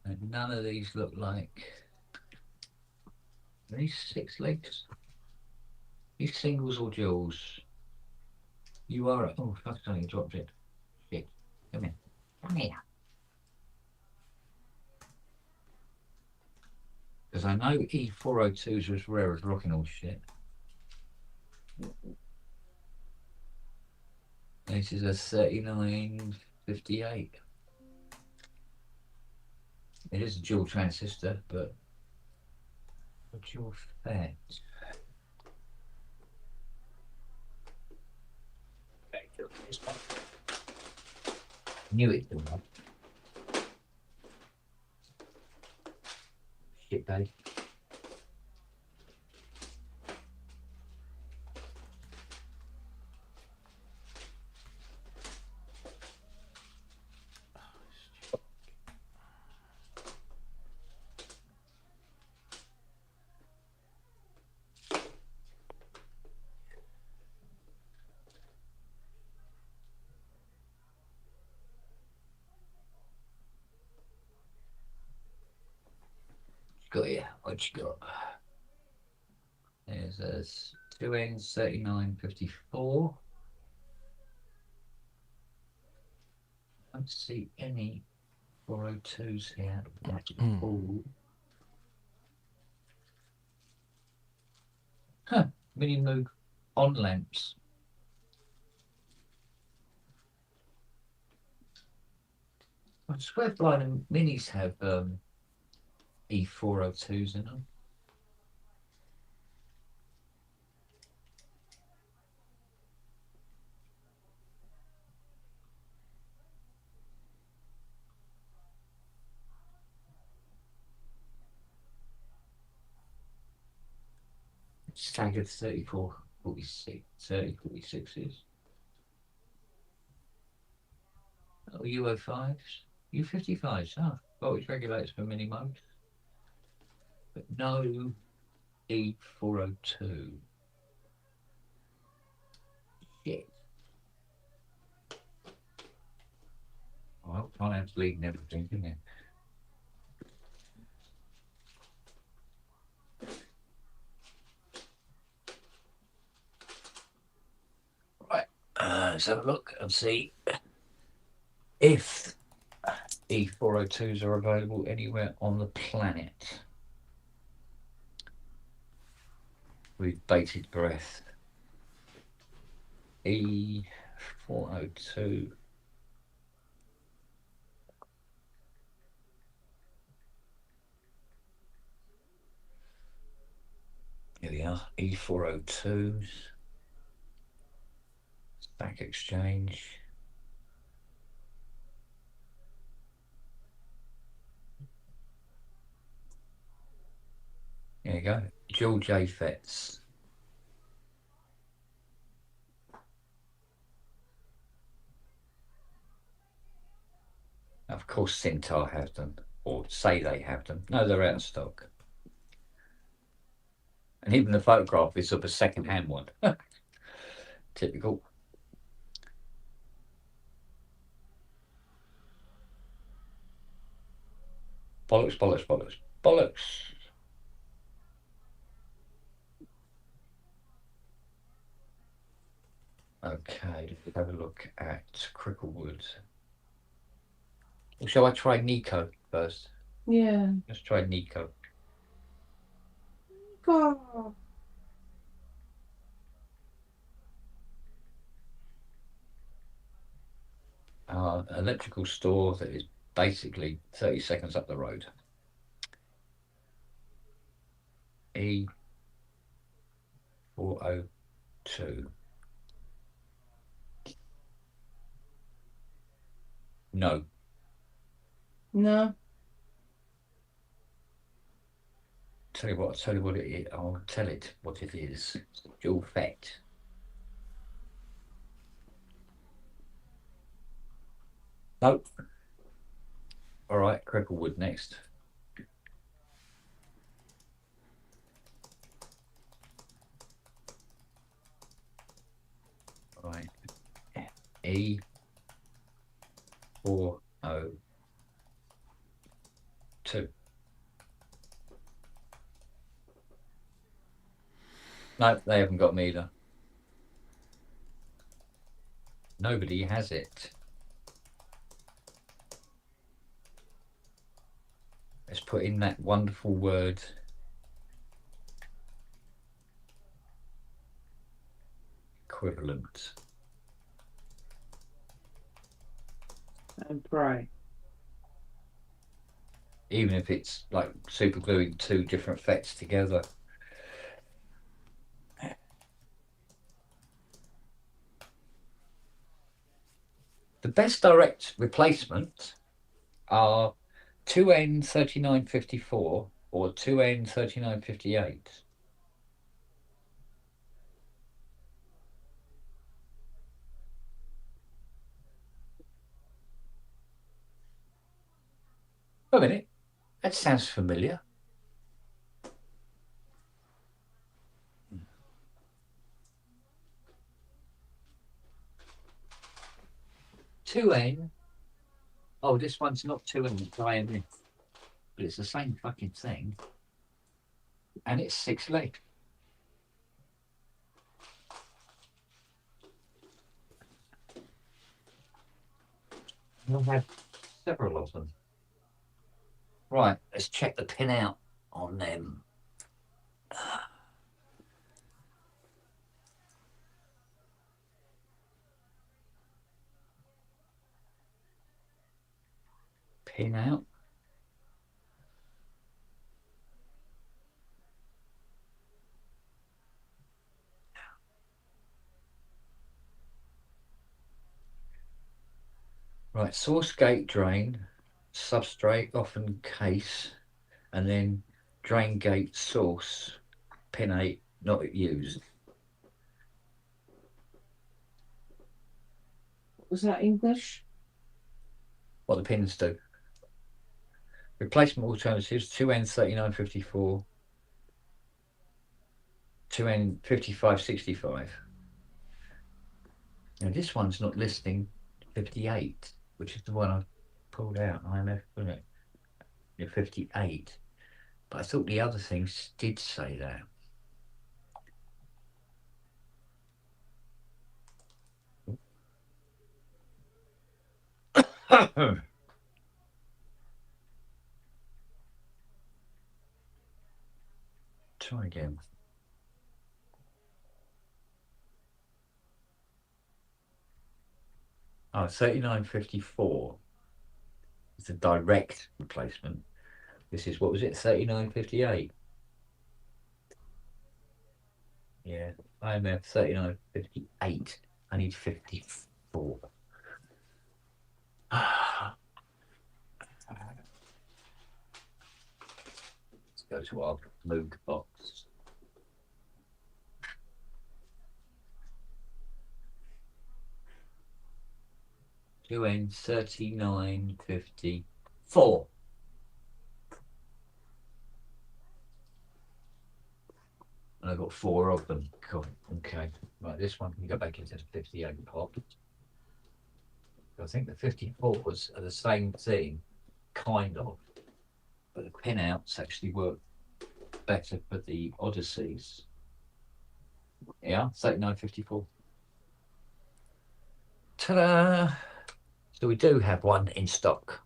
And none of these look like. Are these 6 legs? These singles or duals? You are. Oh, fuck's sake, you dropped it. Shit. Come here. Come here. Because I know E402s was rare as rocking all shit. This is a 3958. It is a dual transistor, but a dual FET. Knew it. Shit, babe. Got here. What you got? There's a 2N 3954. I don't see any 402s here. Ooh. Huh. Mini Moog on lamps. I swear blind minis have E402s in them. Staggered 34, 46, 30, 46s. Oh, UO5s, U55s, huh? Voltage regulators for mini mode. But no E402. Shit. Well, finance league and everything, didn't it? Right, let's have a look and see if E402s are available anywhere on the planet. With bated breath. E402. 402. Here we are, E402s. Stack Exchange. There you go, George A. Fetts. Of course, Cintar have them, or say they have them. No, they're out of stock. And even the photograph is of a second-hand one. Typical. Bollocks, bollocks, bollocks, bollocks. Okay, let's have a look at Cricklewood. Or shall I try Nico first? Yeah. Let's try Nico. God. Electrical store that is basically 30 seconds up the road. E402. No. No. Tell you what, I'll tell you what it is. I'll tell it what it is. Dual effect. Nope. All right, Cricklewood next. All right. E402. No, they haven't got me either. Nobody has it. Let's put in that wonderful word. Equivalent. And pray. Even if it's like super gluing two different effects together. The best direct replacement are 2N3954 or 2N3958. Wait a minute, that sounds familiar. Two N. Oh, this one's not 2N, it's IMF. But it's the same fucking thing. And it's 6 legs. We'll have several of them. Right, let's check the pin out on them. Pin out. Right, source gate drain, substrate, often case, and then drain gate source, pin 8, not used. Was that English? What the pins do. Replacement alternatives, 2N3954, 2N5565. Now this one's not listing 58, which is the one I pulled out, IMF, wasn't it? Yeah, 58. But I thought the other things did say that. Try again. Oh, 39.54. It's a direct replacement. This is, what was it, 39.58? Yeah, IMF 39.58. I need 54. Let's go to our Moog box. UN 39.54. And I've got 4 of them. Cool. Okay. Right, this one can go back into the 58 pop. I think the 54s are the same thing, kind of. But the pinouts actually work better for the Odysseys. Yeah, 39.54. Ta-da! So we do have one in stock.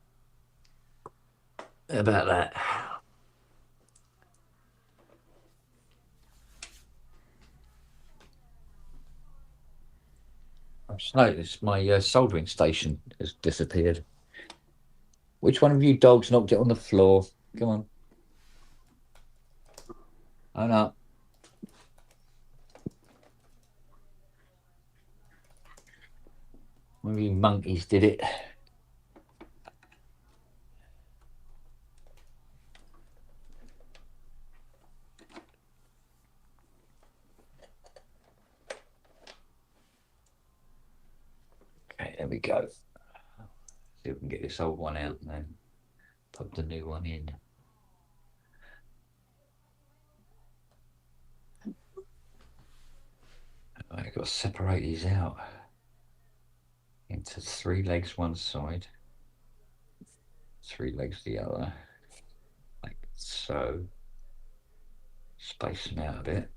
How about that? I've just noticed my soldering station has disappeared. Which one of you dogs knocked it on the floor? Come on. Oh no. One of you monkeys did it. Okay, there we go. See if we can get this old one out and then put the new one in. I've got to separate these out into 3 legs one side, 3 legs the other, like so. Space them out a bit.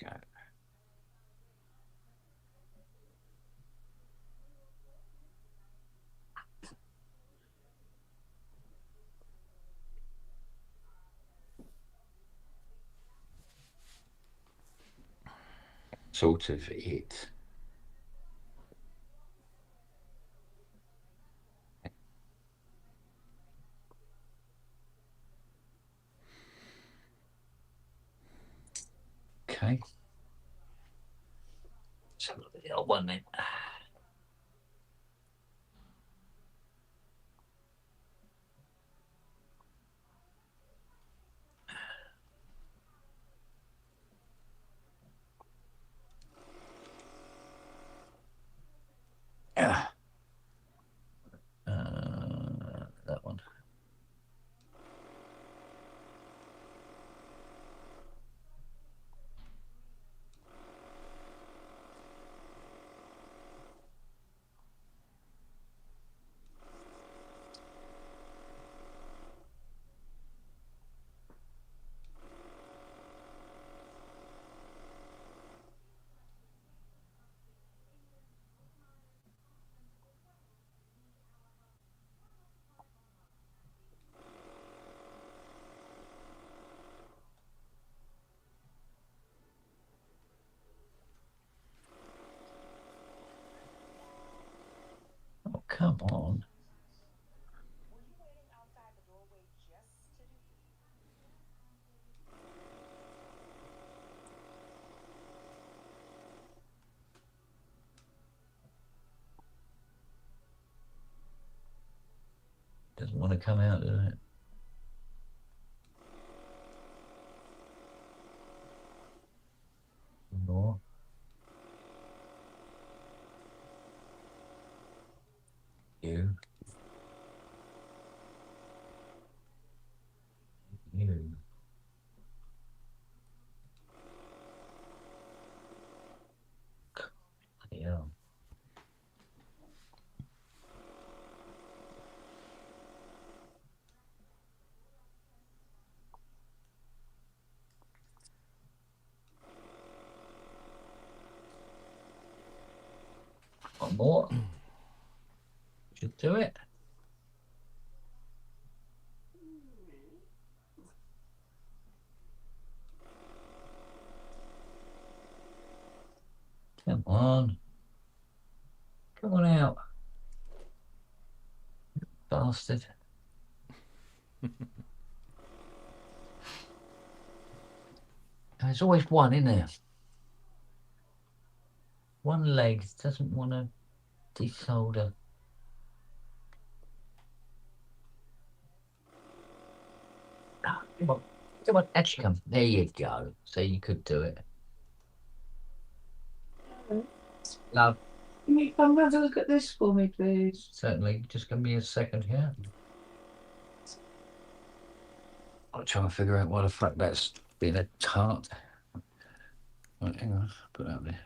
Okay. Sort of it. Okay. Let's have a look at the old one then. Yeah. That one. Oh, come on. Doesn't want to come out, does it? More. You. You. Yeah. One more. Should do it. on. Come on out. Bastard. There's always one in there. One leg doesn't want to desolder. Come on. Come on. Actually, come. There you go. So you could do it. Love. Can you come round and look at this for me, please? Certainly. Just give me a second here. I'll try and figure out why the fuck that's been a tart. Right, hang on. Put that there.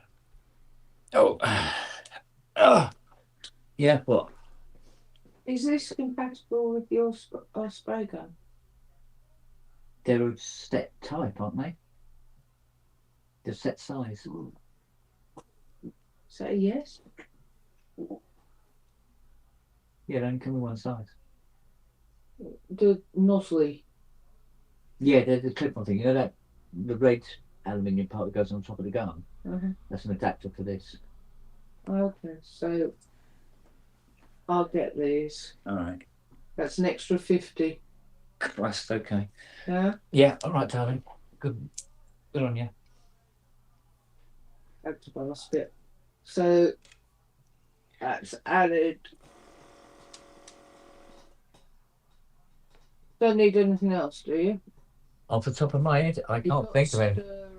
Oh. Yeah, what? Is this compatible with your spray gun? They're a set type, aren't they? They're set size. Say yes. Yeah, they only come in one size. The nozzly. Yeah, they're the clip-on thing. You know that the red aluminium part that goes on top of the gun? Uh-huh. That's an adapter for this. Okay, so I'll get these. All right. That's an extra 50. Christ, okay. Yeah, Yeah, all right, darling. Good. Good on you. that's the basket. So that's added. Don't need anything else, do you? Off the top of my head, I You've can't got think of it. stirrers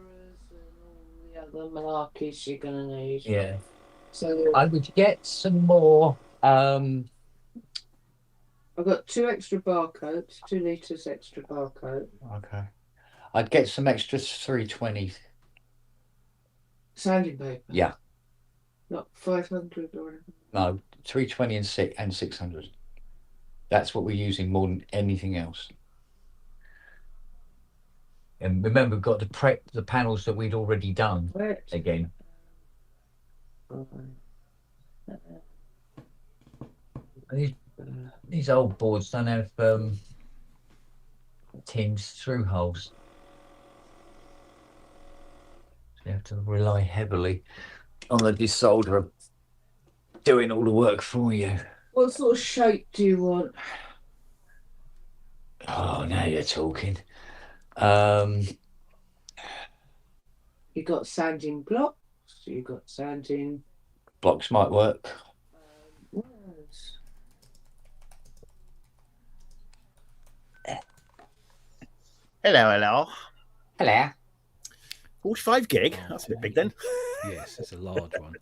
and all the other malarkeys you're gonna need. Yeah. So I would get some more. I've got 2 extra barcodes, 2 litres extra barcode. Okay. I'd get some extra 320s. Sanding paper. Yeah. Not 500 or anything. No, 320 and 600. That's what we're using more than anything else. And remember, we've got to prep the panels that we'd already done Where? again. These old boards don't have tins through holes. So you have to rely heavily on the desolderer doing all the work for you. What sort of shape do you want? Oh, now you're talking. You got sanding blocks. You got sanding. Blocks might work. What else? Hello. Hello. 45 gig. That's a bit big then. Yes, it's a large one.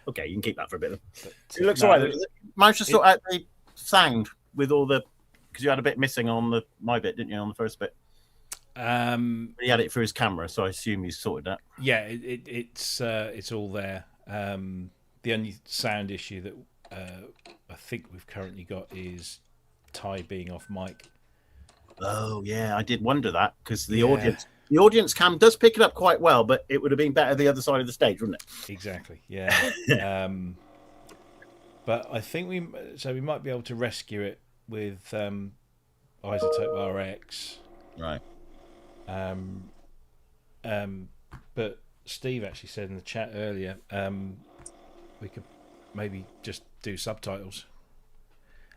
Okay, you can keep that for a bit. But, It looks no, all right. Managed to sort out the sound with all the, because you had a bit missing on my bit, didn't you, on the first bit? He had it through his camera, so I assume he's sorted that. Yeah, it's all there. The only sound issue that I think we've currently got is Ty being off mic. Oh yeah, I did wonder that because the audience cam does pick it up quite well, but it would have been better the other side of the stage, wouldn't it? Exactly. Yeah. But I think we might be able to rescue it with Isotope RX. Right. But Steve actually said in the chat earlier, we could maybe just do subtitles.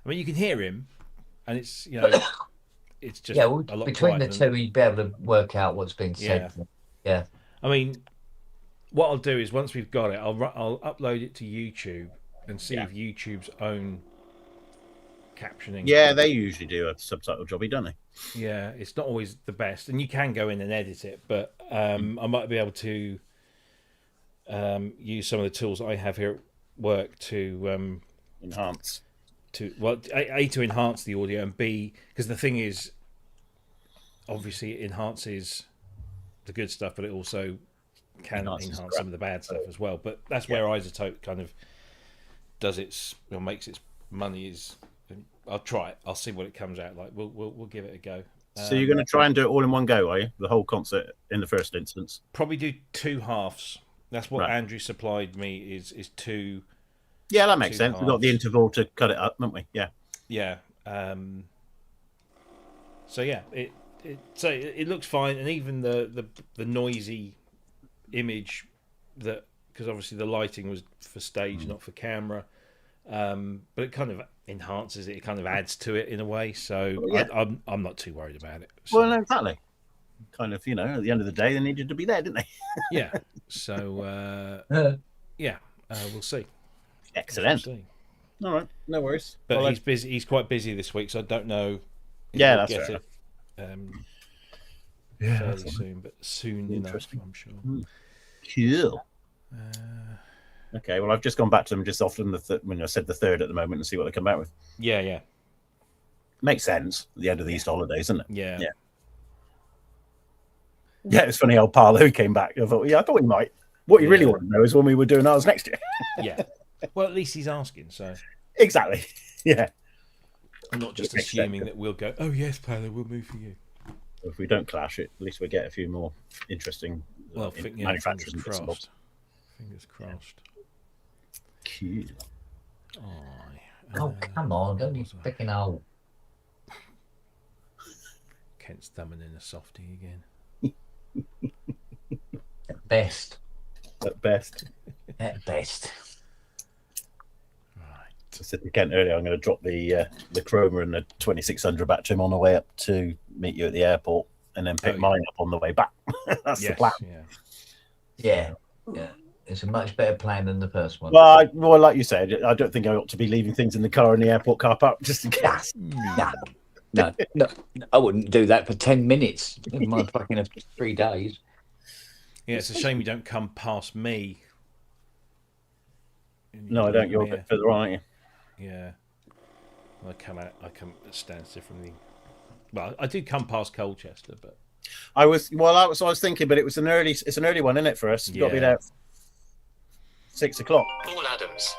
I mean, you can hear him, and it's it's just Yeah, a lot between the quieter two, you'd be able to work out what's being said. Yeah. I mean, what I'll do is once we've got it, I'll upload it to YouTube and see if YouTube's own captioning. Yeah, they usually do a subtitle jobby, don't they? Yeah, it's not always the best, and you can go in and edit it, but I might be able to use some of the tools I have here at work to enhance. To enhance the audio, and B, because the thing is, obviously it enhances the good stuff, but it also can enhance some of the bad stuff as well. But that's where Isotope kind of does makes its money. Is I'll try it. I'll see what it comes out like. We'll give it a go. So you're going to try and do it all in one go, are you? The whole concert in the first instance? Probably do 2 halves. That's what Andrew supplied me. Is 2. Yeah, that makes sense. Halves. We've got the interval to cut it up, haven't we? Yeah. Yeah. So yeah, it looks fine, and even the noisy image because because obviously the lighting was for stage, not for camera. But it kind of enhances it. It kind of adds to it in a way. So I'm not too worried about it. So, Well, no, exactly. Kind of, at the end of the day, they needed to be there, didn't they? yeah. So we'll see. Excellent. We'll see. All right, no worries. But Well, he's busy. He's quite busy this week, so I don't know. If Yeah, we'll that's get fair it fairly soon, but soon enough, Interesting. I'm sure. cool. Okay, well, I've just gone back to them just often when I said the 3rd at the moment and see what they come back with. Yeah. Makes sense at the end of the Easter holidays, isn't it? Yeah. Yeah, it's funny. Old Parlo came back. I thought he might. What you really want to know is when we were doing ours next year. Yeah. Well, at least he's asking, so. Exactly. Yeah. I'm not just assuming that we'll go, oh, yes, Paolo, we'll move for you. If we don't clash it, at least we get a few more interesting manufacturers and bits and bobs. Fingers crossed. Cute. Oh, come on. Don't be freaking old. Kent's thumbing in a softie again. At best. At best. At best. Right. I said to Kent earlier, I'm going to drop the Chroma and the 2600 back to him on the way up to meet you at the airport and then pick mine up on the way back. That's the plan. Yeah. It's a much better plan than the first one. Well, like you said, I don't think I ought to be leaving things in the car in the airport car park just in case. No, I wouldn't do that for 10 minutes. In my fucking 3 days. Yeah, it's a shame you don't come past me. No, I don't. You're a bit further on, aren't you? Yeah. I come stands differently. Well, I did come past Colchester, but I was thinking, but it's an early one, isn't it, for us? You've got to be there at 6 o'clock. Paul Adams.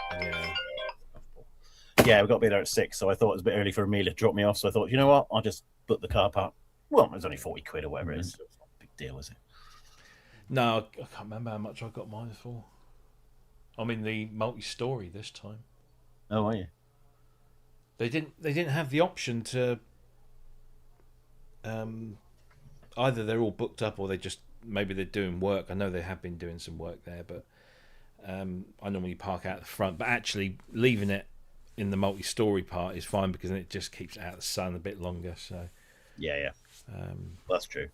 Yeah, we've got to be there at 6, so I thought it was a bit early for Amelia to drop me off. So I thought, you know what, I'll just book the car park. Well, it was only 40 quid or whatever it is. So it's not a big deal, is it? No, I can't remember how much I got mine for. I'm in the multi-story this time. Oh, are you? They didn't have the option to. Either they're all booked up or maybe they're doing work. I know they have been doing some work there, but I normally park out the front. But actually, leaving it in the multi-story part is fine because then it just keeps it out of the sun a bit longer. So yeah. That's true.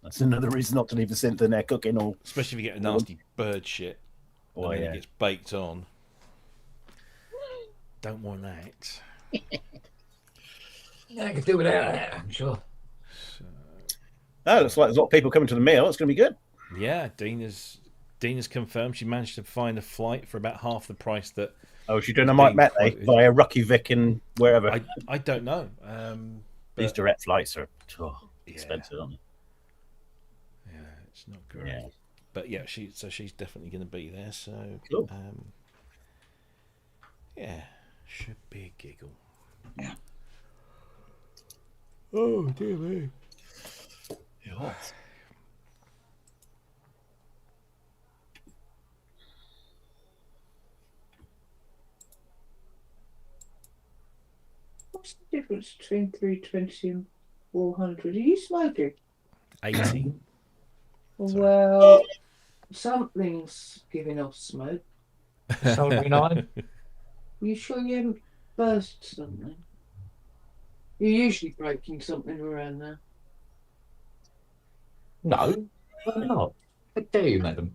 That's another reason not to leave the synth in there cooking, or especially if you get a nasty bird shit. And then it gets baked on. Don't want that. Yeah, I could do without that, I'm sure. Oh, looks like there's a lot of people coming to the meal. It's going to be good. Yeah, Dina's confirmed she managed to find a flight for about half the price that. Oh, she's doing a Mike Metley via Reykjavik and wherever. I don't know. These direct flights are expensive, aren't they? Yeah, it's not great. Yeah. But yeah, she's definitely going to be there. So cool. Yeah, should be a giggle. Yeah. Oh dear me. Yeah. What's the difference between 320 and 400? Are you smoking? 80. Well, something's giving off smoke. Soldering on. Are you sure you haven't burst something? You're usually breaking something around there. No, I'm not. I dare you, madam.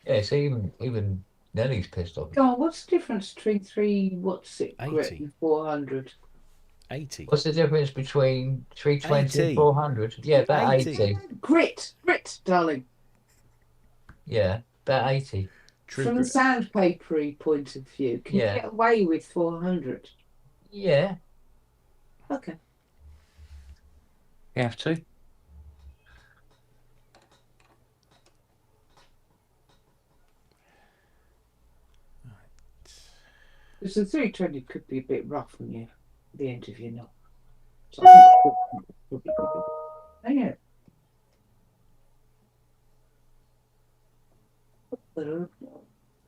Yes, even Nelly's pissed off. Go on, what's the difference between 3 grit 80. and 400? 80. What's the difference between 320 80. and 400? Yeah, about 80. Grit, darling. Yeah, about 80. True From grit. the sandpapery point of view, can you get away with 400? Yeah, Okay. you have to. Because the 320 could be a bit rough on you, the end of your knob. So I think it would be good. Hang on.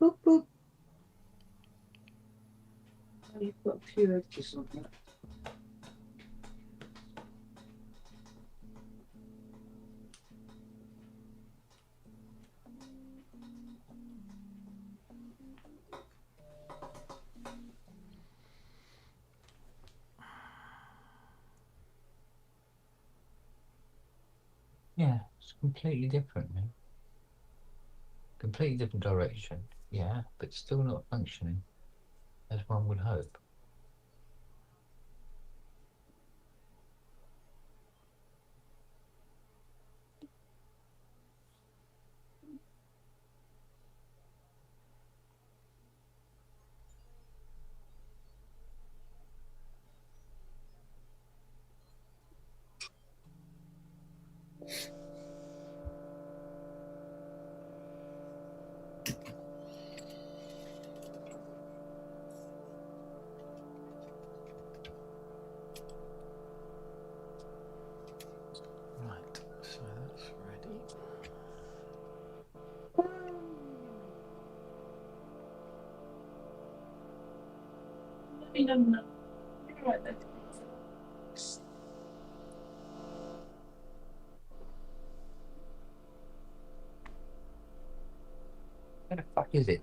Boop, boop. Oh, you've got a few edges on that. Yeah, it's completely different, man. Completely different direction. Yeah, but still not functioning as one would hope. Right, so that's ready. Where the fuck is it?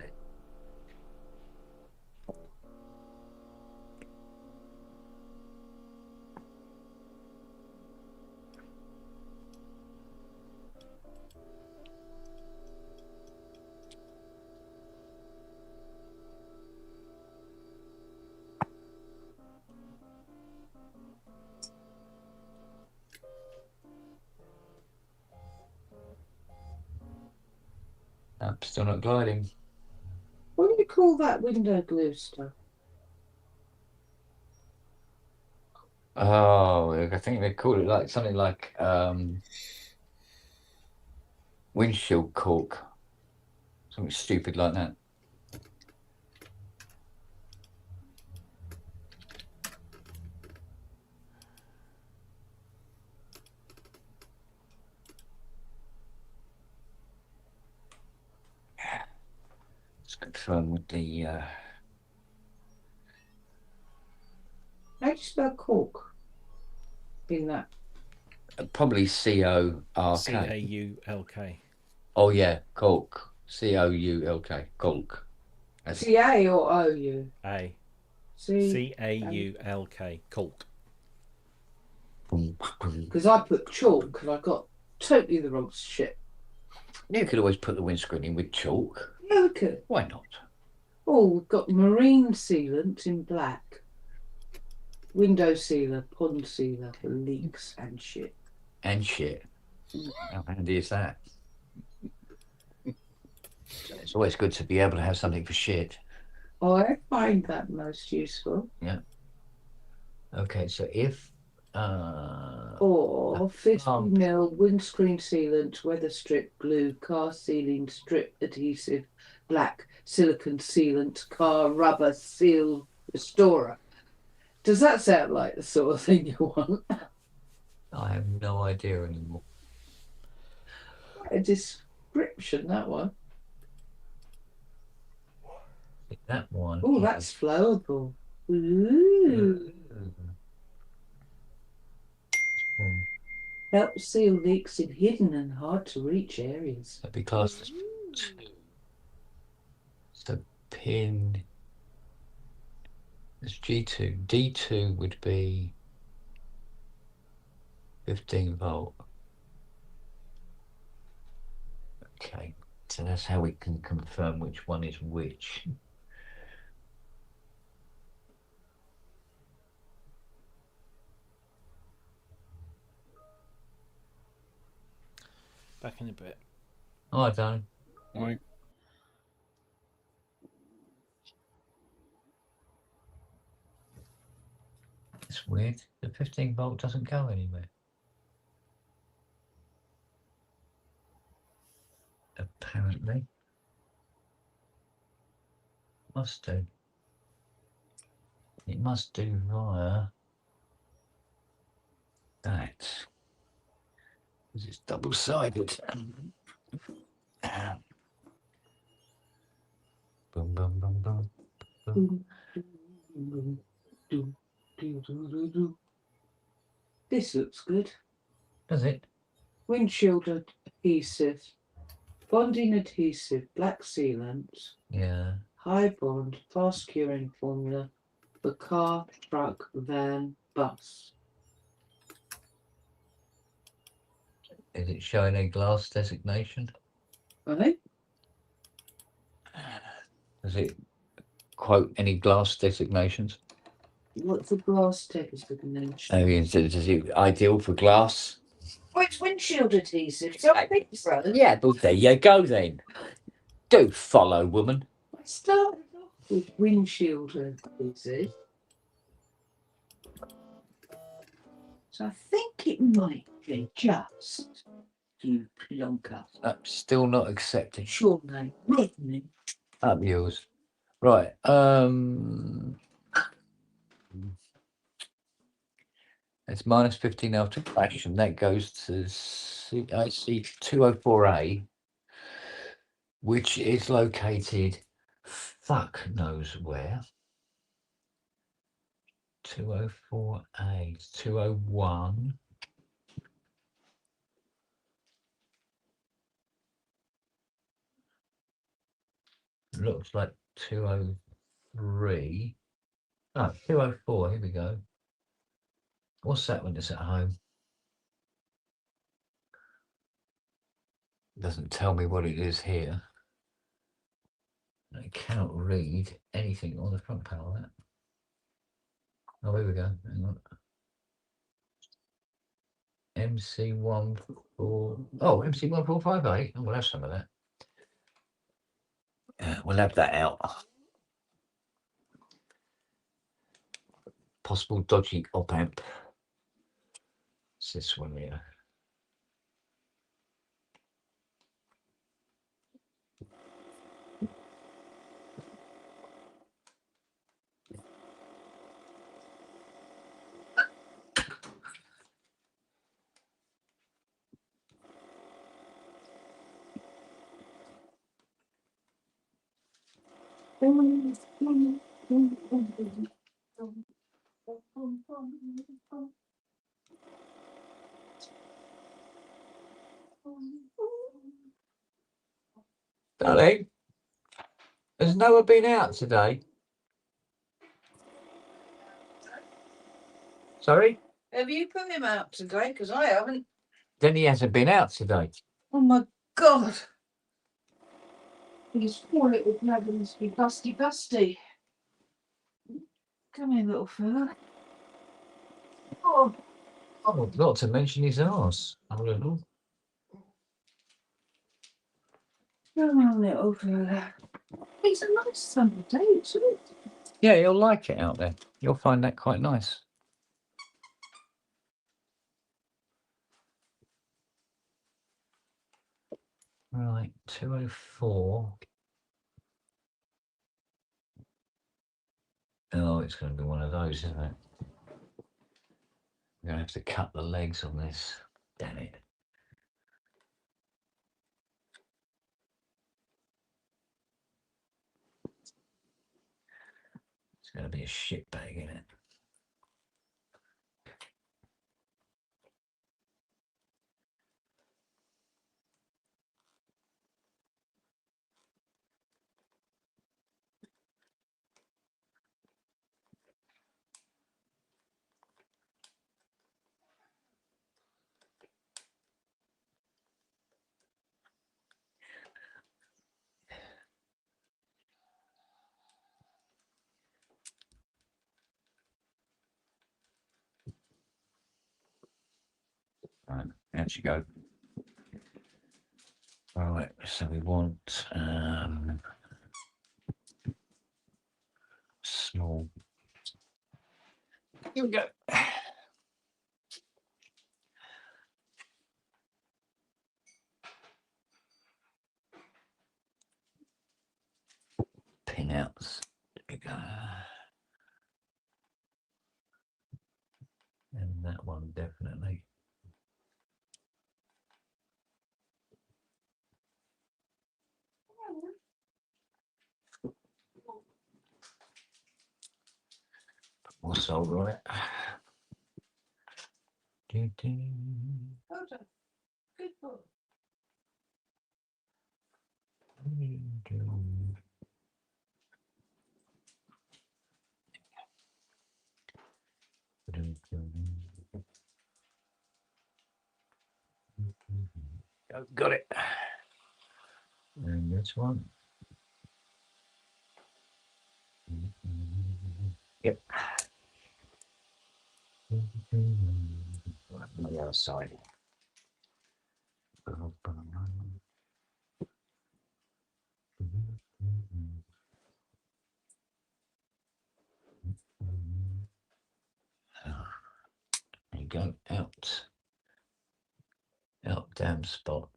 I'm still not gliding. What do you call that window glue stuff? Oh, I think they call it like something like windshield cork. Something stupid like that. Let's confirm with the How do you spell cork? In that. probably C-O-R-K. C-A-U-L-K. Oh yeah, cork. C-O-U-L-K. Cork. That's C-A or O-U? A. C. C-A-U-L-K. Colk. Because I put chalk and I got totally the wrong shit. You could always put the windscreen in with chalk. Yeah, we could. Why not? Oh, we've got marine sealant in black. Window sealer, pond sealer for leaks and shit. And shit. How handy is that? It's always good to be able to have something for shit. Oh, I find that most useful. Yeah. Okay, so if Or 50ml windscreen sealant, weather strip glue, car sealing strip adhesive, black silicone sealant, car rubber seal restorer. Does that sound like the sort of thing you want? I have no idea anymore. A description, that one. That one. Oh, that's flowable. Ooh. Help seal leaks in hidden and hard to reach areas. That'd be classed as 2. So pin is G2. D2 would be 15 volt. Okay, so that's how we can confirm which one is which. Back in a bit. Oh, I don't. Right. It's weird. The 15 volt doesn't go anywhere. Apparently. Must do. It must do via that. Because it's double-sided. Boom, boom, boom, boom. This looks good. Does it? Windshield adhesive, bonding adhesive, black sealant, Yeah. high bond, fast curing formula for car, truck, van, bus. Is it showing a glass designation? Right? Does it quote any glass designations? What's the glass designation? I mean, is it ideal for glass? Oh, it's windshield adhesive. So I think so. Yeah, well, there you go then. Do follow, woman. I started off with windshield adhesive. So I think it might be just you plonker. Still not accepting. Sure name. Rodney. Up yours. Right. It's minus 15 after action. That goes to CIC 204A, which is located fuck knows where. 204A, 201. Looks like 203. Oh, 204. Here we go. What's that when it's at home? Doesn't tell me what it is here. I cannot read anything on the front panel of that. Oh, here we go. Hang on. MC14. Oh, MC1458. Oh, we'll have some of that. We'll have that out. Possible dodgy op amp. It's this one here. Darling, has Noah been out today? Sorry? Have you put him out today? Because I haven't. Then he hasn't been out today. Oh my God. His poor little blood must be busty. Come here, little fella. Oh, Oh, not to mention his arse. A little. come on, little fella. It's a nice summer day, isn't it? Yeah, you'll like it out there. You'll find that quite nice. Right, 204. Oh, it's going to be one of those, isn't it? I'm going to have to cut the legs on this. Damn it. It's going to be a shit bag, isn't it? Right, out you go. All right, so we want small. Here we go. Pinouts. There we go. And that one definitely. Put more solder on it. Hold on. Good boy. Oh, got it. And this one. Yep. Right, on the other side. There you go, out. Out, damn spot.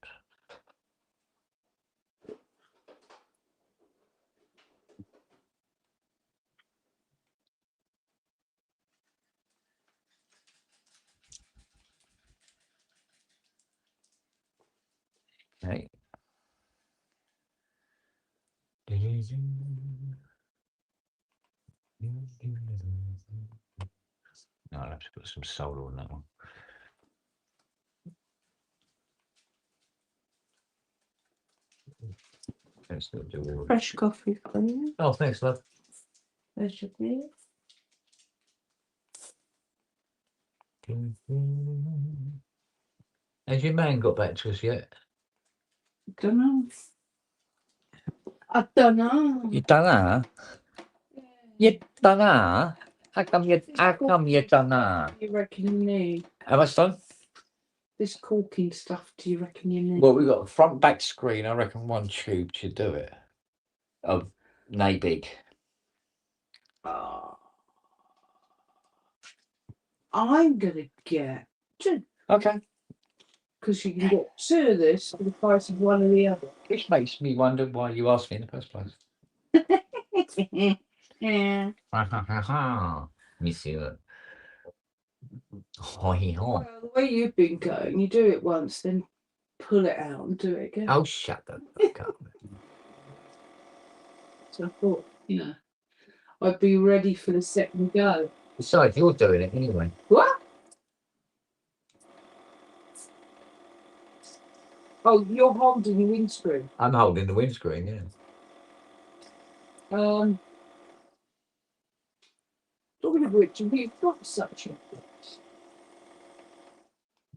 Okay. No, I'll have to put some solar on that one. Let's not do all Fresh coffee for you. Oh, thanks, love. There's your beer. Has your man got back to us yet? Don't know. I don't know. You don't know? You don't know? How come you don't know? Do you reckon you need How much done? this corking stuff? Do you reckon you need? Well, we've got a front back screen. I reckon one tube should do it. Of nay big. I'm gonna get two Okay. because you can get two of this for the price of one of the other. Which makes me wonder why you asked me in the first place. Yeah. Ha ha ha ha. Monsieur. Hoi ho. Well, the way you've been going, you do it once, then pull it out and do it again. Oh, shut the fuck up. So I thought, I'd be ready for the second go. Besides, you're doing it anyway. What? Oh, you're holding the windscreen. I'm holding the windscreen, yeah. Talking of which, have you got such a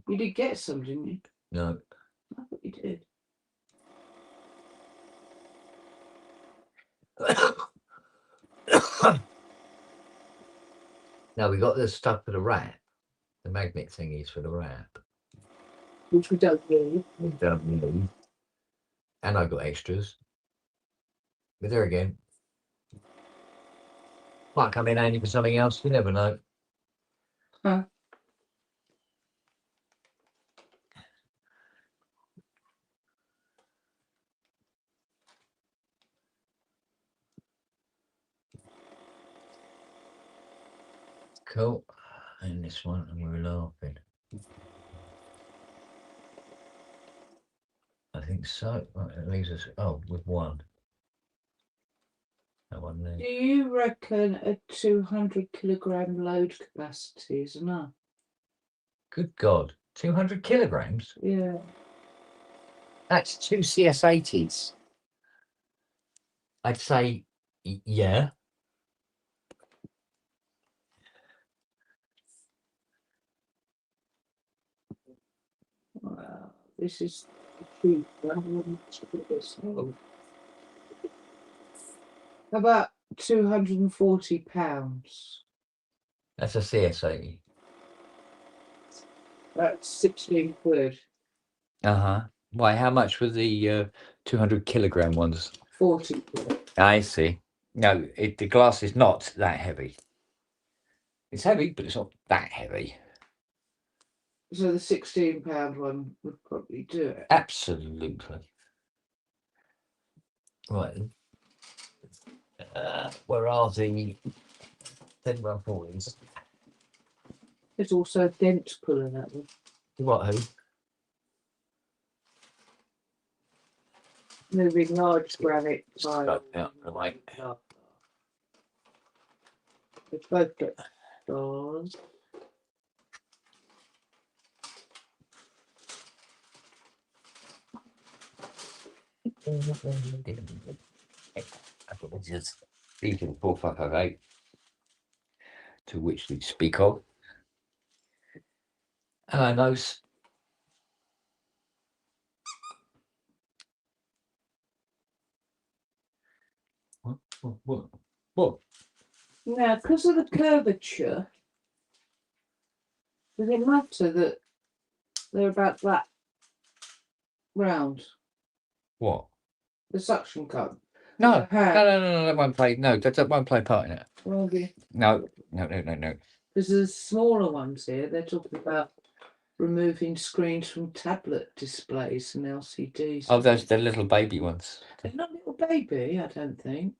You did get some, didn't you? No. I thought you did. Now we got the stuff for the wrap. The magnet thingies for the wrap. Which we don't need. We don't need. And I've got extras. But there again. Might come in handy for something else, you never know. Huh? Cool. And this one, and we're laughing. I think so. Right, it leaves us, with one. That one there. Do you reckon a 200 kilogram load capacity is enough? Good God. 200 kilograms? Yeah. That's 2 CS80s. I'd say, yeah. Well, this is cheap. About £240. That's a CS80. That's 16 quid. Uh-huh. Why, how much were the 200 kilogram ones? 40 quid. I see. No, the glass is not that heavy. It's heavy, but it's not that heavy. So the £16 one would probably do it. Absolutely. Right. Where are the 10-140s? There's also a dent puller that one. What, who? Moving large granite tile. Yeah, right. They both get stars. Which is speaking 4558, to which we speak of. Hello, Nose. What? Now, because of the curvature, does it matter that they're about that round? What? The suction cup. No, The hat. no, that won't play. No, that won't play part in it. Well, No. because there's smaller ones here. They're talking about removing screens from tablet displays and LCDs. Oh, those the little baby ones. They're not little baby, I don't think.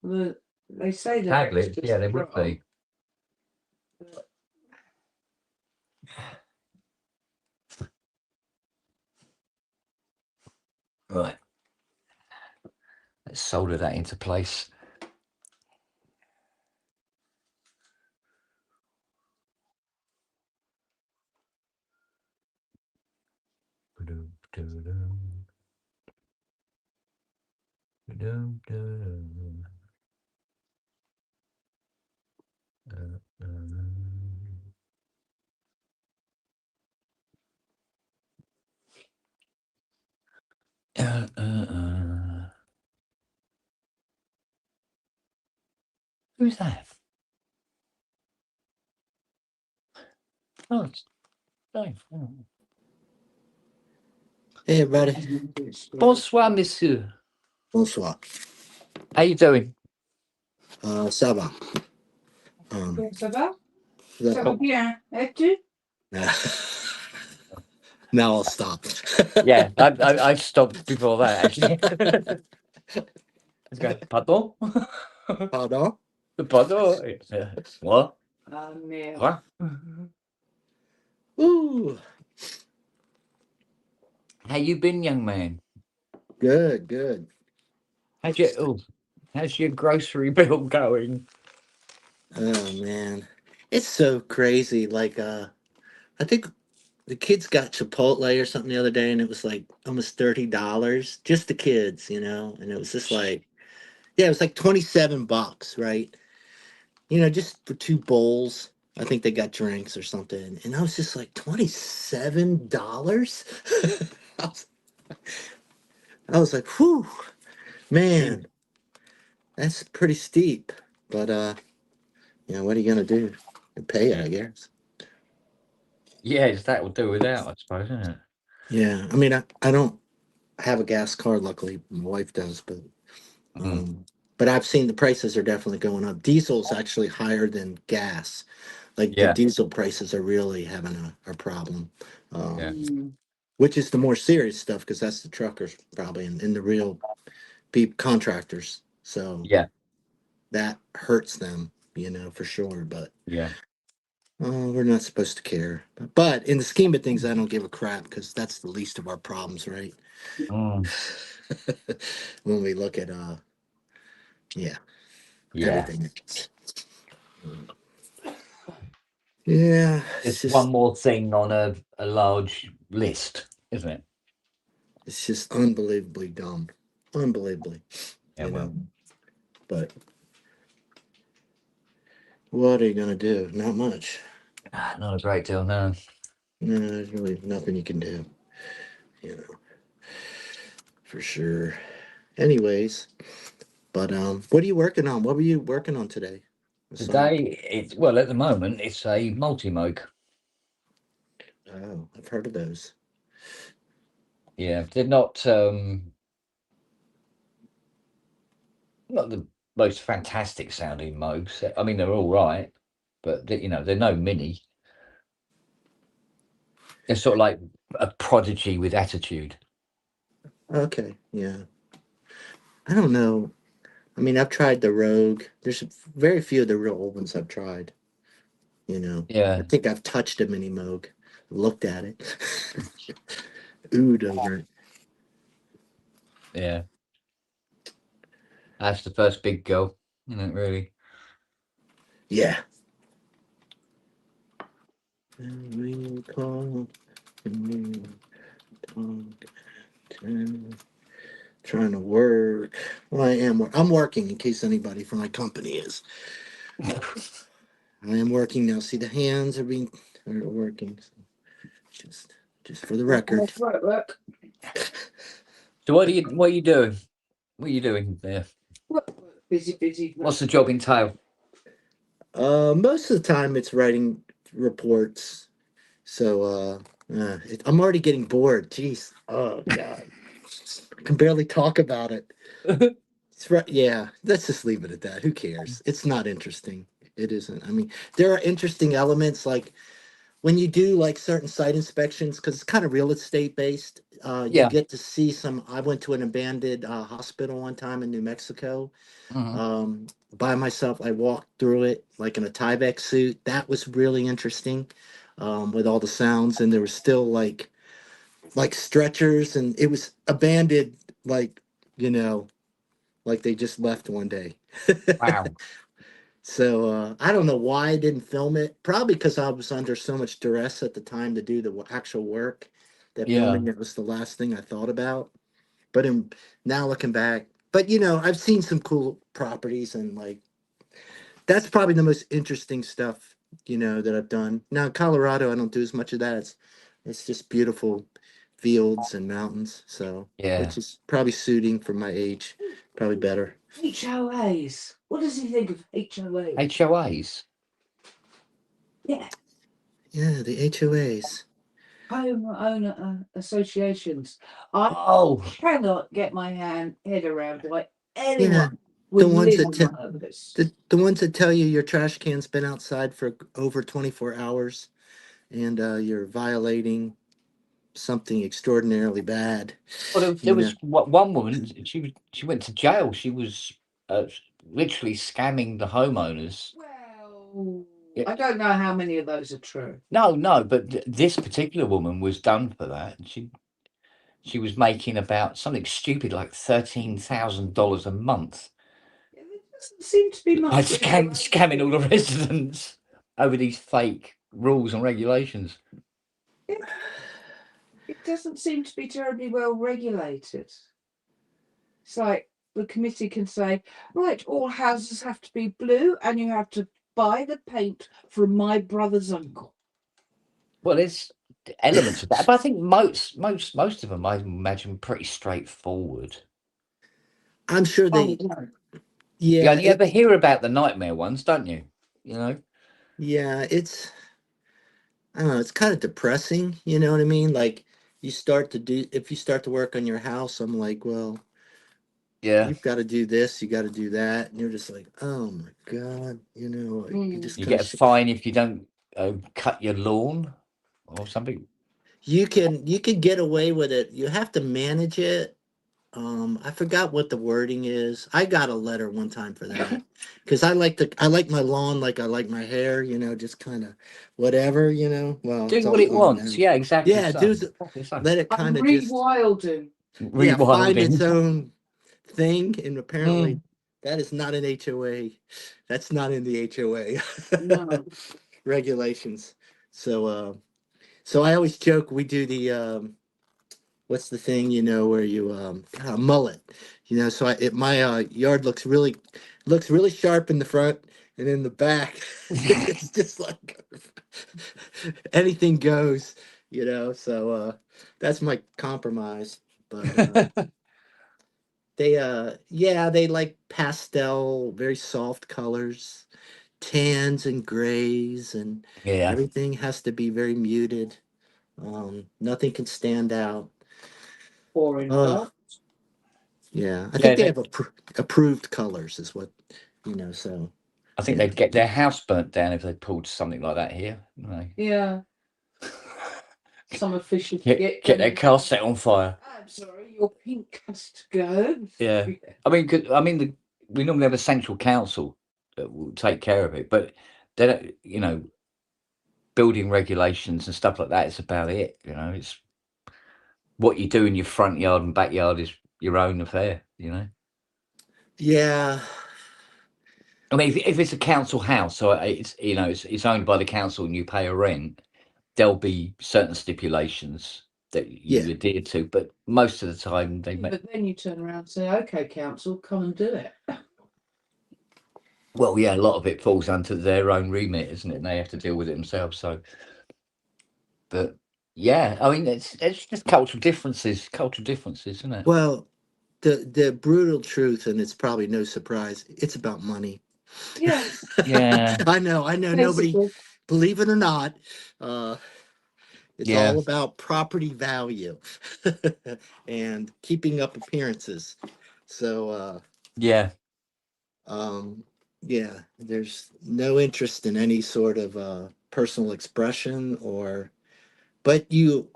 They say they're Tablets, extra yeah, they would strong. be. Right. Let's solder that into place. Who's that? Oh, it's Dave. Oh. Hey, everybody. Bonsoir, monsieur. Bonsoir. How you doing? Ça va. Ça va? that- Ça va bien. Et tu? Now I'll stop. Yeah, I stopped before that actually. Let's go. Pardon? Pardon? Pardon? What? Merde. What? Ooh, How you been, young man? good. How's your grocery bill going? Oh man, it's so crazy. Like, I think the kids got Chipotle or something the other day, and it was like almost $30, just the kids, and it was just like, yeah, it was like $27, right? Just for two bowls. I think they got drinks or something, and I was just like, $27. I was like, whew, man, that's pretty steep. But what are you gonna do? You pay it, I guess. Yes, that will do without, I suppose, isn't it? Yeah, I mean, I don't have a gas car. Luckily, my wife does, but I've seen the prices are definitely going up. Diesel's actually higher than gas. Like the Yeah. diesel prices are really having a problem. Yeah. Which is the more serious stuff because that's the truckers probably and the real contractors. So Yeah. that hurts them, for sure. But Yeah. we're not supposed to care. But in the scheme of things, I don't give a crap because that's the least of our problems, right? Mm. When we look at Yeah. everything. Yeah, It's one more thing on a large list, isn't it? it's just unbelievably dumb. Unbelievably. Yeah, well. But what are you gonna do? Not much. Not a great deal, no. No, there's really nothing you can do. For sure. Anyways, but what are you working on? What were you working on today? Today, at the moment, it's a multi-moog. Oh, I've heard of those. Yeah, they're not the most fantastic sounding moogs. I mean, they're all right, but they're no mini. They're sort of like a prodigy with attitude. Okay, yeah. I don't know. I mean, I've tried the Rogue. There's very few of the real old ones I've tried. Yeah. I think I've touched a mini Moog, looked at it, oohed over it. Yeah. That's the first big go, isn't it, really? Yeah. Trying to work. Well, I'm working in case anybody from my company is. I am working now. See, the hands are working. So just for the record. Work. So what are you doing? What are you doing there? Busy. What's the job entail? Most of the time it's writing reports. So I'm already getting bored. Jeez. Oh God. I can barely talk about it. It's right. Yeah, let's just leave it at that. Who cares? It's not interesting. It isn't. I mean, there are interesting elements like when you do like certain site inspections, because it's kind of real estate based. You Yeah. get to see some. I went to an abandoned hospital one time in New Mexico. Mhm. By myself, I walked through it like in a Tyvek suit. That was really interesting, with all the sounds, and there was still like stretchers, and it was abandoned, like you know, like they just left one day. Wow. So I don't know why I didn't film it. Probably because I was under so much duress at the time to do the actual work that Yeah. filming it was the last thing I thought about. But now looking back, but I've seen some cool properties and like that's probably the most interesting stuff that I've done. Now in Colorado, I don't do as much of that. It's just beautiful fields and mountains. So Yeah. which is probably suiting for my age, probably better. HOAs. What does he think of HOAs? HOAs. Yeah, Yeah, the HOAs. homeowner associations. I Oh, cannot get my head around why Yeah, anyone the would ones live that on one of this. the ones that tell you your trash can's been outside for over 24 hours and you're violating something extraordinarily bad. well, there You know, was one woman. She went to jail. She was literally scamming the homeowners. Well, Yeah. I don't know how many of those are true. No, but this particular woman was done for that. She was making about something stupid like $13,000 a month There doesn't seem to be by much scamming all the residents over these fake rules and regulations. It doesn't seem to be terribly well regulated. It's like the committee can say, right, all houses have to be blue and you have to buy the paint from my brother's uncle. Well, there's elements of that, but I think most of them, I imagine, pretty straightforward. I'm sure they. no. Yeah, You ever hear about the nightmare ones, don't you? yeah, it's. I don't know. It's kind of depressing. You know what I mean? Like if you start to work on your house, I'm like, well, Yeah. you've got to do this, you got to do that, and you're just like, oh my God, you just You kind get a of. fine if you don't cut your lawn or something. You can get away with it. You have to manage it. I forgot what the wording is. I got a letter one time for that because I like my lawn like I like my hair. Just kind of whatever. Well, it's Do all what it gone wants. now. Yeah, exactly. Yeah, So. let it kind of just Rewilding. find its Rewilding. own thing. And apparently, Mm. that is not an HOA. That's not in the HOA No. regulations. So I always joke we do the what's the thing where you mullet, so my yard looks really sharp in the front, and in the back it's just like anything goes, so that's my compromise. But they like pastel, very soft colors, tans and grays, and Yeah. everything has to be very muted. Nothing can stand out. Boring. Yeah, I Yeah, think they have approved colors, is what So I think they'd get their house burnt down if they pulled something like that here. Yeah. Some officials Get their car set on fire. I'm sorry, your pink has to go. Yeah. We normally have a central council that will take care of it, but they don't, building regulations and stuff like that is about it. It's what you do in your front yard and backyard is your own affair. Yeah. I mean, if it's a council house, so it's owned by the council and you pay a rent, there'll be certain stipulations that you adhere to, but most of the time But then you turn around and say, okay, council, come and do it. Well, yeah, a lot of it falls under their own remit, isn't it? And they have to deal with it themselves. So, but yeah, I mean, it's just cultural differences, isn't it? Well, the brutal truth, and it's probably no surprise, it's about money. Yeah, Yeah. I know nobody, basically. believe it or not, it's Yeah. all about property value and keeping up appearances. So Yeah. yeah, there's no interest in any sort of personal expression, or but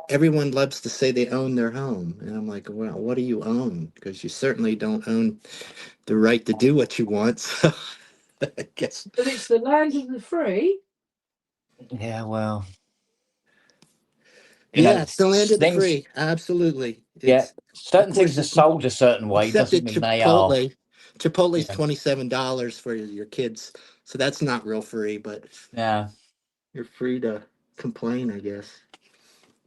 everyone loves to say they own their home, and I'm like, well, what do you own? Because you certainly don't own the right to do what you want. So I guess. But it's the land of the free. Yeah. Well, Yeah, it's the land of the things. free. Absolutely. Yeah. It's, of Certain things course, are sold a certain way except doesn't at mean they are. Chipotle. Chipotle's Yeah. $27 for your kids. So that's not real free, but Yeah. you're free to complain, I guess.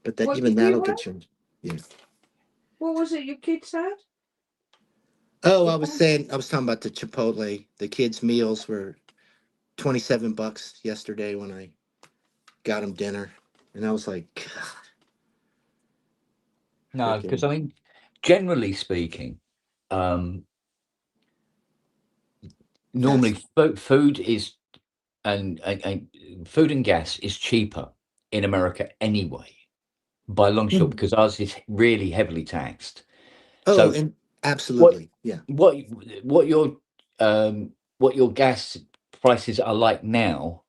But that What even did you that'll have? get you. Yeah. What was it your kids had? Oh, I was talking about the Chipotle. The kids' meals were $27 yesterday when I got them dinner. And I was like, God, No, because freaking. I mean, generally speaking, um, normally That's food is and food and gas is cheaper in America anyway, by a long shot, because ours is really heavily taxed. oh, So and what absolutely. Yeah. what what your what your gas prices are like now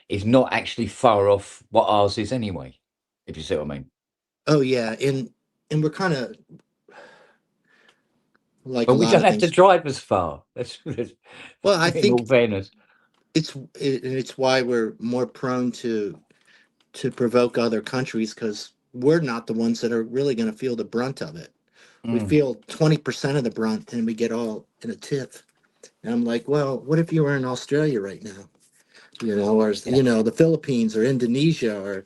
is not actually far off what ours is anyway, if you see what I mean. Oh, yeah. And we're kind of like a But we lot don't of have to things. drive as far. Well, I In all think fairness. it's why we're more prone to provoke other countries, because we're not the ones that are really going to feel the brunt of it. We Mm, feel 20% of the brunt, and we get all in a tiff. And I'm like, well, what if you were in Australia right now? Or yeah, the Philippines or Indonesia or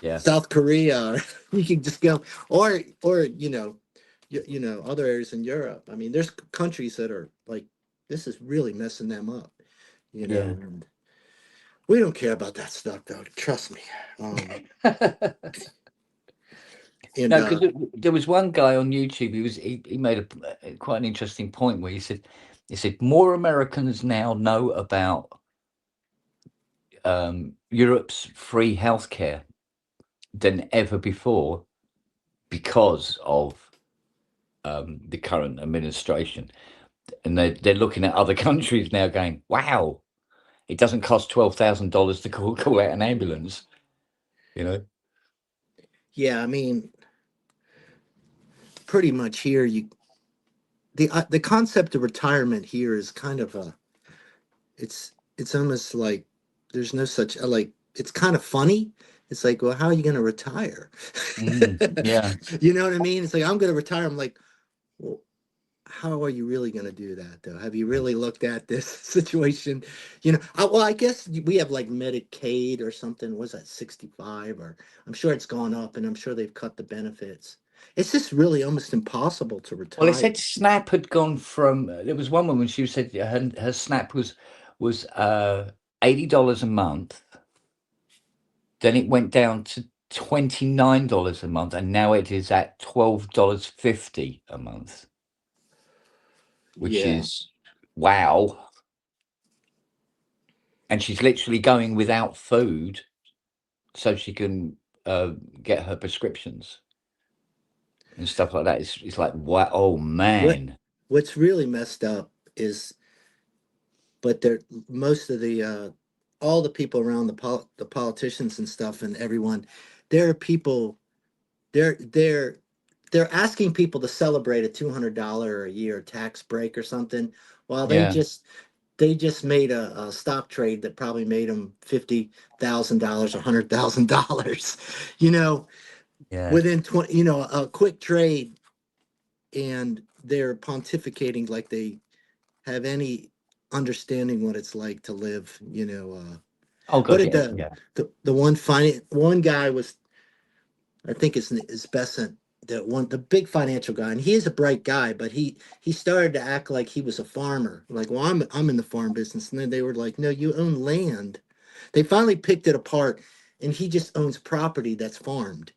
yeah, South Korea, or you can just go, or other areas in Europe. I mean, there's countries that are like, this is really messing them up. yeah. And we don't care about that stuff, though. Trust me. And No, because there was one guy on YouTube. He made quite an interesting point where he said more Americans now know about Europe's free healthcare than ever before because of the current administration, and they're looking at other countries now, going, "Wow, it doesn't cost $12,000 to call out an ambulance." You know? yeah, I mean, pretty much here, the concept of retirement here is kind of it's almost like there's no such like, it's kind of funny. It's like, well, how are you going to retire? Yeah, You know what I mean? It's like, I'm going to retire. I'm like, well, how are you really going to do that, though? Have you really looked at this situation? Well, I guess we have like Medicaid or something. Was that 65? Or I'm sure it's gone up, and I'm sure they've cut the benefits. It's just really almost impossible to well, they retire. said Snap had gone from. There was one woman, she said her Snap was $80 a month. Then it went down to $29 a month, and now it is at $12.50 a month, which Yeah. is wow. And she's literally going without food so she can get her prescriptions and stuff like that. It's like, wow, oh What man. What's really messed up is, but they're most of all the people around the politicians and stuff, and everyone, there are people, they're they're asking people to celebrate a $200 a year tax break or something, while they Yeah, just made a stock trade that probably made them $50,000 or $100,000, yeah. within 20, a quick trade, and they're pontificating like they have any understanding what it's like to live. Oh What god, did yeah, yeah, the one guy was, I think is Besant, the big financial guy, and he is a bright guy, but he started to act like he was a farmer, like, well, I'm in the farm business, and then they were like, no, you own land. They finally picked it apart, and he just owns property that's farmed,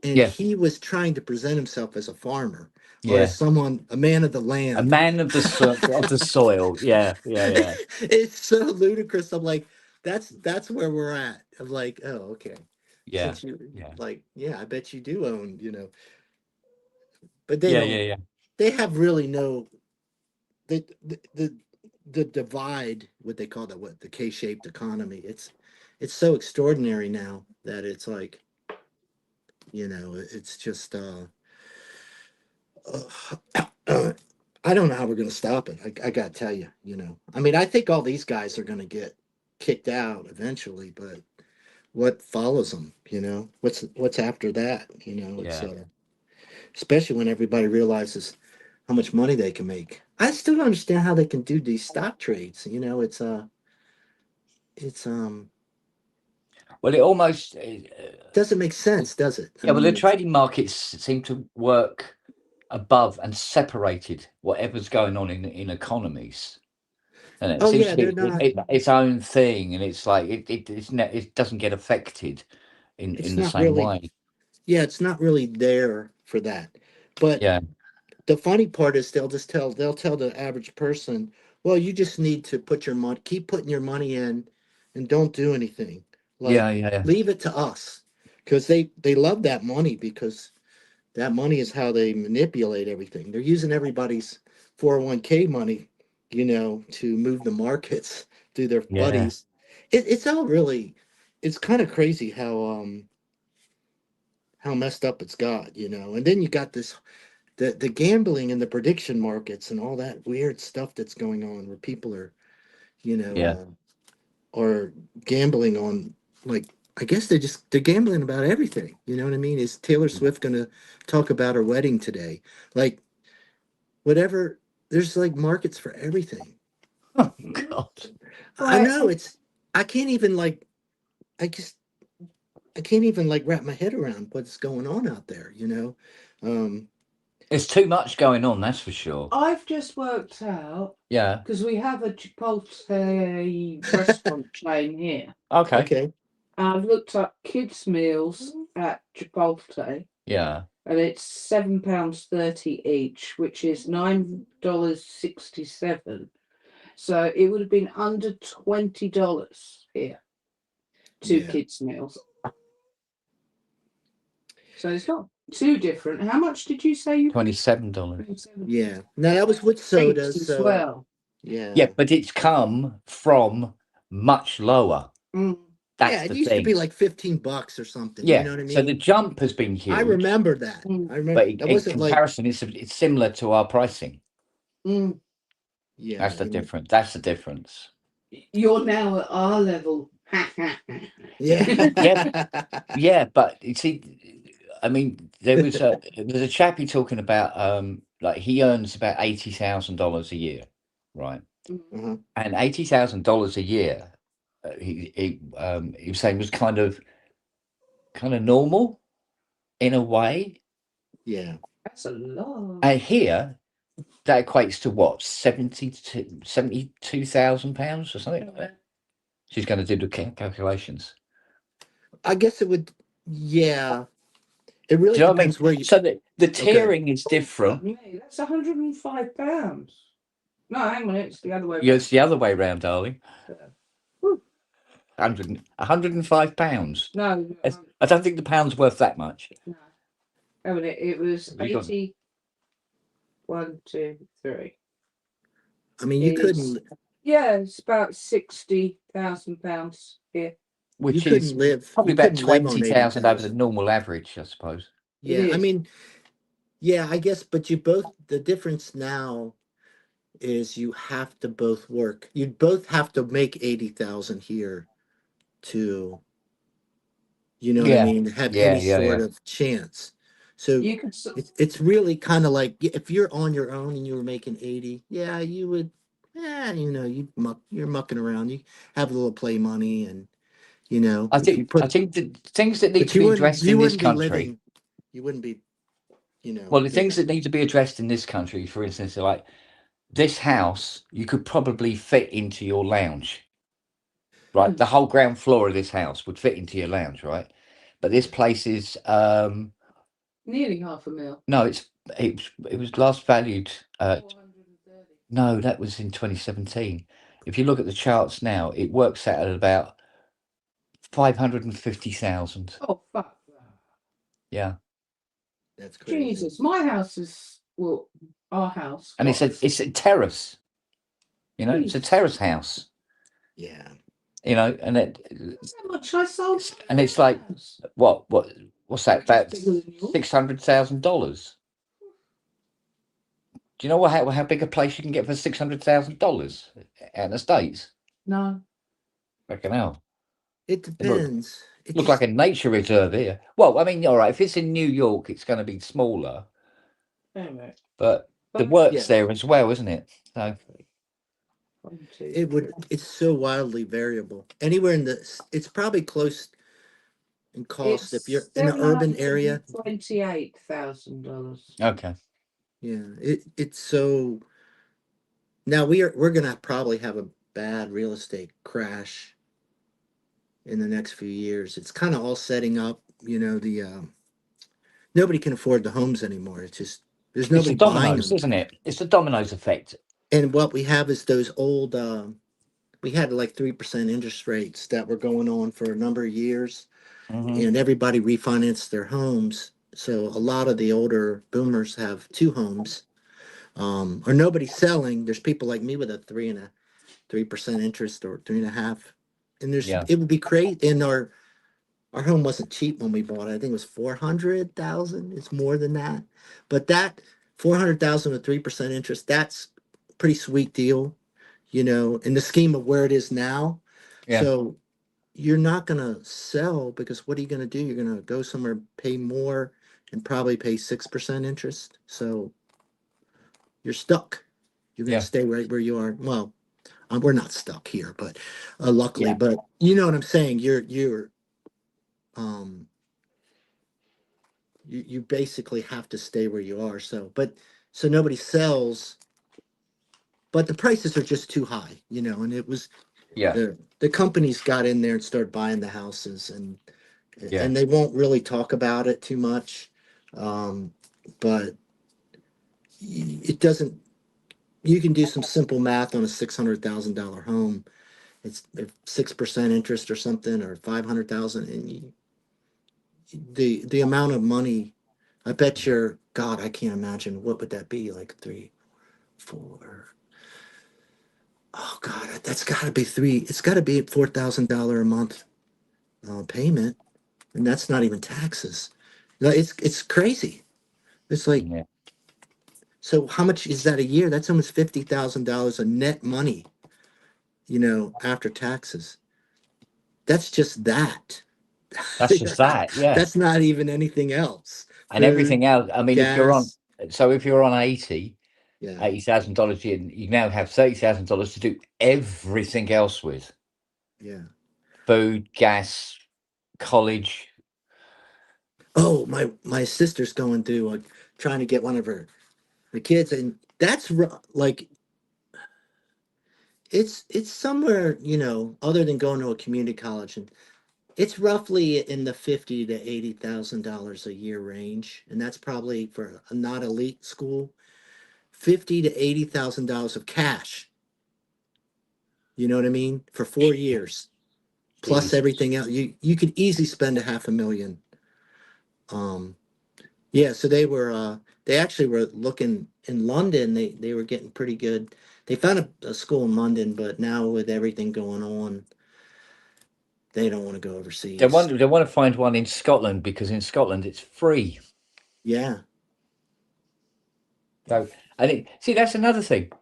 and yeah, he was trying to present himself as a farmer. or Yeah. as someone, a man of the land. A man of the soil. Yeah. It's so ludicrous. I'm like, that's where we're at. I'm like, oh, okay. Yeah. Since you Yeah. like, yeah, I bet you do own, but they Yeah. don't. Yeah. They have really no the divide, what they call the K-shaped economy. It's so extraordinary now that it's like, it's just I don't know how we're going to stop it. I got to tell you, I mean, I think all these guys are going to get kicked out eventually, but what follows them, what's after that, it's Yeah. especially when everybody realizes how much money they can make. I still don't understand how they can do these stock trades. It's Well, it almost doesn't make sense, does it? I yeah. Well, the mean, trading markets seem to work above and separated whatever's going on in economies. And it oh seems yeah, to they're be not. its own thing, and it's like it doesn't get affected It's in the not same really. way. Yeah, it's not really there for that. But Yeah, the funny part is they'll tell the average person, well, you just need to keep putting your money in, and don't do anything. Like, yeah. leave it to us, because they love that money, because that money is how they manipulate everything. They're using everybody's 401k money, to move the markets through their Yeah. buddies. It's all really, it's kind of crazy how messed up it's got, and then you got this the gambling and the prediction markets and all that weird stuff that's going on, where people are, you Yeah. know, are gambling on, like, I guess they're gambling about everything. You know what I mean? Is Taylor Swift going to talk about her wedding today? Like, whatever, there's like markets for everything. Oh God. I Right. know I can't even like, I just, I can't even like wrap my head around what's going on out there, Um, There's too much going on, that's for sure. I've just worked out, Yeah. because we have a Chipotle restaurant chain here. Okay. okay. I've looked up kids' meals at Chipotle, Yeah. and it's £7.30 each, which is $9.67. So it would have been under $20 here. Two Yeah. kids' meals. So it's not too different. How much did you say you paid? $27. $27. Yeah. Now that was with Drinks sodas, as so well. yeah. Yeah, but it's come from much lower. Mm. That's Yeah, it the used thing. to be like $15 or something. Yeah. You know what I So the mean? jump has been huge. I remember that. Mm. I remember But that in wasn't like, comparison, it's similar to our pricing. Mm. yeah. That's the difference. That's the difference. You're now at our level. Yeah. Yeah, but you see, I mean, there's a chappie talking about like he earns about $80,000 a year, right? Uh-huh. And $80,000 a year, he was saying was kind of normal in a way. Yeah. That's a lot. And here, that equates to what, £72,000 or something like that. She's going to do the calculations. I guess it would. Yeah. It really Do you know what I mean? depends where you. So the tiering is different. That's £105. No, hang on, it's the other way. Yeah, it's the other way round, darling. Woo. £105. No, I don't think the pound's worth that much. no. Hang on, it was Have you got- 80. 1, 2, 3. I mean, you It's- couldn't. Yeah, it's about £60,000 here. Which You is couldn't live. probably You about couldn't live on 20,000 over the 80,000. normal average, I suppose. Yeah. It I is. mean, yeah. I guess, but the difference now is you have to both work. You both have to make 80,000 here to, you know what I Yeah. mean, have Yeah, any yeah, sort yeah. of chance. So You could. it's really kind of like, if you're on your own and you were making 80, yeah, you would, you're mucking around. You have a little play money, and I if you think put, the things that need but to be addressed you in this wouldn't be country. living, you wouldn't be, Well, the things yeah. that need to be addressed in this country, for instance, are like this house, you could probably fit into your lounge. Right, the whole ground floor of this house would fit into your lounge, right? But this place is No, Nearly $500,000. No, it was last valued. 430. No, that was in 2017. If you look at the charts now, it works out at about 550,000. Oh, fuck that. Yeah, That's crazy. Jesus, my house is, well, our house. and it's a terrace. You know, it's a terrace house. Yeah. You know, and That's how much I sold. and it's like house. what's that? About Just bigger than yours. $600,000. Do you know how big a place you can get for $600,000 out in the States? No. Reckon how? It depends. It Look just- like a nature reserve here. Well, I mean, all right, if it's in New York, it's going to be smaller, Anyway. but the But- work's Yeah. there as well, isn't it? So it's so wildly variable. Anywhere it's probably close in cost if you're in an urban area. $28,000. okay, Yeah, it's so. Now we're gonna probably have a bad real estate crash in the next few years. It's kind of all setting up. You know, nobody can afford the homes anymore. It's just there's it's nobody the buying dominoes, them. isn't it? It's the dominoes effect. And what we have is those old. We had like 3% interest rates that were going on for a number of years, Mhm. and everybody refinanced their homes. So a lot of the older boomers have two homes, or nobody's selling. There's people like me with a 3% interest or 3.5, and Yeah. it would be great. And our home wasn't cheap when we bought it. I think it was 400,000. It's more than that, but that 400,000 with 3% interest, that's a pretty sweet deal, you know, in the scheme of where it is now. Yeah. So you're not gonna sell because what are you gonna do? You're gonna go somewhere, pay more, and probably pay 6% interest. So you're stuck. You're gonna Yeah. stay right where you are. Well, we're not stuck here, but luckily. Yeah. But you know what I'm saying. You're um you basically have to stay where you are. So nobody sells, but the prices are just too high, you know. And it was Yeah. the companies got in there and started buying the houses, and Yeah. they won't really talk about it too much, but it doesn't. You can do some simple math on a $600,000 home. It's 6% interest or something, or 500,000, and the amount of money. I bet God, I can't imagine what would that be, like 3, 4. Oh God, that's got to be three. It's got to be $4,000 a month payment, and that's not even taxes. No, it's crazy. It's like, Yeah. so how much is that a year? That's almost $50,000 of net money, you know, after taxes. That's just that. That's just that. Yeah. That's not even anything else. And everything else. I mean, if you're on, gas. so if you're on Yeah, $80,000, you now have $30,000 to do everything else with: yeah. food, gas, college. Oh, my sister's going through trying to get one of the kids, and that's like it's somewhere, you know, other than going to a community college, and it's roughly in the $50,000 to $80,000 a year range, and that's probably for a not elite school. $50,000 to $80,000 of cash. You know what I mean? For 4 years, plus Jesus. everything else. You could easily spend $500,000. Yeah, so they actually were looking in London. They were getting pretty good. They found a school in London, but now with everything going on, they don't want to go overseas. They want to find one in Scotland, because in Scotland it's free. Yeah. So, see, that's another thing.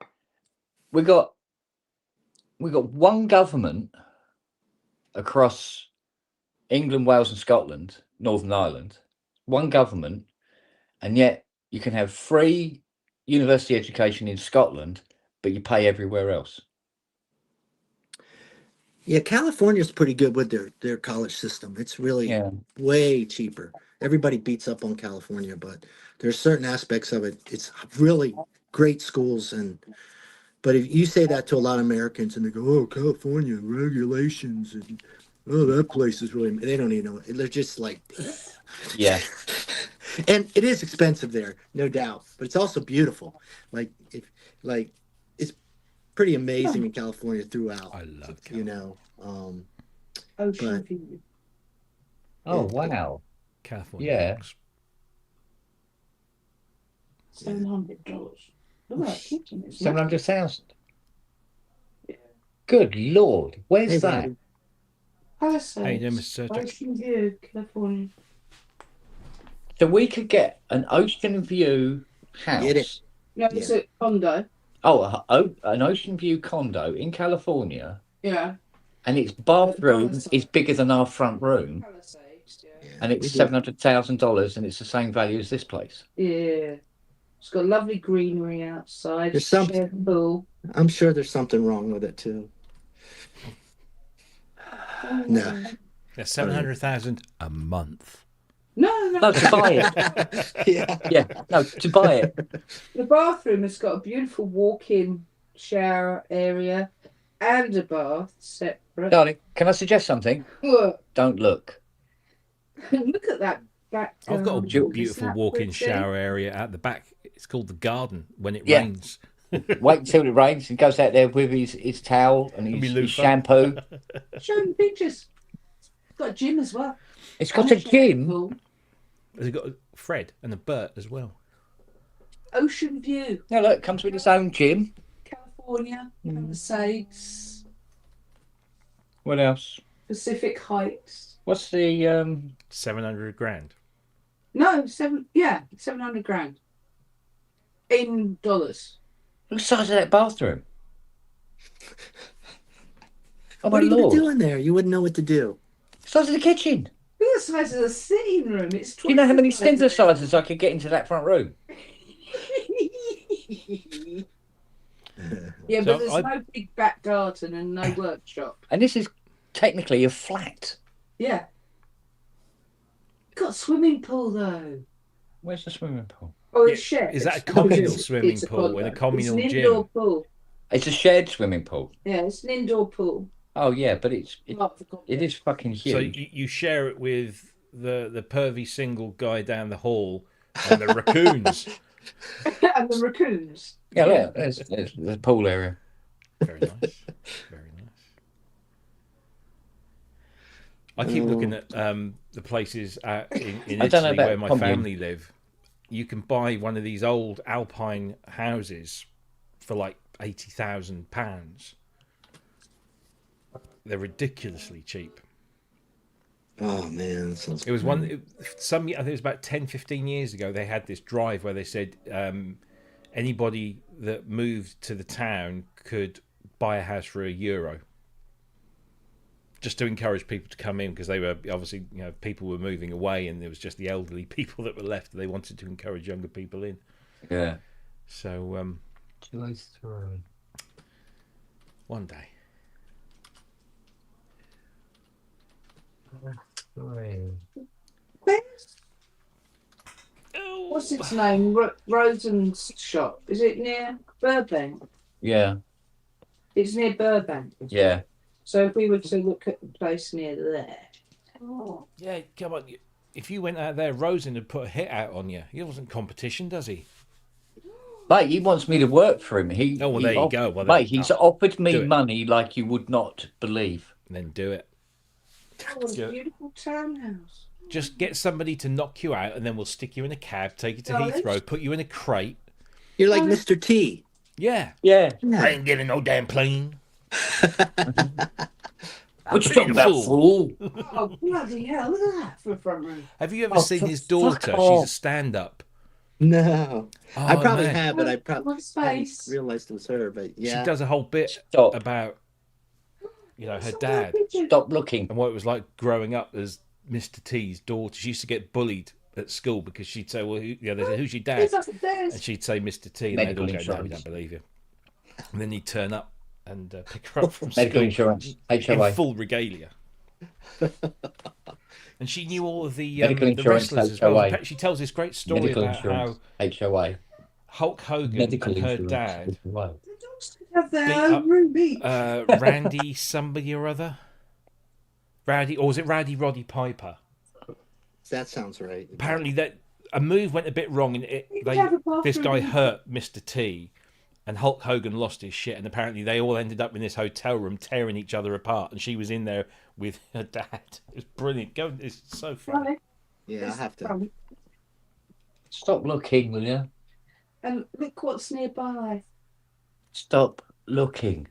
We got one government across England, Wales, and Scotland, Northern Ireland. One government, and yet you can have free university education in Scotland, but you pay everywhere else. Yeah, California's pretty good with their college system. It's really Yeah. way cheaper. Everybody beats up on California, but there's certain aspects of it. It's really great schools, but if you say that to a lot of Americans and they go, "Oh, California regulations and oh, that place is really," they don't even know. They're just like, Yeah. And it is expensive there, no doubt, but it's also beautiful. Like it's pretty amazing in California throughout. I love You know. Ocean But- view. Oh, Yeah. wow. California. Yeah. Rocks. $700. Look at that kitchen. It's 700,000. Good Lord. Where's Hey, that? Robbie. Palisades. How you doing, Mr. Surgeon? Ocean view, California. So we could get an ocean view house. Get it. No, it's a condo. Oh, an ocean view condo in California, Yeah. and its bathroom is bigger than our front room, Palisades, yeah. Yeah, and it's we do. $700,000, and it's the same value as this place. Yeah. It's got lovely greenery outside. There's some- shared pool. I'm sure there's something wrong with it too. No. That's 700,000 a month. No, No, to buy it. Yeah. Yeah, no, to buy it. The bathroom has got a beautiful walk-in shower area and a bath separate. Darling, can I suggest something? Look, Don't look. look at that back. I've got a is beautiful that walk-in pretty? shower area at the back. It's called the garden when it Yeah. rains. Wait until it rains and goes out there with his towel and And me his loofah. shampoo. Show them pictures. It's got a gym as well. It's got a gym. Pool. They've got a Fred and a Bert as well. Ocean view. No, look, it comes with its own gym. California. Palisades. What else? Pacific Heights. What's the 700 grand. No, 700 grand. In dollars. what size of that bathroom? Oh my What are you gonna Lord! do in there? You wouldn't know what to do. Size of the kitchen. Look at the size of the sitting room. It's Do you know how many 25 synthesizers I could get into that front room? Yeah, So but there's I- no big back garden and no workshop. And this is technically a flat. Yeah. Got a swimming pool though. Where's the swimming pool? Oh, Yeah, it's shared. is that a It's- communal it's- swimming it's a pool and a condo. communal it's an gym? indoor pool. It's a shared swimming pool. Yeah, it's an indoor pool. Oh yeah, but it Part of the complex. is fucking huge. So you share it with the pervy single guy down the hall and the raccoons. And the raccoons. yeah, look, there's the pool area. Very nice. Very nice. I keep looking at the places in I don't know Italy about where my commune. family live. You can buy one of these old alpine houses for like £80,000. They're ridiculously cheap. Oh man, that sounds. It was I think it was about 10, 15 years ago. They had this drive where they said anybody that moved to the town could buy a house for €1, just to encourage people to come in, because they were obviously, people were moving away, and there was just the elderly people that were left. They wanted to encourage younger people in. Yeah. So 203. one day, What's its name? Rosen's shop. Is it near Burbank? Yeah, It's near Burbank. yeah. So if we were to look at the place near there. Oh. yeah, come on. If you went out there, Rosen had put a hit out on you. He wasn't competition, does he? Mate, he wants me to work for him. Oh, well, there you go. Well, mate, he's offered do me it. money like you would not believe. Then do it. Oh, what Yeah. a beautiful townhouse. Just get somebody to knock you out, and then we'll stick you in a cab, take you to Nice. Heathrow, put you in a crate. You're like Mr. T. Yeah. Yeah. I ain't getting no damn plane. What you talking about, fool? Oh, bloody hell. Look at that for a front room. Have you ever Oh, seen for his fuck daughter? She's a off. stand-up. No, Oh, I probably man. have, but I probably What hadn't space? realized it was her. But yeah, She does a whole bit Stop. about, her Some dad picture. Stop looking. and what it was like growing up as Mr. T's daughter. She used to get bullied at school because she'd say, "Well, they said, who's your dad?" It's upstairs. And she'd say, "Mr. T," and they'd Medical all go, "No, we insurance. don't believe you." And then he'd turn up and pick her up from Medical school insurance. in HOA. full regalia. And she knew all of the Medical insurance, wrestlers as well. HOA. In fact, she tells this great story Medical about insurance. how HOA. Hulk Hogan Medical and her insurance. dad, HOA. The dogs could have their Beat own up, room each. Randy somebody or other, Rowdy, or was it Rowdy Roddy Piper? that sounds right. Apparently that a move went a bit wrong, and this guy hurt Mr. T, and Hulk Hogan lost his shit, and apparently they all ended up in this hotel room tearing each other apart, and she was in there with her dad. It was brilliant. It's so funny. Yeah, I have to. Stop looking, will you? And look what's nearby. Stop looking.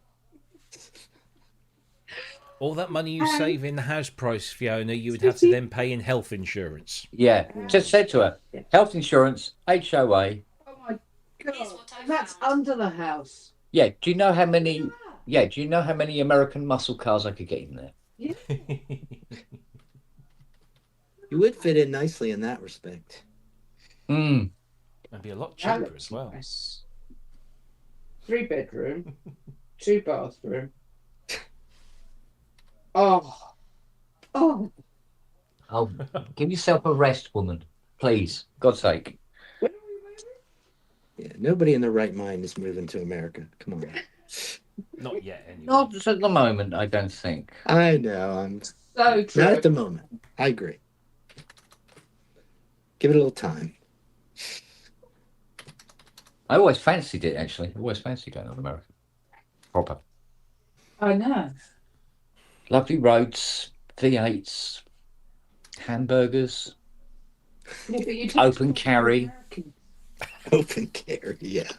All that money you save in the house price, Fiona, you would have to then pay in health insurance. Yeah, just said to her, health insurance, HOA. Oh my Here's god, what I that's found. under the house. Yeah, do you know how many? Yeah, do you know how many American muscle cars I could get in there? You would fit in nicely in that respect. Mm. It'd be a lot cheaper as well. Nice. 3-bedroom, 2-bathroom. Oh. Oh, give yourself a rest, woman, please. God's sake. Yeah, nobody in their right mind is moving to America. Come on. Not yet, anyway. Not at the moment, I don't think. I know. I'm So true. not at the moment. I agree. Give it a little time. I always fancied it, actually. I always fancied going to America. Proper. I know. Lovely roads, V8s, hamburgers, Yeah, but you open carry. Open carry, yeah.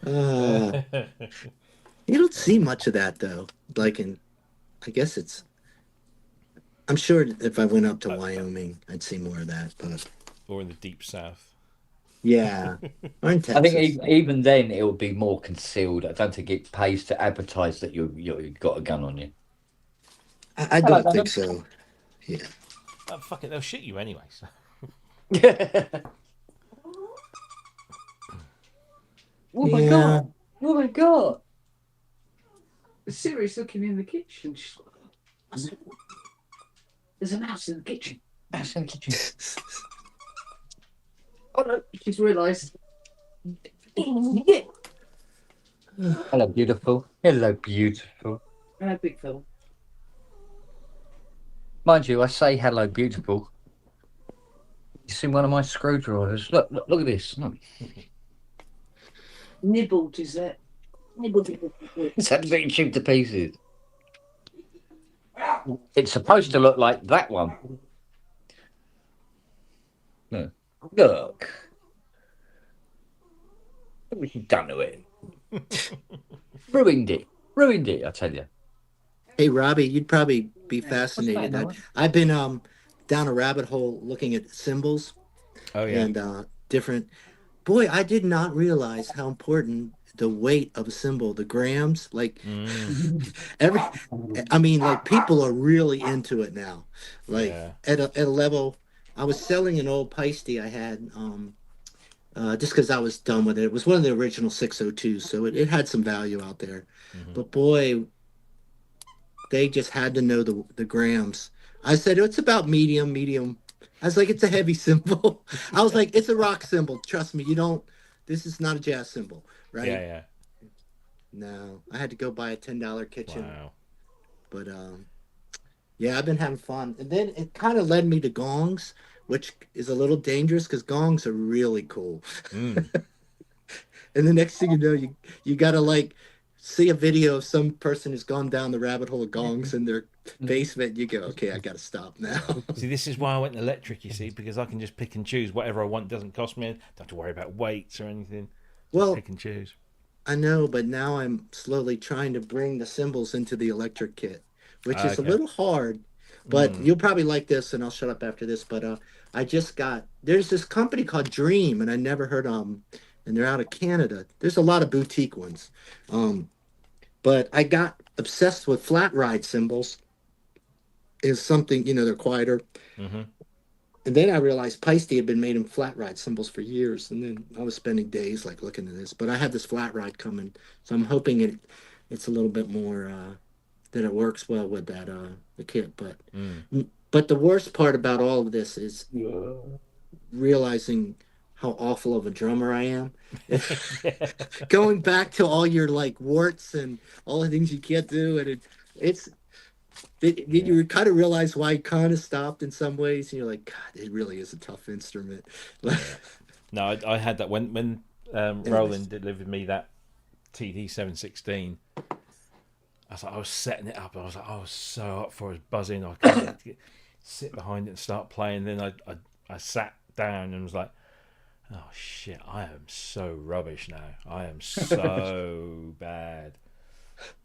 You don't see much of that though. Like I guess I'm sure if I went up to Wyoming, I'd see more of that. But Or in the deep south. yeah, or in I Texas. think even then it would be more concealed. I don't think it pays to advertise that you've got a gun on you. I don't think so. Yeah. Oh, fuck it, they'll shoot you anyway. So. Oh my Yeah. god. Oh my god. Siri's looking in the kitchen. She's like, there's a mouse in the kitchen. That's in the kitchen. Oh no, she's realised. Hello, beautiful. Hello, beautiful. No big film. Mind you, I say hello, beautiful. You see one of my screwdrivers? Look at this. Look. Nibbled, is it? Nibbled. It's absolutely chewed to pieces. It's supposed to look like that one. No. Look. What have you done to it? Ruined it. Ruined it, I tell you. Hey, Robbie, you'd probably be fascinated. Noah? I've been down a rabbit hole looking at symbols Oh, yeah. and different. Boy, I did not realize how important the weight of a symbol, the grams, like like people are really into it now. Like at a level, I was selling an old Peisty I had just because I was done with it. It was one of the original 602s, so it had some value out there. But boy, they just had to know the grams. I said, it's about medium. I was like, it's a heavy symbol. I was like, it's a rock symbol. Trust me, this is not a jazz symbol, right? Yeah. No, I had to go buy a $10 kitchen. Wow. But yeah, I've been having fun. And then it kind of led me to gongs, which is a little dangerous because gongs are really cool. And the next thing you know, you got to like see a video of some person who's gone down the rabbit hole of gongs in their basement. And you go, okay, I got to stop now. See, this is why I went electric, you see, because I can just pick and choose whatever I want. It doesn't cost me. Don't have to worry about weights or anything. Just pick and choose. I know, but now I'm slowly trying to bring the symbols into the electric kit, which is a little hard. But you'll probably like this, and I'll shut up after this. But there's this company called Dream, and I never heard of them, and they're out of Canada. There's a lot of boutique ones. But I got obsessed with flat ride symbols. Is something, they're quieter. And then I realized Peisty had been made in flat ride symbols for years. And then I was spending days like looking at this. But I had this flat ride coming. So I'm hoping it's a little bit more that it works well with that the kit. But the worst part about all of this is realizing how awful of a drummer I am. Going back to all your like warts and all the things you can't do, and Did you kind of realize why he kind of stopped in some ways? And you're like, God, it really is a tough instrument. No, I had that when Roland delivered me that TD 716. I was setting it up. I was so up for it, buzzing. I couldn't sit behind it and start playing. Then I sat down and was like, oh shit, I am so rubbish now. I am so bad.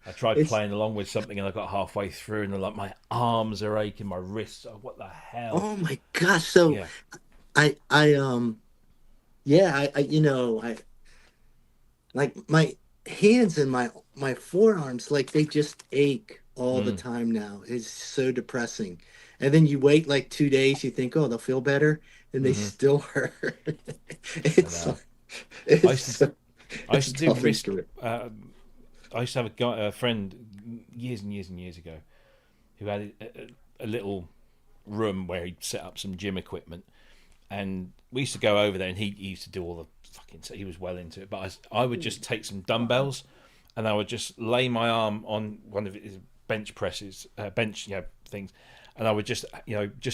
I tried playing along with something and I got halfway through and like my arms are aching, my wrists. Oh, what the hell? Oh my gosh! So, Yeah. I like my hands and my forearms, like they just ache all the time now. It's so depressing. And then you wait like 2 days, you think, oh, they'll feel better, and they still hurt. It's I used to do tough wrist. instrument. I used to have a friend years and years and years ago who had a little room where he'd set up some gym equipment, and we used to go over there, and he used to do all the fucking. He was well into it, but I would just take some dumbbells, and I would just lay my arm on one of his bench presses, things, and I would just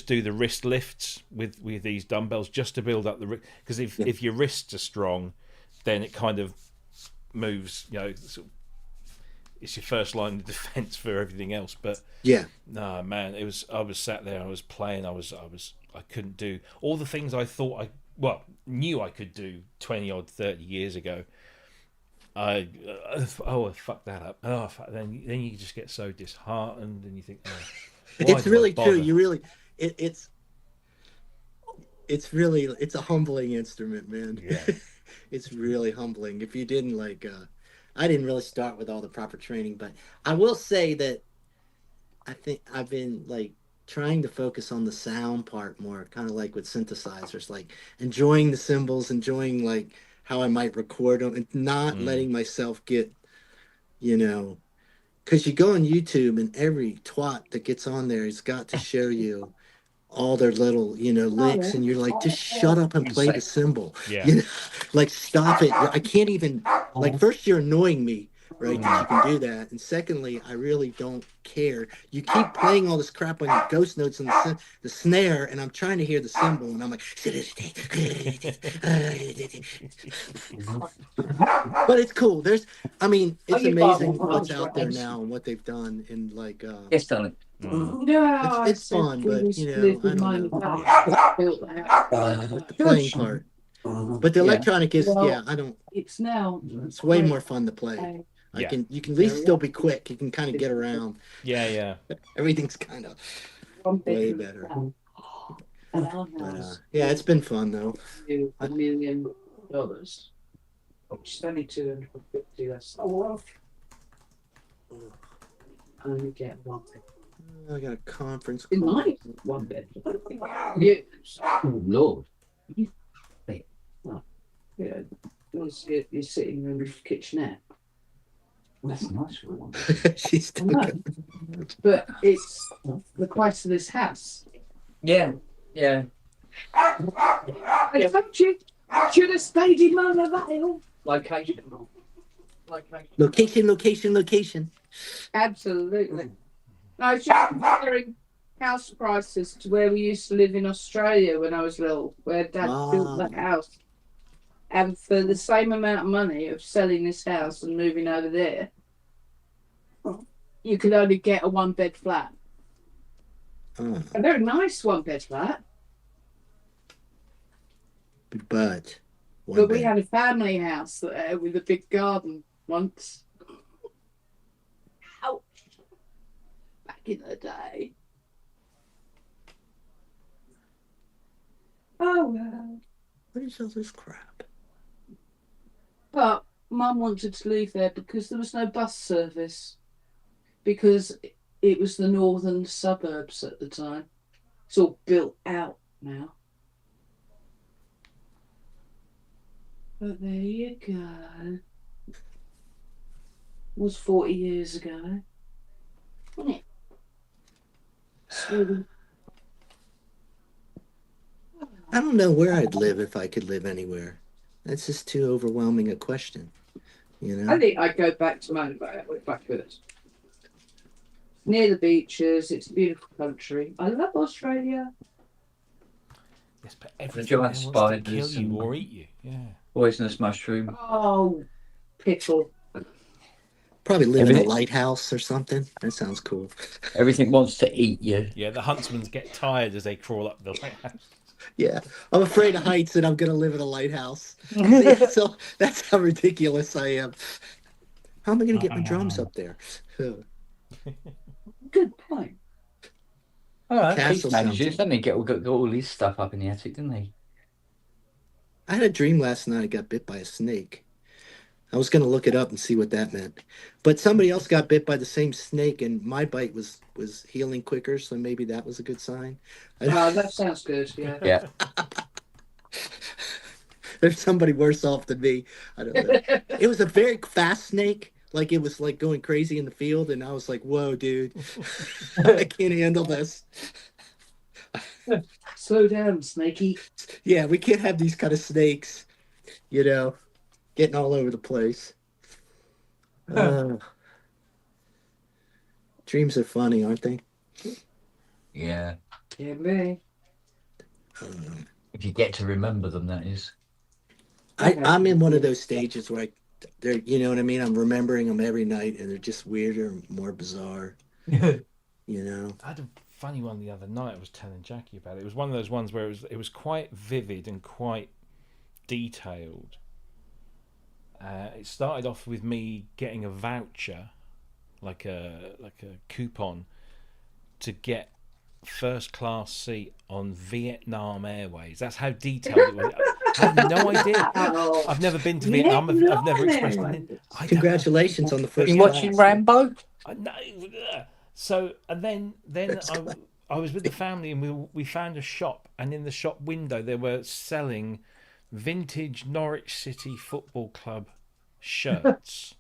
do the wrist lifts with these dumbbells just to build up the wrist, because if your wrists are strong, then it kind of moves, sort of, it's your first line of defense for everything else. But no, man, I was sat there, I was playing, I couldn't do all the things I thought knew I could do 20 odd 30 years ago. I fucked that up. Then you just get so disheartened, and you think, it's really true. You really, it's a humbling instrument, man. Yeah. It's really humbling. If you didn't I didn't really start with all the proper training, but I will say that I think I've been trying to focus on the sound part more, kind of like with synthesizers, like enjoying the cymbals, enjoying how I might record them, and not letting myself get, because you go on YouTube and every twat that gets on there has got to show you all their little, licks, and you're like, just shut up and play the cymbal. Yeah. Stop it. I can't even, first you're annoying me, right, that you can do that, and secondly, I really don't care. You keep playing all this crap on your ghost notes and the snare, and I'm trying to hear the cymbal, and I'm like, but it's cool. It's amazing what's out there now and what they've done in Yes, darling. No, it's fun, but I don't know. The playing part, but the electronic is I don't. It's now. It's way more fun to play. You can at least still be quick. You can kind of get around. Yeah. Everything's kind of way better. But, it's been fun though. $1 million, which is only 250 less. Only get one thing. I got a conference In call. mine, one bed. Yes. Oh, Lord. Yeah, your sitting room with kitchenette. That's nice for one. She's still I know. But it's the price of this house. Yeah. I told you, should have stayed in Mona Vale. Location. Absolutely. No, it's just comparing house prices to where we used to live in Australia when I was little, where Dad built the house. And for the same amount of money of selling this house and moving over there, you could only get a 1-bed flat. A very nice 1-bed flat. But we had a family house with a big garden once. Ouch. Back in the day. Oh well. What is all this crap? But Mum wanted to leave there because there was no bus service. Because it was the northern suburbs at the time. It's all built out now. But there you go. It was 40 years ago. Wasn't it? Sweden. I don't know where I'd live if I could live anywhere. That's just too overwhelming a question, I think I'd go back to Mona Vale if I could. near the beaches. It's a beautiful country. I love Australia. Yes, but everything giant there wants to kill spiders you and- or eat you. Yeah. Poisonous mushroom. Oh, pickle. Probably live in a Everything- lighthouse or something. That sounds cool. Everything wants to eat you. Yeah, the huntsmen get tired as they crawl up the lighthouse. Yeah, I'm afraid of heights, and I'm gonna live in a lighthouse. See, so that's how ridiculous I am. How am I gonna get my drums up there? Good point. All right, Castle Keith manages, sounds- doesn't he? Got all his stuff up in the attic, didn't he? I had a dream last night. I got bit by a snake. I was gonna look it up and see what that meant, but somebody else got bit by the same snake, and my bite was healing quicker, so maybe that was a good sign. Oh, that sounds good. Yeah. Yeah. There's somebody worse off than me. I don't know. It was a very fast snake. Like it was like going crazy in the field, and I was like, "Whoa, dude, I can't handle this." Slow down, Snakey. Yeah, we can't have these kind of snakes, getting all over the place. Dreams are funny, aren't they? Yeah. Yeah, me. If you get to remember them, that is. I'm in one of those stages where they're, you know what I mean? I'm remembering them every night, and they're just weirder and more bizarre. I had a funny one the other night. I was telling Jackie about it. It was one of those ones where it was quite vivid and quite detailed. It started off with me getting a voucher, like a coupon, to get first class seat on Vietnam Airways. That's how detailed it was. I have no idea. Oh, I've never been to Vietnam. I've never expressed anything. I don't know. Congratulations on the first You watching class. Rambo? No. So and then I was with the family, and we found a shop, and in the shop window they were selling vintage Norwich City Football Club shirts,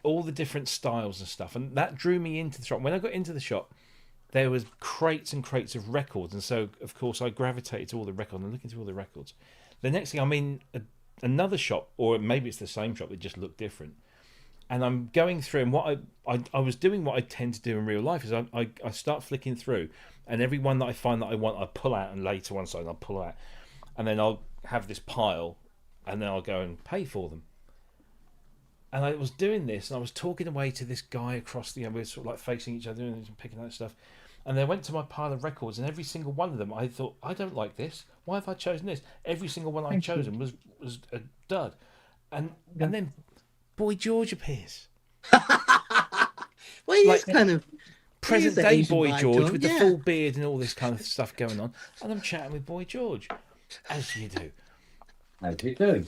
all the different styles and stuff, and that drew me into the shop. When I got into the shop, there was crates and crates of records, and so of course I gravitated to all the records and looking through all the records. The next thing I'm in another shop, or maybe it's the same shop, it just looked different. And I'm going through, and what I was doing what I tend to do in real life is I start flicking through, and every one that I find that I want, I pull out and lay to one side, and I'll pull out, and then I'll have this pile, and then I'll go and pay for them. And I was doing this, and I was talking away to this guy across the, we were sort of like facing each other and picking out stuff. And then I went to my pile of records, and every single one of them, I thought, I don't like this. Why have I chosen this? Every single one I'd chosen was a dud. And then Boy George appears. Well, he's Like, kind of Present an day Asian Boy vibe to George him, with the yeah. full beard and all this kind of stuff going on. And I'm chatting with Boy George, as you do. How do you do?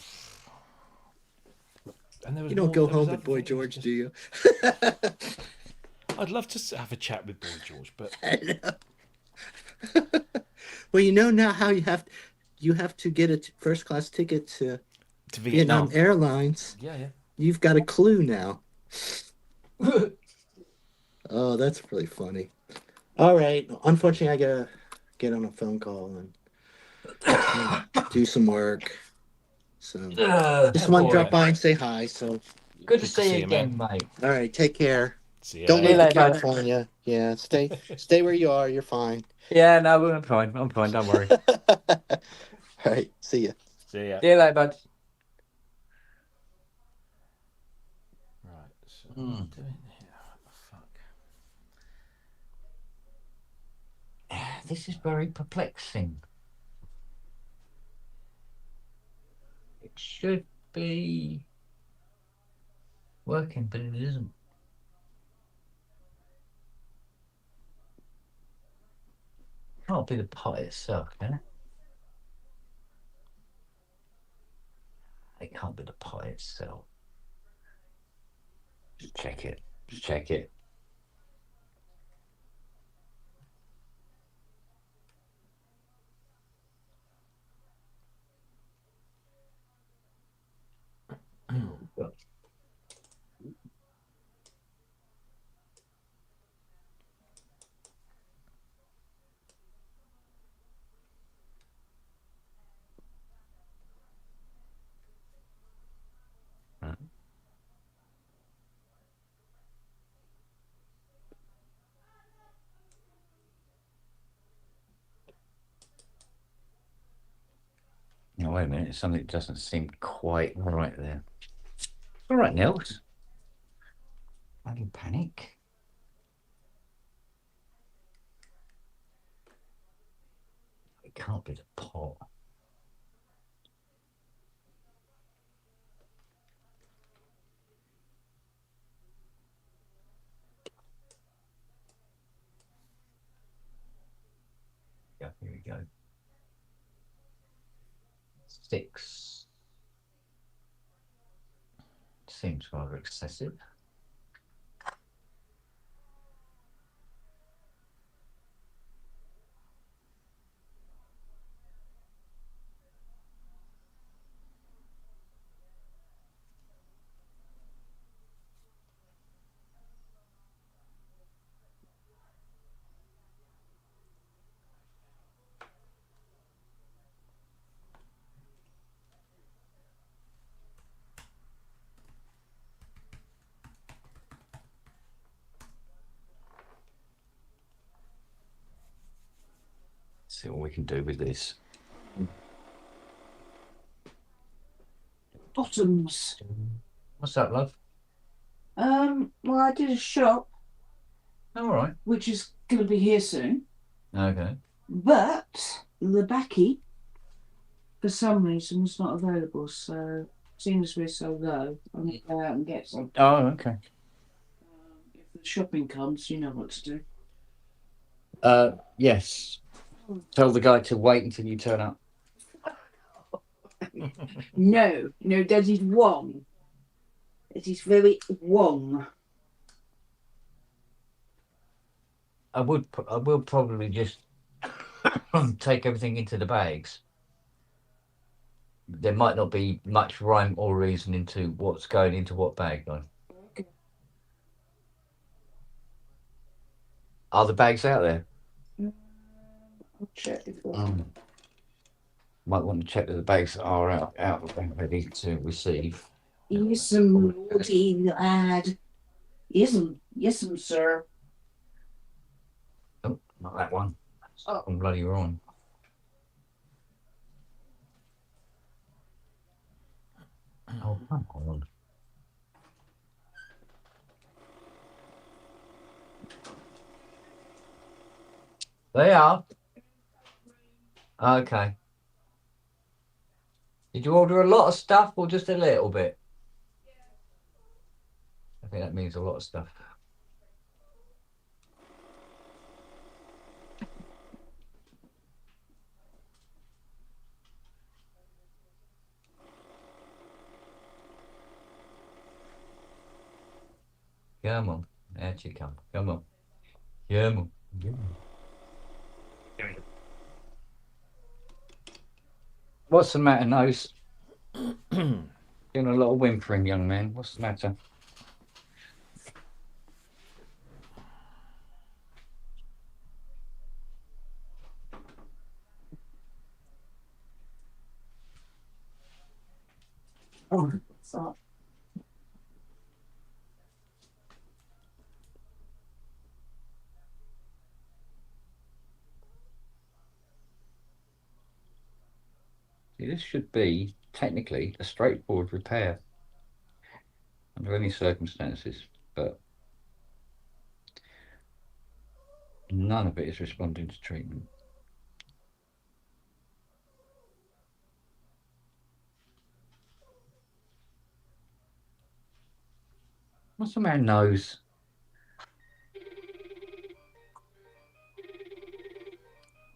And there was You don't more- go there was home with other Boy things. It was George, just- do you? I'd love to have a chat with Boy George, but I know. Well, now how you have to get a first class ticket to to Vietnam Vietnam. Airlines. Yeah. You've got a clue now. Oh, that's really funny. All right. Unfortunately, I gotta get on a phone call and do some work. So just want to drop by and say hi. So Good to see you you, again, man. mate. all right, take care. See you Don't later. move to later. California. Yeah, stay where you are. You're fine. Yeah, no, I'm fine. I'm fine. Don't worry. All right, see ya. See ya. See you later, bud. Right. So what am I doing here? What the fuck? This is very perplexing. It should be working, but it isn't. Can't be the pot itself, can it? It can't be the pot itself. Just check it. Just check it. wait a minute. Something doesn't seem quite right there. All right, Nels. Don't panic. It can't be the pot. Yeah, here we go. 6. Seems rather excessive. See what we can do with this. Bottoms. What's that, love? Well, I did a shop, All right. which is going to be here soon. Okay. But the backy, for some reason, was not available. So, seeing as we're so low, I'm going to go out and get some. Oh, okay. If the shopping comes, you know what to do. Yes. Tell the guy to wait until you turn up. No, that is wrong. It is very wrong. I will probably just take everything into the bags. There might not be much rhyme or reason into what's going into what bag, though. Okay. Are the bags out there? I'll check before. Might want to check that the bags are out and ready to receive. Yes, naughty lad. Yes, sir. Oh, not that one. Oh. I'm bloody wrong. Oh, come on. They are. Okay. Did you order a lot of stuff or just a little bit? I think that means a lot of stuff. Come on. Out you come. Come on. Come on. What's the matter, Nose? Doing a lot of whimpering, young man. What's the matter? Oh, sorry. See, this should be technically a straightforward repair under any circumstances, but none of it is responding to treatment. What's the man nose?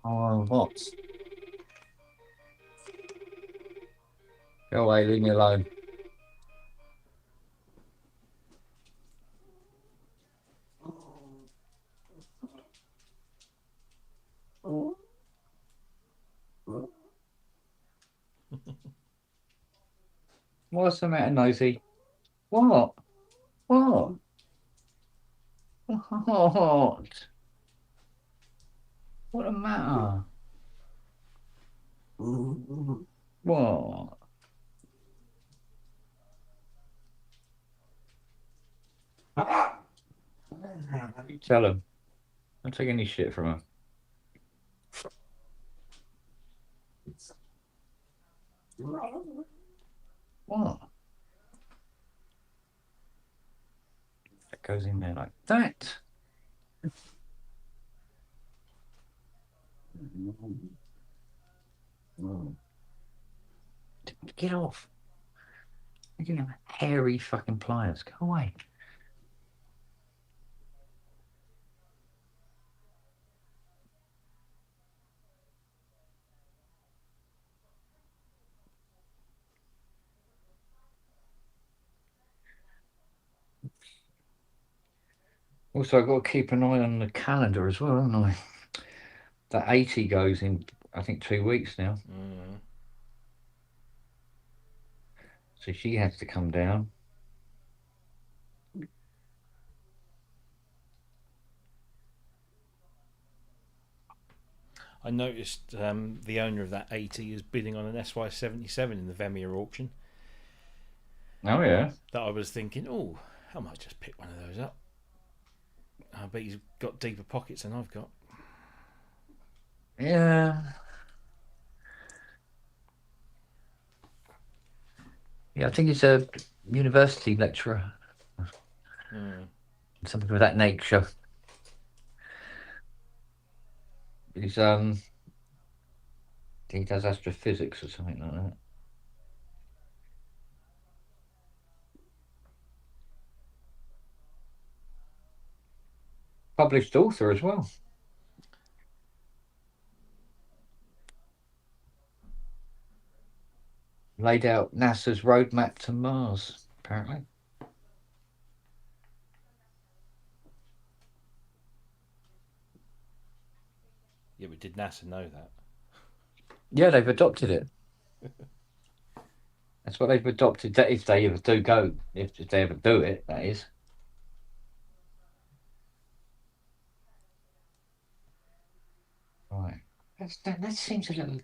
Oh, what? Go away, leave me alone. What's the matter, Nosy? What? What? What? What the matter? What? You tell him. Don't take any shit from him. What? That goes in there like that. Get off. You're gonna have hairy fucking pliers. Go away. Also, I've got to keep an eye on the calendar as well, haven't I? That 80 goes in, I think, 2 weeks now. Mm. So she has to come down. I noticed the owner of that 80 is bidding on an SY77 in the Vemier auction. Oh, yeah. That I was thinking, oh, I might just pick one of those up. I bet he's got deeper pockets than I've got. Yeah. Yeah, I think he's a university lecturer. Something of that nature. He's he does astrophysics or something like that. Published author as well. Laid out NASA's roadmap to Mars, apparently. Yeah, but did NASA know that? Yeah, they've adopted it. That's what they've adopted. That if they ever do go, if they ever do it, that is. Right. That seems a little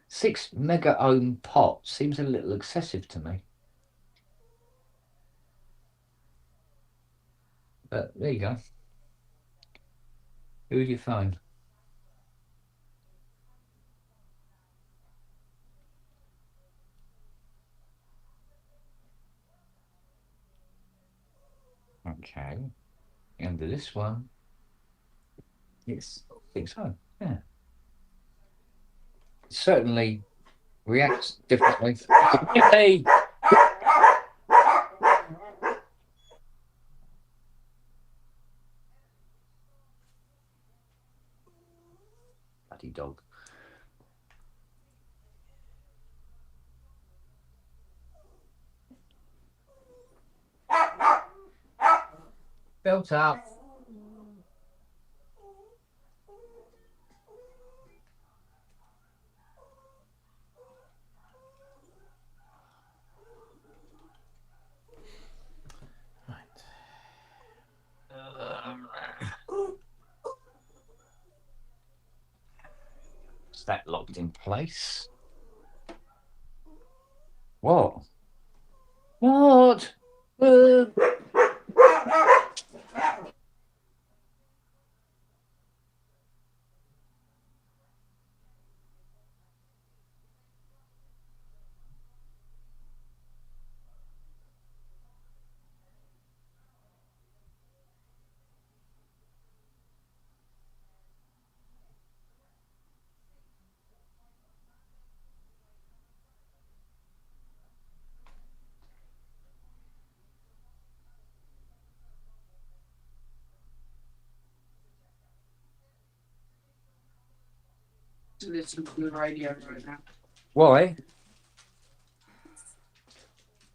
6 mega ohm pot seems a little excessive to me. But there you go. Who do you phone? Okay. Under this one. Yes, I think so. Yeah. It certainly reacts differently. Hey! Bloody dog. Belt up. Is that locked in place? What? What? To listen to the radio right now. Why?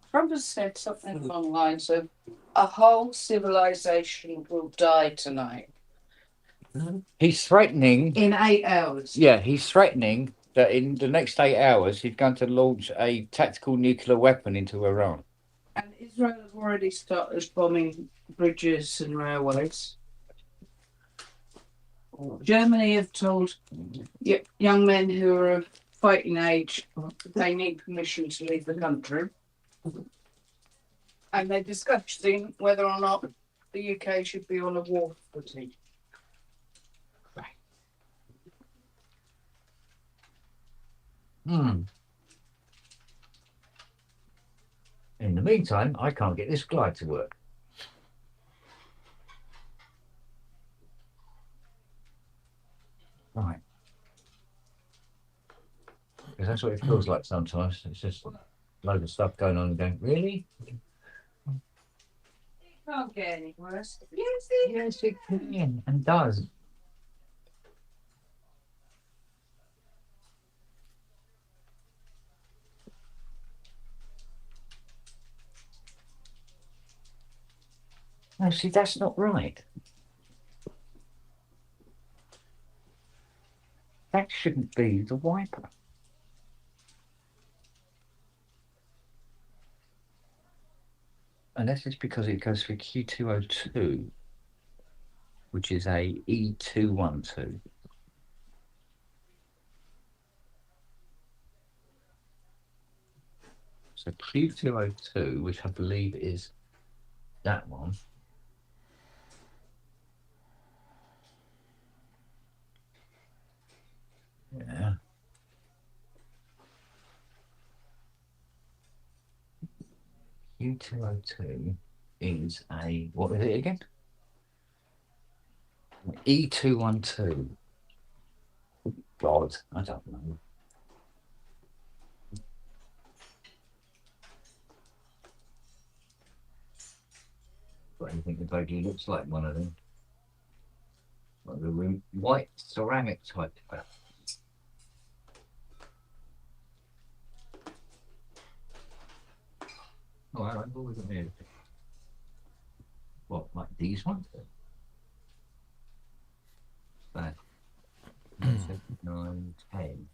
Trump has said something along the lines of a whole civilization will die tonight. He's threatening. In 8 hours. Yeah, he's threatening that in the next 8 hours he's going to launch a tactical nuclear weapon into Iran. And Israel have already started bombing bridges and railways. Germany have told young men who are of fighting age they need permission to leave the country. And they're discussing whether or not the UK should be on a war footing. In the meantime, I can't get this glide to work. Right. Because that's what it feels like sometimes. It's just a load of stuff going on and going, really? It can't get any worse. Yes, it can and does. No, see, that's not right. That shouldn't be the wiper. Unless it's because it goes for Q202, which is a E212. So Q202, which I believe is that one. Yeah. Q202 is a, what is it again? E212. God, I don't know. Got anything that vaguely looks like one of them. Like the white ceramic type. Oh, I've always heard. What, like these ones? That 9, 10.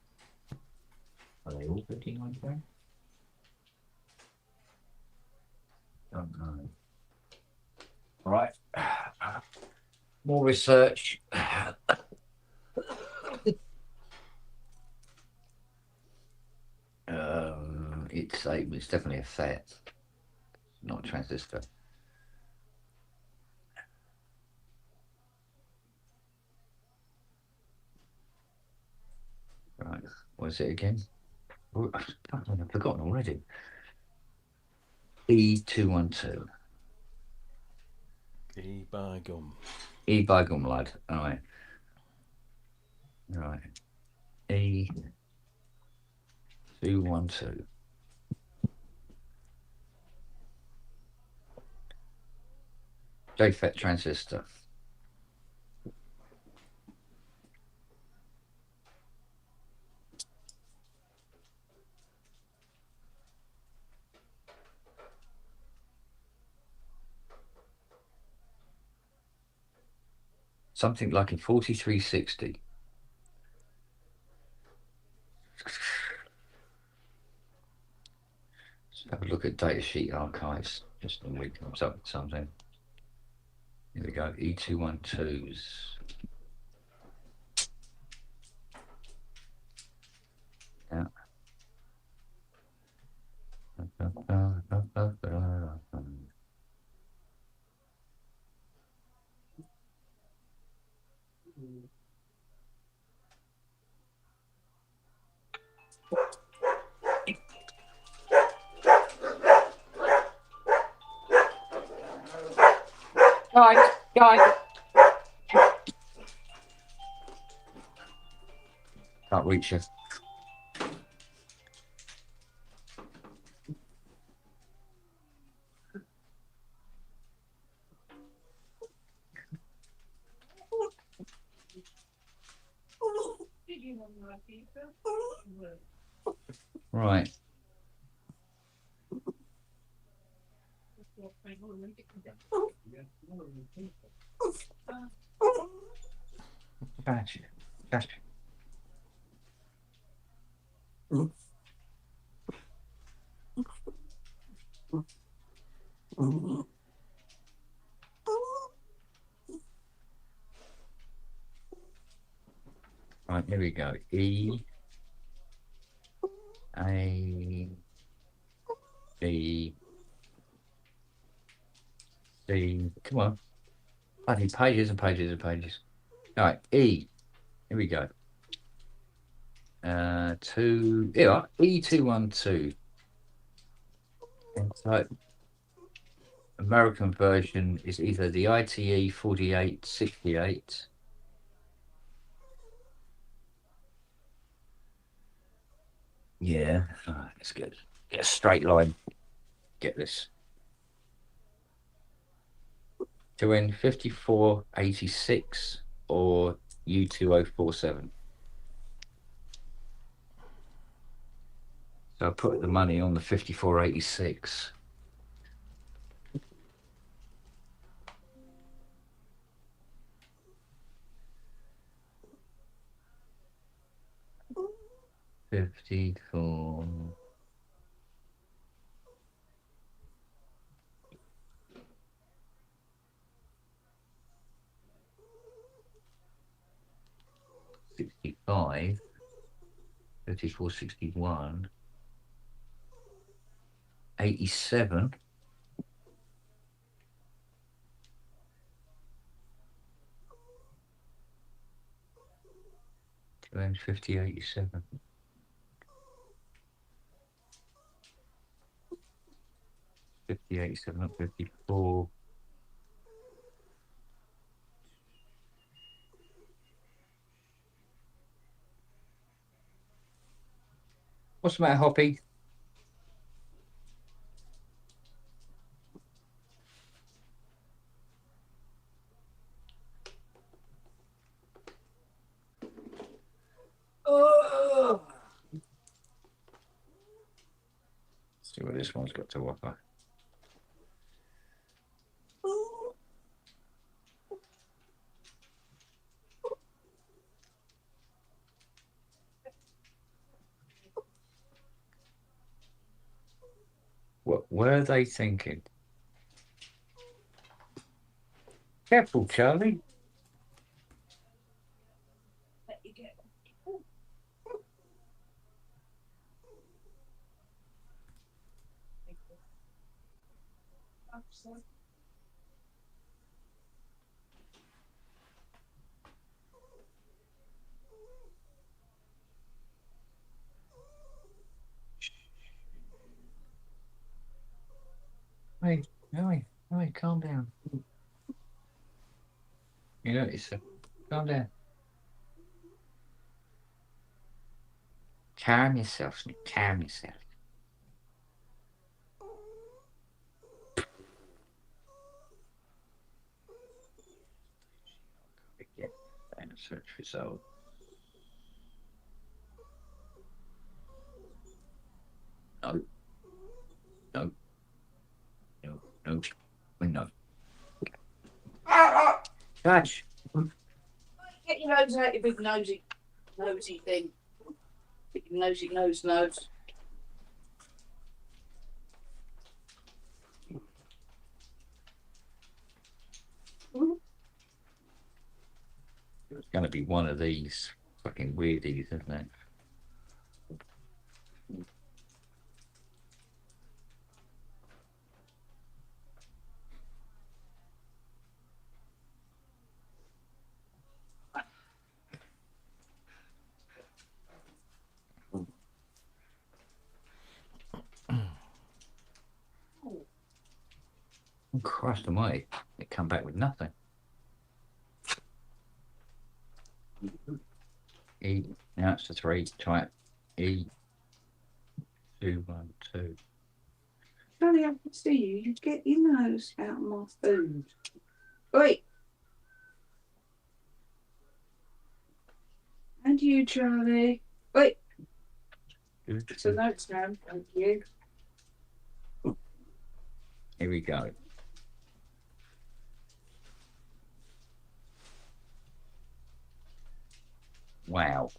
Are they all 59 grams? Don't know. All right. More research. It's definitely a FET, not a transistor. Right. What is it again? Oh, I've forgotten already. E212. E by gum. E by gum, lad. All right. Right. E212. JFET transistor. Something like a 4360. Let's have a look at datasheet archives. Just when we comes up with something. Here we go. E212s. Yeah. Guys. Can't reach it. Right. Gotcha. Right, here we go. E, A, B, C. Come on. Bloody pages and pages and pages. All right, E. Here we go. E212. And so American version is either the ITE 4868. Yeah, let's get a straight line. Get this. To end 5486 or U2047. So I put the money on the 5486. $54. $65, 5461, 87, and 5087. 5087 up 54. What's the matter, Hoppy? Oh. Let's see what this one's got to offer. What were they thinking? Careful, Charlie. Hey, calm down. You know, calm down. Calm yourself, Nick. Calm yourself. Get and search result. No. No. No. No. No. Touch. Get your nose out, you big nosy thing. Big nosy nose. It's going to be one of these fucking weirdies, isn't it? Oh, Christ almighty, they come back with nothing. E, now it's the 3, type E, 2, 1, 2. Charlie, I can see you. You get your nose out of my food. Wait. And you, Charlie. Wait. It's a notes now. Thank you. Here we go. Wow.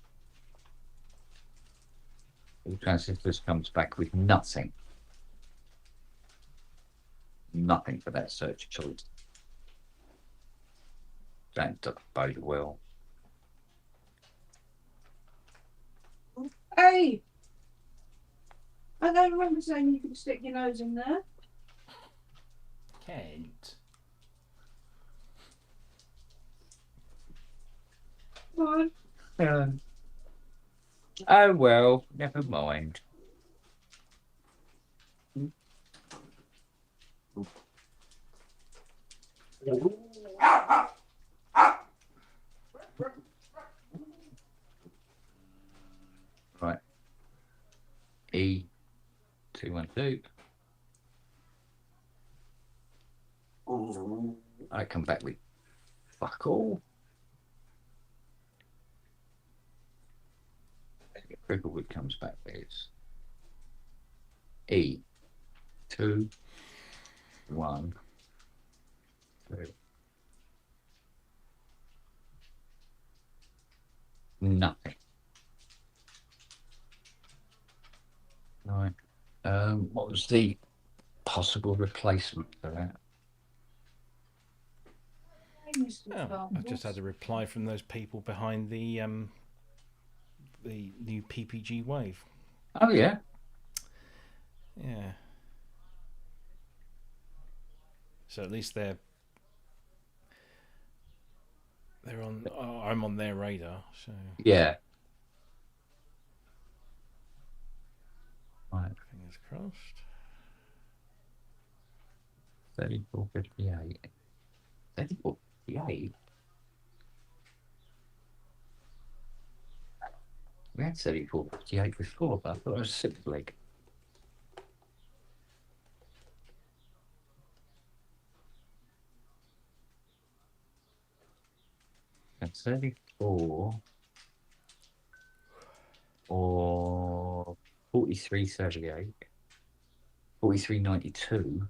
All transistors comes back with nothing. Nothing for that search choice. That doesn't bode well. Hey! I don't remember saying you could stick your nose in there. Kent. Come on. Oh well, never mind. Right. E212. I come back with fuck all. Cricklewood comes back with E212. Nothing. Right. What was the possible replacement for that? Oh, I've just had a reply from those people behind the new PPG Wave. Oh yeah. Yeah. So at least they're on. I'm on their radar. So Yeah. Right. fingers crossed. 3458. 3458. We had 3458 before, but I thought it was 6 leg. And 34 or 4338. 4392.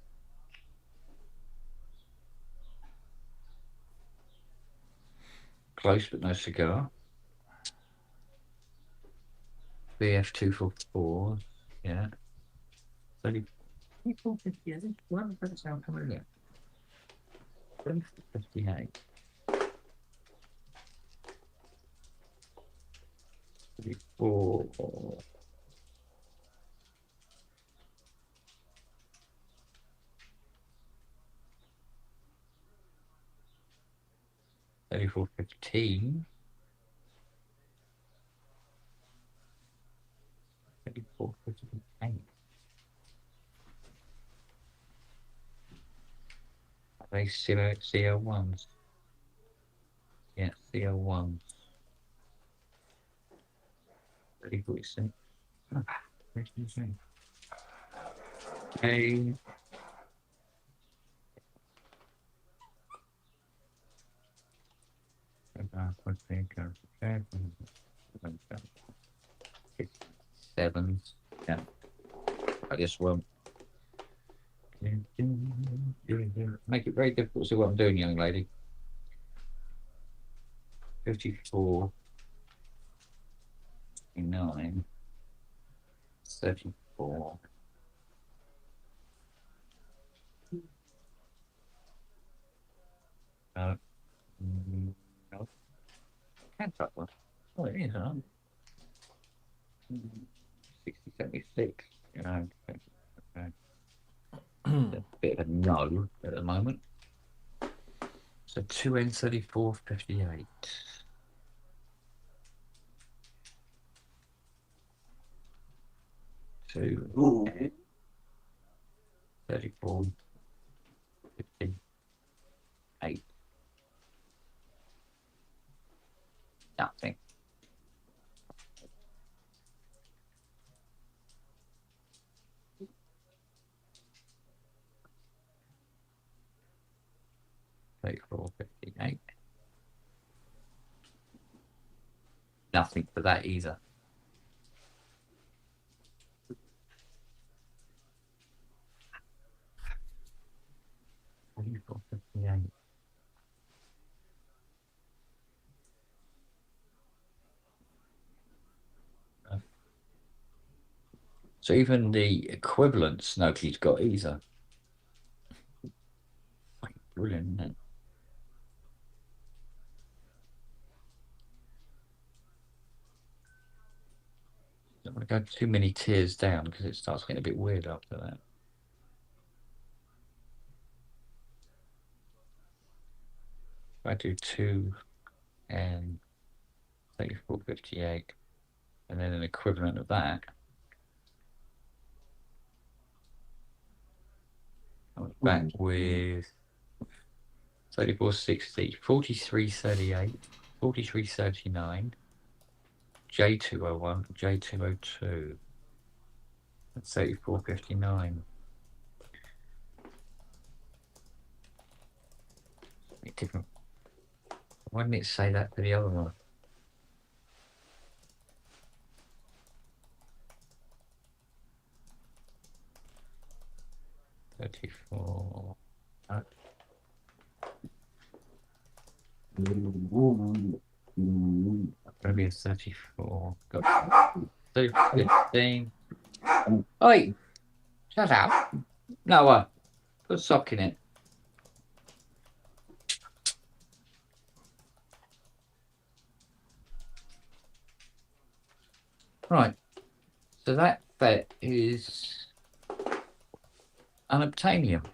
Close but no cigar. BF244. Yeah. 3458. Well, that doesn't sound familiar. 58. 34. 3415. 3458. Are they CL1s? Yeah, CL1s. 3046. Oh, where's the thing? Hey. Sevens. Yeah. I just won't. Make it very difficult to see what I'm doing, young lady. 54. 9. 34. No. No. Can't that one. Oh, it is, huh? 60, 76. You know, okay. A bit of a no at the moment. So 2N3458. 2 34 58. Nothing. Nothing for that either. So even the equivalents nobody's got either. Brilliant, isn't it? Don't want to go too many tiers down because it starts getting a bit weird after that. If I do 2 and 3458 and then an equivalent of that. I was back with 3460, 4338, 4339, J201, J202, and 3459. Different. Why didn't it say that for the other one? $34. Maybe it's 34. Got 15. Oi! Shut up. Noah, put a sock in it. Right. So that bet is unobtainium.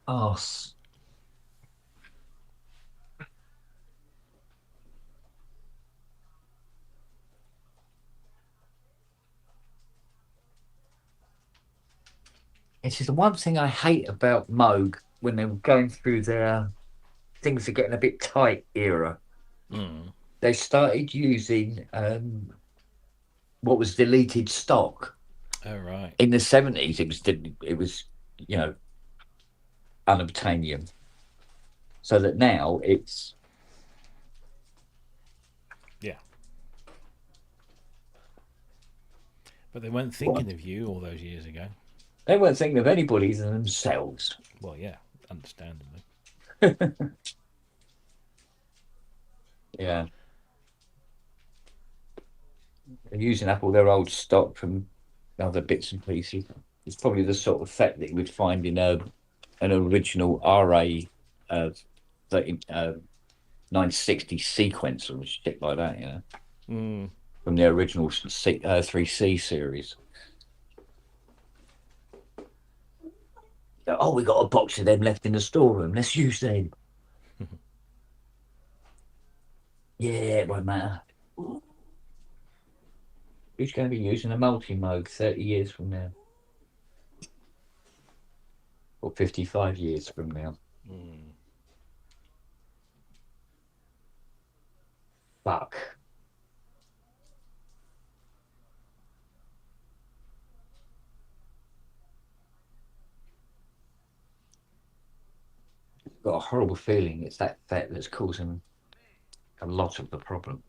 Arse. It is the one thing I hate about Moog when they were going through their things are getting a bit tight era. They started using what was deleted stock. Oh, right. In the 70s, it was unobtainium. So that now it's But they weren't thinking of you all those years ago. they weren't thinking of anybody than themselves. Well, yeah, understandably. Yeah. They're using up all their old stock from other bits and pieces. It's probably the sort of effect that you would find in an original RA 960 sequencer or shit like that, from the original 3C series. Oh, we got a box of them left in the storeroom. Let's use them. Yeah, it won't matter. Who's going to be using a multi-mode 30 years from now? Or 55 years from now? Fuck. Got a horrible feeling it's that FET that's causing a lot of the problem.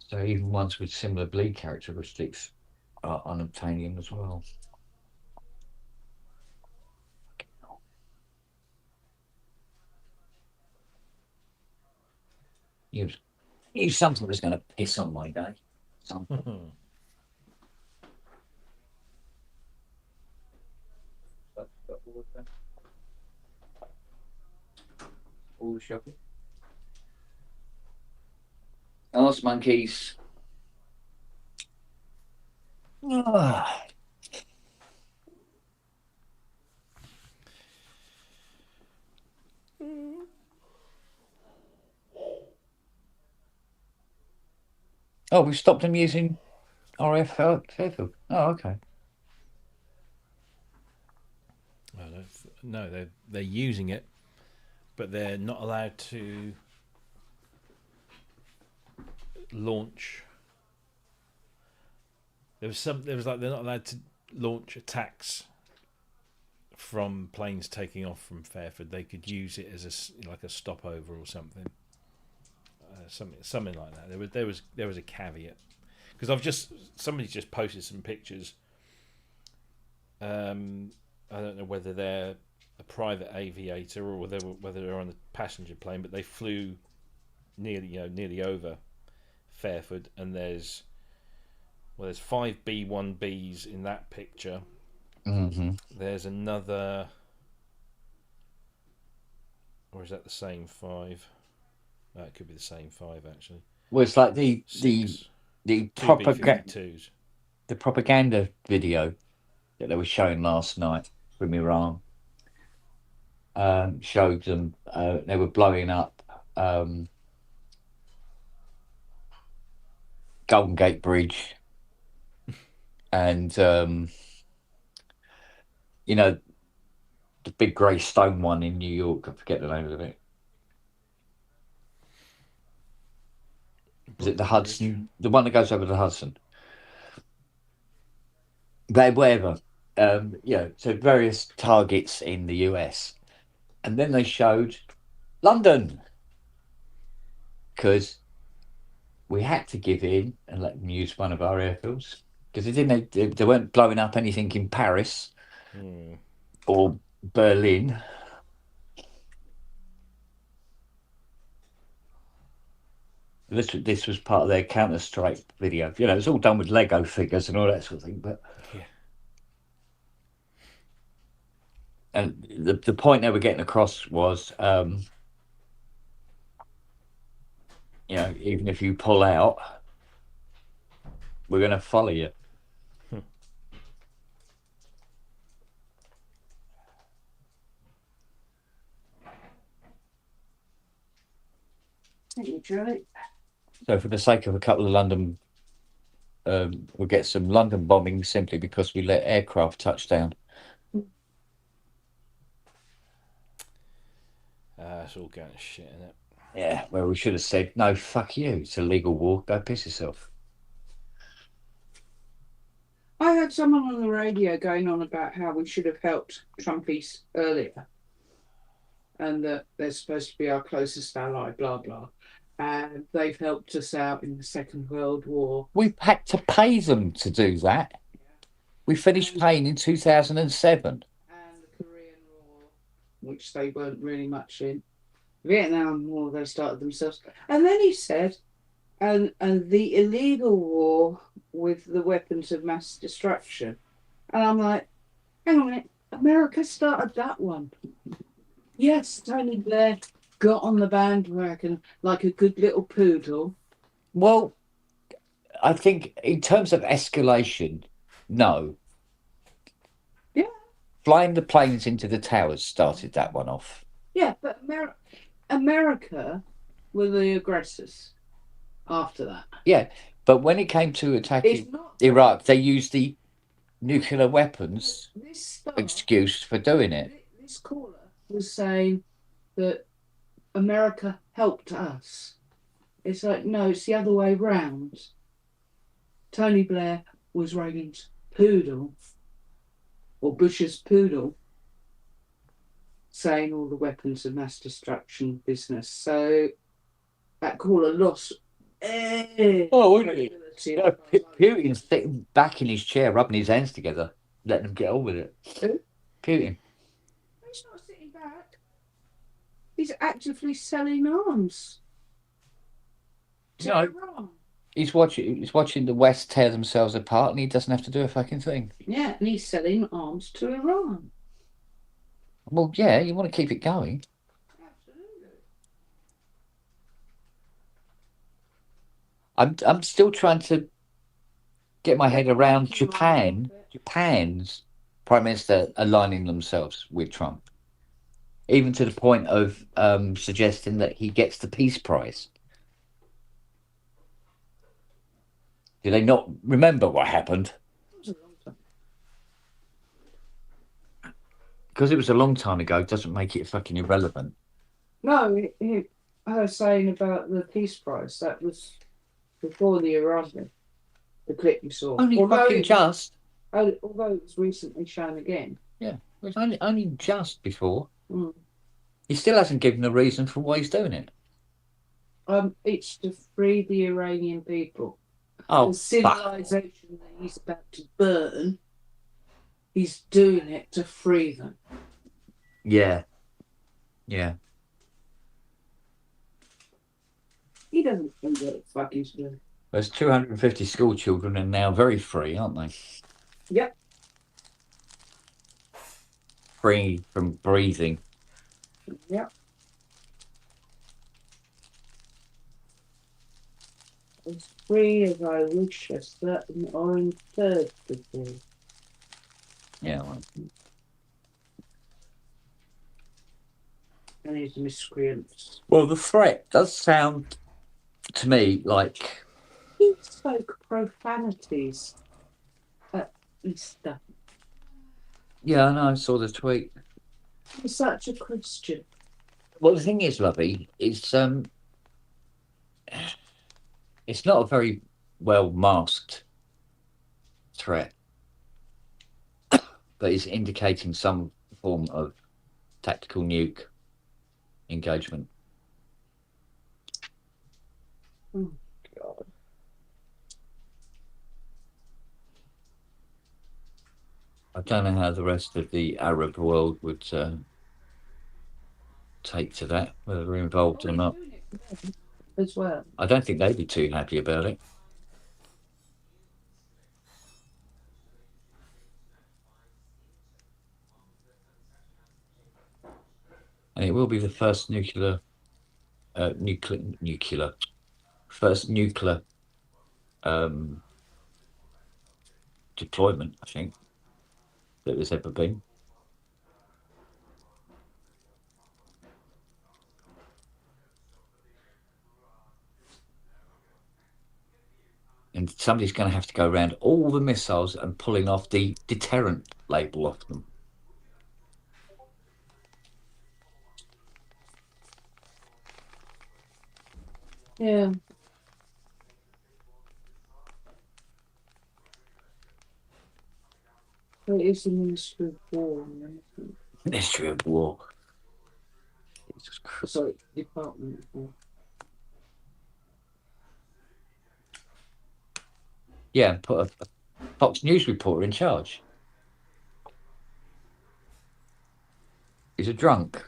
So even ones with similar bleed characteristics are unobtainium as well. Use something that's going to piss on my day. Something. All the shopping. Arse monkeys. Oh, we stopped them using RF Fairfield. Oh, okay. No, they're using it, but they're not allowed to launch. There was like they're not allowed to launch attacks from planes taking off from Fairford. They could use it as a stopover or something. Something like that. There was a caveat, because somebody's just posted some pictures. I don't know whether they're a private aviator or whether they're on a passenger plane, but they flew nearly over Fairford, and there's 5 B-1Bs in that picture. Mm-hmm. There's another Or is that the same 5? It could be the same 5 actually. Well, it's like the 6. the 2 propaganda B-52s. the propaganda video that they were showing last night from Iran showed them they were blowing up Golden Gate Bridge and you know, the big grey stone one in New York. I forget the name of it. Is it the Hudson? The one that goes over the Hudson? But whatever. So various targets in the US. And then they showed London. Because we had to give in and let them use one of our airfields. Because they weren't blowing up anything in Paris or Berlin. This was part of their Counter-Strike video. You know, it's all done with Lego figures and all that sort of thing. But yeah. And the point they were getting across was, you know, even if you pull out, we're going to follow you. Thank you, Julie. So for the sake of a couple of London, we'll get some London bombing simply because we let aircraft touch down. It's all going to shit, isn't it? Yeah, well, we should have said, no, fuck you. It's a legal war. Go piss yourself. I heard someone on the radio going on about how we should have helped Trumpies earlier and that they're supposed to be our closest ally, blah, blah. And they've helped us out in the Second World War. We've had to pay them to do that. Yeah. We finished paying in 2007. And the Korean War, which they weren't really much in. Vietnam War, they started themselves. And then he said, and the illegal war with the weapons of mass destruction. And I'm like, hang on a minute, America started that one. Yes, Tony Blair got on the bandwagon like a good little poodle. Well, I think in terms of escalation, no. Yeah. Flying the planes into the towers started that one off. Yeah, but America were the aggressors after that. Yeah, but when it came to attacking Iraq, they used the nuclear weapons excuse for doing it. This caller was saying that America helped us. It's like, no, it's the other way round. Tony Blair was Reagan's poodle, or Bush's poodle, saying all the weapons of mass destruction business. So that caller lost. Wouldn't he? Putin's sitting back in his chair, rubbing his hands together, letting them get on with it. Who? Putin. He's not sitting back. He's actively selling arms. To Iran. He's watching the West tear themselves apart, and he doesn't have to do a fucking thing. Yeah, and he's selling arms to Iran. Well, yeah, you want to keep it going. Absolutely. I'm still trying to get my head around Japan's Prime Minister aligning themselves with Trump, even to the point of suggesting that he gets the Peace Prize. Do they not remember what happened? Because it was a long time ago doesn't make it fucking irrelevant. No, I was saying about the Peace Prize. That was before the Iran thing, the clip you saw. Only fucking just. Although it was recently shown again. Yeah, it was only just before. Mm. He still hasn't given a reason for why he's doing it. It's to free the Iranian people. Oh, the civilization that he's about to burn, he's doing it to free them. Yeah. Yeah. He doesn't know what the fuck he's doing. There's 250 school children and now very free, aren't they? Yep. Free from breathing. Yep. As free as I wish a certain orange bird to be. Yeah. Well, And his miscreants. well, the threat does sound to me like He spoke profanities at Easter. yeah, I know. I saw the tweet. He's such a Christian. Well, the thing is, Lovey, it's not a very well masked threat, but it's indicating some form of tactical nuke engagement. Oh, God. I don't know how the rest of the Arab world would take to that, whether they're involved or not. as well. I don't think they'd be too happy about it. And it will be the first first nuclear deployment, I think, that there's ever been. And somebody's going to have to go around all the missiles and pulling off the deterrent label off them. Yeah. It is the Ministry of War. Ministry of War. Jesus Christ. Sorry, Department of War. Yeah, put a Fox News reporter in charge. He's a drunk.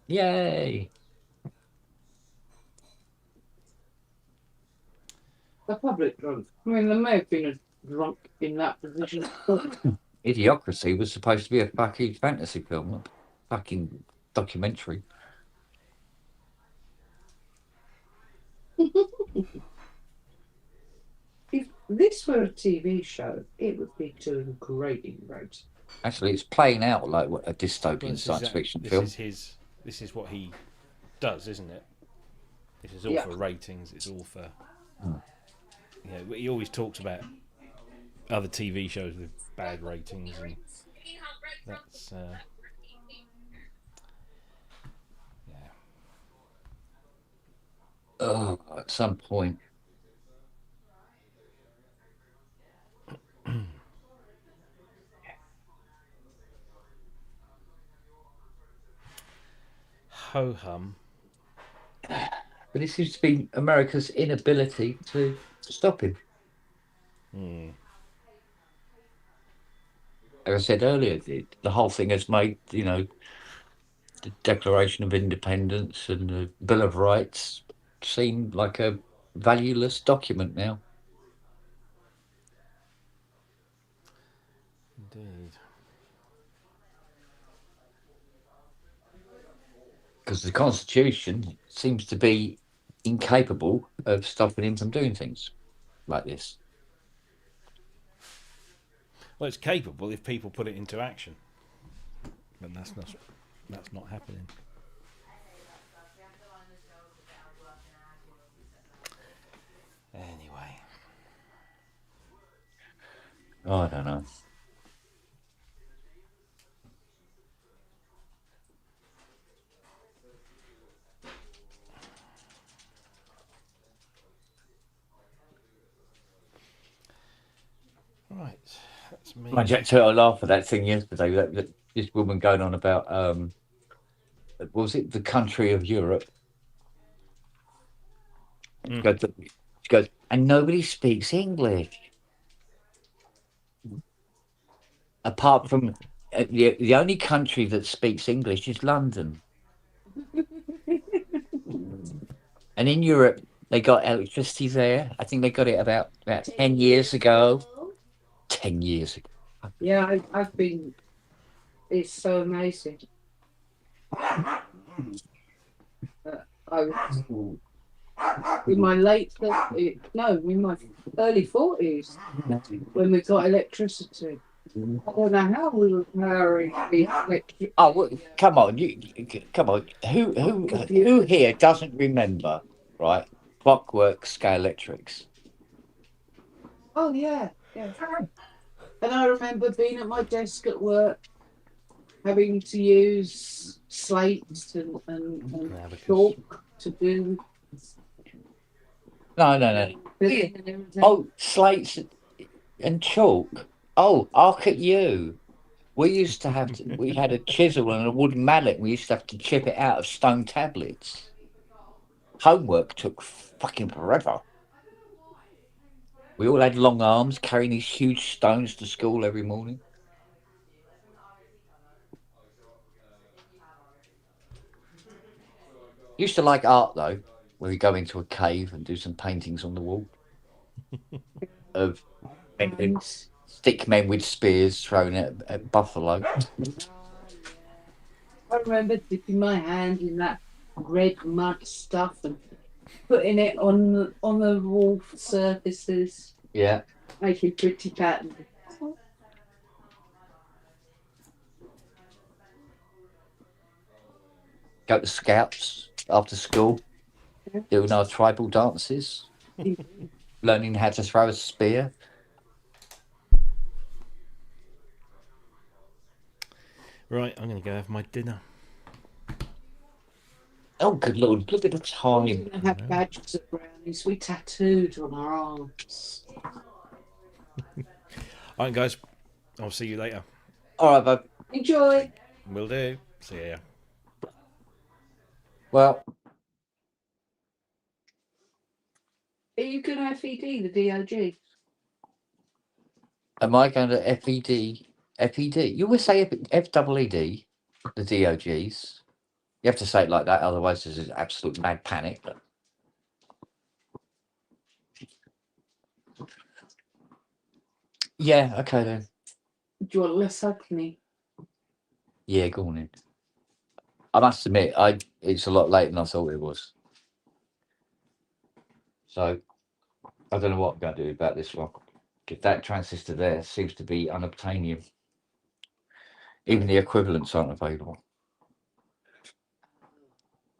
Yay. A public drunk. I mean, there may have been a drunk in that position. Idiocracy was supposed to be a fucking fantasy film, not a fucking documentary. If this were a TV show, it would be doing great in rates. Actually, it's playing out like a dystopian science fiction film. This is what he does, isn't it? This is all for ratings. It's all for. You know, he always talks about other TV shows with bad ratings, and that's Oh, at some point. ho hum. But it seems to be America's inability to stop him. Like I said earlier, the whole thing has made, the Declaration of Independence and the Bill of Rights seem like a valueless document now. Indeed. Because the Constitution seems to be incapable of stopping him from doing things like this. Well, it's capable if people put it into action, but that's not happening. Anyway, I don't know. right. That's me. I just had a laugh at that thing yesterday. That this woman going on about was it the country of Europe? She goes, and nobody speaks English apart from the only country that speaks English is London. And in Europe, they got electricity there. I think they got it about 10 years ago. 10 years ago. Yeah, I've been. It's so amazing. I was in my late 30s, no, in my early 40s when we got electricity. I don't know how we were powering the electric. Oh, well, come on, come on. Who here doesn't remember, right? Clockwork Scalextrics. Oh, yeah, yeah. And I remember being at my desk at work, having to use slates and Abacus. chalk to do. No. Oh, slates and chalk. Oh, I'll at you. We used to have to, we had a chisel and a wooden mallet. We used to have to chip it out of stone tablets. Homework took fucking forever. We all had long arms carrying these huge stones to school every morning. Used to like art though, where we go into a cave and do some paintings on the wall of stick men with spears thrown at buffalo. I remember dipping my hand in that red mud stuff and putting it on the wall surfaces, Yeah. making pretty patterns. Go to scouts after school, doing our tribal dances, learning how to throw a spear. Right, I'm going to go have my dinner. Oh, good Lord, look at the We time. didn't have badges of brownies. We tattooed on our arms. All right, guys. I'll see you later. All right, bud. Enjoy. Will do. See ya. Well, Are you going to FED the DOG? am I going to FED? FED? You always say FEED, the DOGs. You have to say it like that, otherwise there's an absolute mad panic. Yeah, okay then. Do you want less acne? Yeah, go on in. I must admit, it's a lot later than I thought it was. So I don't know what I'm going to do about this one. If that transistor there seems to be unobtainium. Even the equivalents aren't available.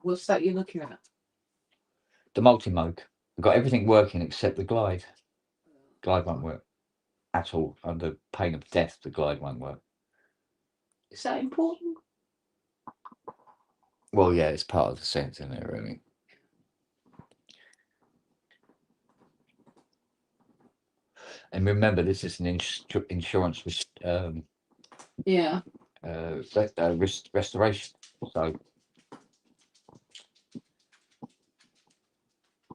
What's that you're looking at? The multi-mode. I've got everything working except the glide. Glide won't work at all. Under pain of death, the glide won't work. Is that important? Well, yeah, it's part of the sense, isn't it, really? And remember, this is an insurance Yeah. restoration. So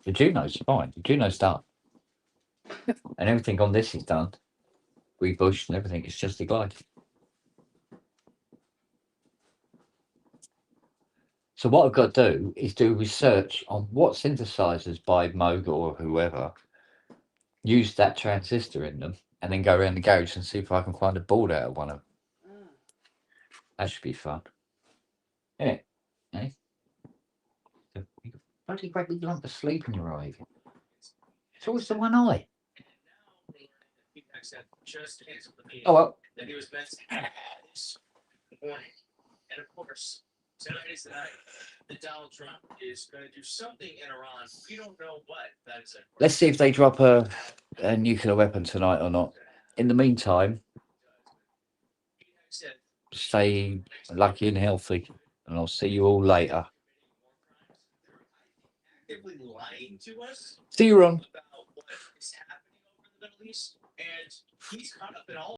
the Juno's fine. The Juno's done. And everything on this is done. Rebushed and everything. It's just the glide. So what I've got to do is do research on what synthesizers by Moog or whoever use that transistor in them, and then go around the garage and see if I can find a board out of one of them. That should be fun. Yeah. Eh? You've got a bloody great big lump of sleep in your eye. It's always the one eye. Oh well. And of course, tonight is the night that Donald Trump is going to do something in Iran. We don't know what. That is Let's see if they drop a nuclear weapon tonight or not. In the meantime, stay lucky and healthy, and I'll see you all later. lying to us See you, Ron. about what is happening over in the Middle East, and he's caught up in all